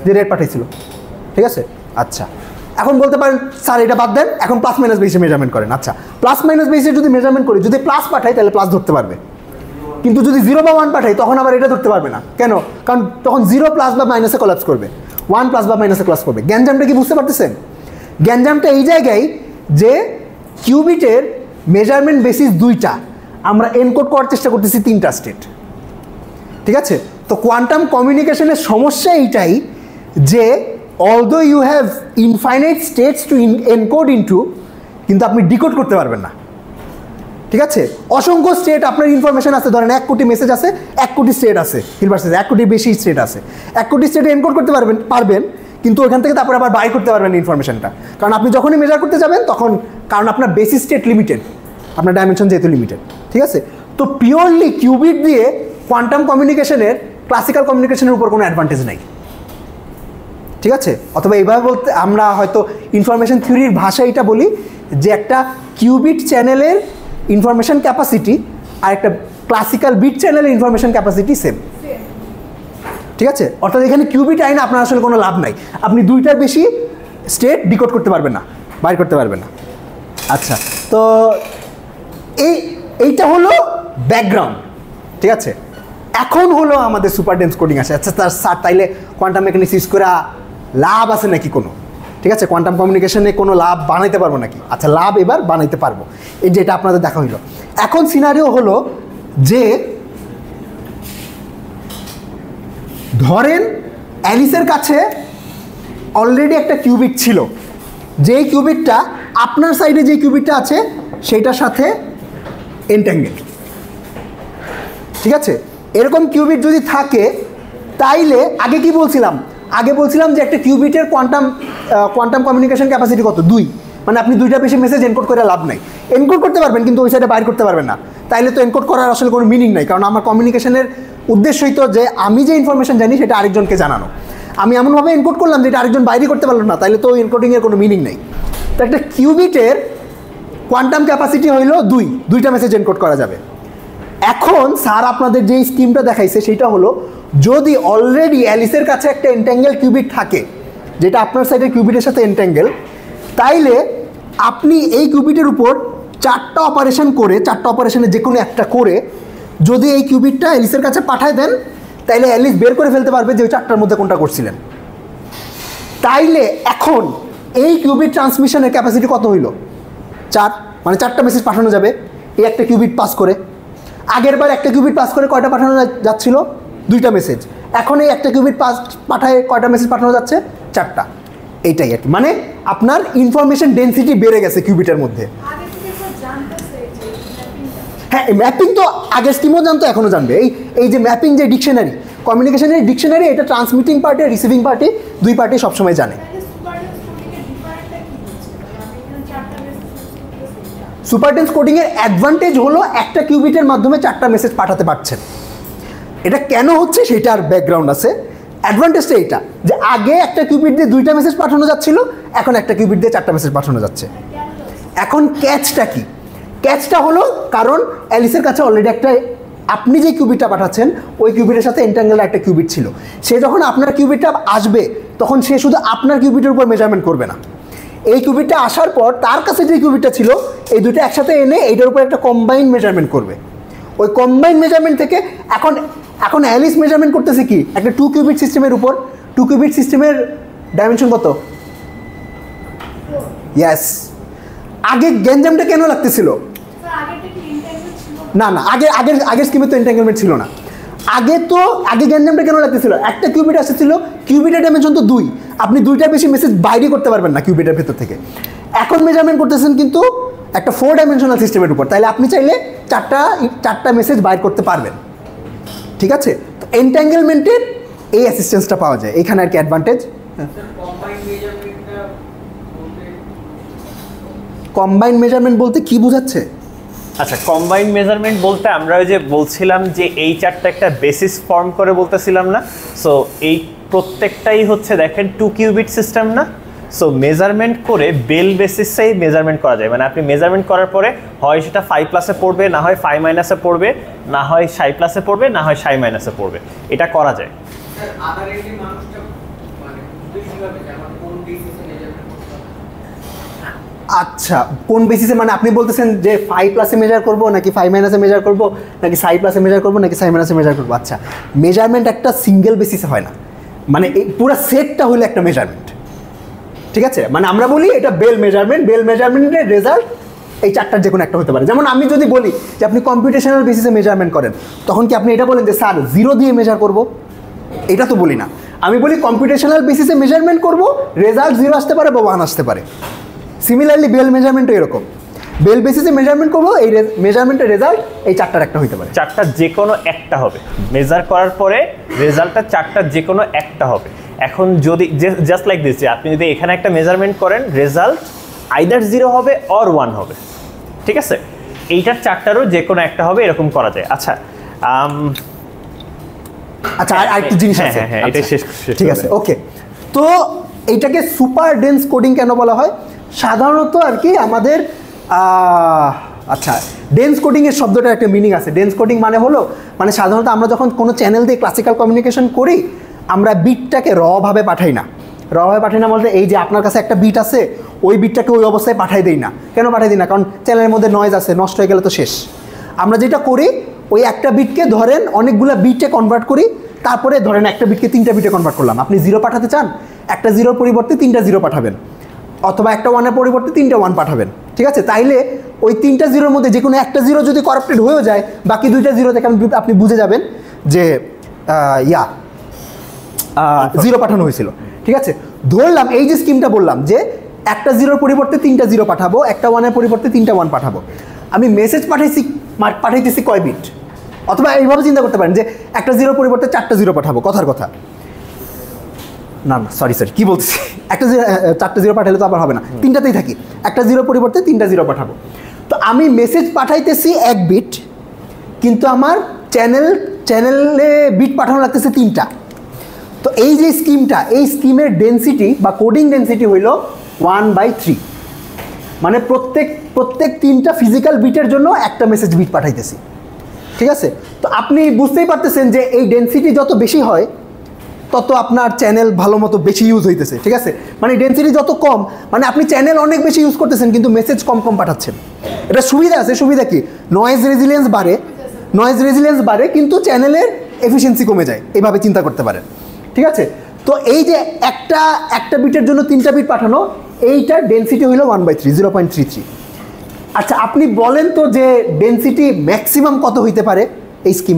যে রেড পাঠাইছিল, ঠিক আছে। আচ্ছা এখন বলতে পারেন স্যার এটা বাদ দেন, এখন প্লাস মাইনাস বেসে মেজারমেন্ট করেন। আচ্ছা প্লাস মাইনাস বেসে যদি মেজারমেন্ট করি, যদি প্লাস পাঠাই তাহলে প্লাস ধরতে পারবে, কিন্তু যদি 0 বা 1 পাঠাই তখন আবার এটা ধরতে পারবে না। কেন? কারণ তখন 0 প্লাস বা মাইনাসে কলাপস করবে, 1 প্লাস বা মাইনাসে কলাপস করবে। গ্যাঞ্জামটা কি বুঝতে পারতেছেন? গ্যাঞ্জামটা এই জায়গায় যে কিউবিটের মেজারমেন্ট বেসিস 2টা, আমরা এনকোড করার চেষ্টা করতেছি 3টা স্টেট, ঠিক আছে। তো কোয়ান্টাম কমিউনিকেশনের সমস্যা এইটাই যে although you have infinite states to encode into, কিন্তু আপনি ডিকোড করতে পারবেন না, ঠিক আছে। অসংখ্য স্টেট আপনার ইনফরমেশন আছে, ধরেন 1 কোটি মেসেজ আছে, 1 কোটি স্টেট আছে, ইউনিভার্সিটি 1 কোটির বেশি স্টেট আছে, 1 কোটি স্টেটে এনকোড করতে পারবেন, কিন্তু ওইখান থেকে তারপরে আবার বাই করতে পারবেন ইনফরমেশনটা, কারণ আপনি যখনই মেজার করতে যাবেন তখন, কারণ আপনার বেসিস স্টেট লিমিটেড, আপনার ডাইমেনশন যেহেতু লিমিটেড, ঠিক আছে। তো পিওরলি কিউবিট দিয়ে কোয়ান্টাম কমিউনিকেশনের ক্লাসিক্যাল কমিউনিকেশনের উপর কোনো অ্যাডভান্টেজ নাই, ঠিক আছে। অথবা এইভাবে বলতে আমরা হয়তো ইনফরমেশন থিওরির ভাষায় এটা বলি যে একটা কিউবিট চ্যানেলের ইনফরমেশন ক্যাপাসিটি আর একটা ক্লাসিক্যাল বিট চ্যানেলের ইনফরমেশন ক্যাপাসিটি সেম, ঠিক আছে। অর্থাৎ এখানে কিউবিট আইনে আপনার আসলে কোনো লাভ নাই, আপনি 2টার বেশি স্টেট ডিকোড করতে পারবেন না, বাইর করতে পারবেন না। আচ্ছা তো এইটা হলো ব্যাকগ্রাউন্ড, ঠিক আছে। এখন হলো আমাদের সুপার ডেন্স কোডিং আছে। আচ্ছা স্যার তাইলে কোয়ান্টাম মেকানিক্স ইউজ করা লাভ আছে নাকি কোনো, ঠিক আছে, কোয়ান্টাম কমিউনিকেশনে কোনো লাভ বানাইতে পারবো নাকি? আচ্ছা লাভ এবার বানাইতে পারবো, এই যেটা আপনাদের দেখা হইলো। এখন সিনারিও হলো যে ধরেন অ্যালিসের কাছে অলরেডি একটা কিউবিট ছিল, যেই কিউবিটটা আপনার সাইডে যে কিউবিটটা আছে সেইটার সাথে এন্ট্যাঙ্গেল। ঠিক আছে, এরকম কিউবিট যদি থাকে তাইলে আগে কি বলছিলাম, আগে বলছিলাম যে একটা কিউবিটের কোয়ান্টাম কমিউনিকেশন ক্যাপাসিটি কত, 2। মানে আপনি 2টা বেশি মেসেজ এনকোড করে লাভ নাই। এনকোড করতে পারবেন কিন্তু ওই সাইডে বাইর করতে পারবেন না, তাইলে তো এনকোড করার আসলে কোনো মিনিং নাই। কারণ আমার কমিউনিকেশনের উদ্দেশ্যই তো যে আমি যে ইনফরমেশন জানি সেটা আরেকজনকে জানানো। আমি এমনভাবে এনকোড করলাম যেটা আরেকজন বাইরে করতে পারলো না, তাইলে তো এনকোডিংয়ের কোনো মিনিং নেই। তো একটা কিউবিটের কোয়ান্টাম ক্যাপাসিটি হইল 2টা মেসেজ এনকোড করা যাবে। এখন স্যার আপনাদের যে স্কিমটা দেখাইছে সেটা হলো, যদি অলরেডি অ্যালিসের কাছে একটা এন্ট্যাঙ্গেল কিউবিট থাকে যেটা আপনার সাইডের কিউবিটের সাথে এন্ট্যাঙ্গেল, তাইলে আপনি এই কিউবিটের উপর 4টা অপারেশন করে, 4টা অপারেশনে যে কোনো একটা করে যদি এই কিউবিটটা অ্যালিসের কাছে পাঠায় দেন, তাইলে অ্যালিস বের করে ফেলতে পারবে যে ওই 4টার মধ্যে কোনটা করছিলেন। তাইলে এখন এই কিউবিট ট্রান্সমিশনের ক্যাপাসিটি কত হইল, 4। মানে 4টা মেসেজ পাঠানো যাবে এই একটা কিউবিট পাস করে। আগের বার একটা কিউবিট পাস করে কয়টা পাঠানো যাচ্ছিল, 2টা মেসেজ। এখন এই একটা কিউবিট পাঠায় কয়টা মেসেজ পাঠানো যাচ্ছে, 4টা। এইটাই আর কি, মানে আপনার ইনফরমেশন ডেন্সিটি বেড়ে গেছে কিউবিটের মধ্যে। হ্যাঁ, ম্যাপিং তো আগের স্কিমও জানতো, এখনও জানবে। এই যে ম্যাপিং যে ডিকশনারি, কমিউনিকেশনের ডিকশনারি, এটা transmitting party receiving party 2 party সবসময় জানে। সুপারটেন্স কোডিংয়ের অ্যাডভান্টেজ হলো একটা কিউবিটের মাধ্যমে 4টা মেসেজ পাঠাতে পারছেন। এটা কেন হচ্ছে সেটার ব্যাকগ্রাউন্ড আছে। অ্যাডভান্টেজটা এইটা যে আগে একটা কিউবিট দিয়ে 2টা মেসেজ পাঠানো যাচ্ছিল, এখন একটা কিউবিট দিয়ে 4টা মেসেজ পাঠানো যাচ্ছে। এখন ক্যাচটা কি, ক্যাচটা হলো কারণ অ্যালিসের কাছে অলরেডি একটা, আপনি যে কিউবিটটা পাঠাচ্ছেন ওই কিউবিটের সাথে এন্ট্যাঙ্গেল একটা কিউবিট ছিল। সে যখন আপনার কিউবিটটা আসবে তখন সে শুধু আপনার কিউবিটের উপর মেজারমেন্ট করবে না, এই কিউবিটটা আসার পর তার কাছে যে কিউবিটটা ছিল এই দুটো একসাথে এনে এইটার উপর একটা কম্বাইন মেজারমেন্ট করবে। ওই কম্বাইন মেজারমেন্ট থেকে এখন অ্যালিস মেজারমেন্ট করতেছে কি, একটা 2 কিউবিট সিস্টেমের উপর। 2 কিউবিট সিস্টেমের ডাইমেনশন কত, ইয়েস। আগে গ্যাঞ্জামটা কেন লাগতেছিল, না আগের স্কিমে তো এন্ট্যাঙ্গেলমেন্ট ছিল না। আগে গ্যাঞ্জামটা কেন লাগতেছিল, একটা কিউবিট আসতেছিল, কিউবিটের ডাইমেনশন তো 2, আপনি 2টা বেশি মেসেজ বাইরে করতে পারবেন না কিউবিটের ভেতর থেকে। এখন মেজারমেন্ট করতেছেন কিন্তু একটা 4 ডাইমেনশনাল সিস্টেমের উপর, তাইলে আপনি চাইলে 4টা মেসেজ বাইর করতে পারবেন। ঠিক আছে, তো এন্ট্যাঙ্গেলমেন্টের এই অ্যাসিস্ট্যান্সটা পাওয়া যায় এখানে আর কি অ্যাডভান্টেজ। কম্বাইন মেজারমেন্ট বলতে কি বোঝাচ্ছে? আচ্ছা, কম্বাইন্ড মেজারমেন্ট বলতে আমরা ওই যে বলছিলাম যে এই 4টা একটা বেসিস ফর্ম করে বলতেছিলাম না, সো এই প্রত্যেকটাই হচ্ছে দেখেন 2 কিউবিট সিস্টেম না, সো মেজারমেন্ট করে বেল বেসিসেই মেজারমেন্ট করা যায়। মানে আপনি মেজারমেন্ট করার পরে হয় সেটা 5+ পড়বে, না হয় 5- পড়বে, না হয় 5+ পড়বে, না হয় 5- পড়বে, এটা করা যায়। আচ্ছা, কোন বেসিসে, মানে আপনি বলতেছেন যে 5+ মেজার করবো নাকি 5- মেজার করবো নাকি 5+ মেজার করবো নাকি 5- মেজার করবো? আচ্ছা, মেজারমেন্ট একটা সিঙ্গেল বেসিসে হয় না, মানে এই পুরো সেটটা হলো একটা মেজারমেন্ট। ঠিক আছে, মানে আমরা বলি এটা বেল মেজারমেন্টের রেজাল্ট এই 4টার যে কোনো একটা হতে পারে। যেমন আমি যদি বলি যে আপনি কম্পিউটেশনাল বেসিসে মেজারমেন্ট করেন, তখন কি আপনি এটা বলেন যে স্যার 0 দিয়ে মেজার করব? এটা তো বলি না, আমি বলি কম্পিউটেশনাল বেসিসে মেজারমেন্ট করব, রেজাল্ট 0 আসতে পারে বা 1 আসতে পারে। সিমিলারলি বেল মেজারমেন্টও এরকম, বেল বেসিসে মেজারমেন্ট করবো, এই মেজারমেন্টের রেজাল্ট এই 4টার একটা হতে পারে। 4টার যে কোনো একটা হবে, মেজার করার পরে রেজাল্টটা 4টার যে কোনো একটা হবে। এখন যদি জাস্ট লাইক দিস, আপনি যদি এখানে একটা মেজারমেন্ট করেন, রেজাল্ট আইদার 0 হবে অর 1 হবে। ঠিক আছে, এইটার 4টারও যে কোনো একটা হবে, এরকম করা যায়। আচ্ছা আরেকটা জিনিস আছে, হ্যাঁ এটা শেষ। ঠিক আছে, ওকে। তো এইটাকে সুপার ডেন্স কোডিং কেন বলা হয়? সাধারণত আর কি আমাদের আচ্ছা, ডেন্স কোডিংয়ের শব্দটা একটা মিনিং আছে। ডেন্স কোডিং মানে হলো, মানে সাধারণত আমরা যখন কোনো চ্যানেল দিয়ে ক্লাসিক্যাল কমিউনিকেশন করি, আমরা বিটটাকে রভাবে পাঠাই না। বলতে এই যে আপনার কাছে একটা বিট আছে, ওই বিটটাকে ওই অবস্থায় পাঠাই দিই না। কেন পাঠাই দিই না? কারণ চ্যানেলের মধ্যে নয়েজ আছে, নষ্ট হয়ে গেলে তো শেষ। আমরা যেটা করি, ওই একটা বিটকে ধরেন অনেকগুলো বিটে কনভার্ট করি, তারপরে ধরেন একটা বিটকে 3টা বিটে কনভার্ট করলাম। আপনি 0 পাঠাতে চান, একটা 0-র পরিবর্তে 3টা 0 পাঠাবেন, অথবা একটা 1-এর পরিবর্তে 3টা 1 পাঠাবেন। ঠিক আছে, তাইলে ওই 3টা 0-র মধ্যে যে কোনো একটা 0 যদি করাপ্টেড হয়েও যায়, বাকি 2টা 0 থেকে আপনি বুঝে যাবেন যে 0 পাঠানো হয়েছিল। ঠিক আছে, ধরলাম এই যে স্কিমটা বললাম যে একটা জিরোর পরিবর্তে 3টা জিরো পাঠাবো, একটা ওয়ানের পরিবর্তে 3টা ওয়ান পাঠাবো। আমি মেসেজ পাঠাইতেছি কয় বিট? অথবা এইভাবে চিন্তা করতে পারেন যে একটা জিরোর পরিবর্তে 4টা জিরো পাঠাবো, কথার কথা। না সরি কি বলছি, একটা জিরো 4টা জিরো পাঠালে তো আবার হবে না, 3টাতেই থাকি। একটা জিরোর পরিবর্তে 3টা জিরো পাঠাবো। তো আমি মেসেজ পাঠাইতেছি 1 বিট, কিন্তু আমার চ্যানেলে বিট পাঠানো লাগতেছে 3টা। তো এই যে স্কিমটা, এই স্কিমের ডেন্সিটি বা কোডিং ডেন্সিটি হইল 1/3, মানে প্রত্যেক 3টা ফিজিক্যাল বিটের জন্য একটা মেসেজ বিট পাঠাইতেছি, ঠিক আছে? তো আপনি বুঝতেই পারতেছেন যে এই ডেন্সিটি যত বেশি হয় তত আপনার চ্যানেল ভালো মতো বেশি ইউজ হইতেছে, ঠিক আছে? মানে ডেন্সিটি যত কম, মানে আপনি চ্যানেল অনেক বেশি ইউজ করতেছেন কিন্তু মেসেজ কম পাঠাচ্ছেন। এটা সুবিধা আছে, সুবিধা কি? নয়েজ রেজিলিয়েন্স বাড়ে কিন্তু চ্যানেলের এফিসিয়েন্সি কমে যায়, এইভাবে চিন্তা করতে পারেন, ঠিক আছে? তো এই যে একটা বিটের জন্য 3টা বিট পাঠানো, এইটার ডেন্সিটি হইল 1/3, 0.33। আচ্ছা আপনি বলেন তো যে ডেন্সিটি ম্যাক্সিমাম কত হইতে পারে এই স্কিমে?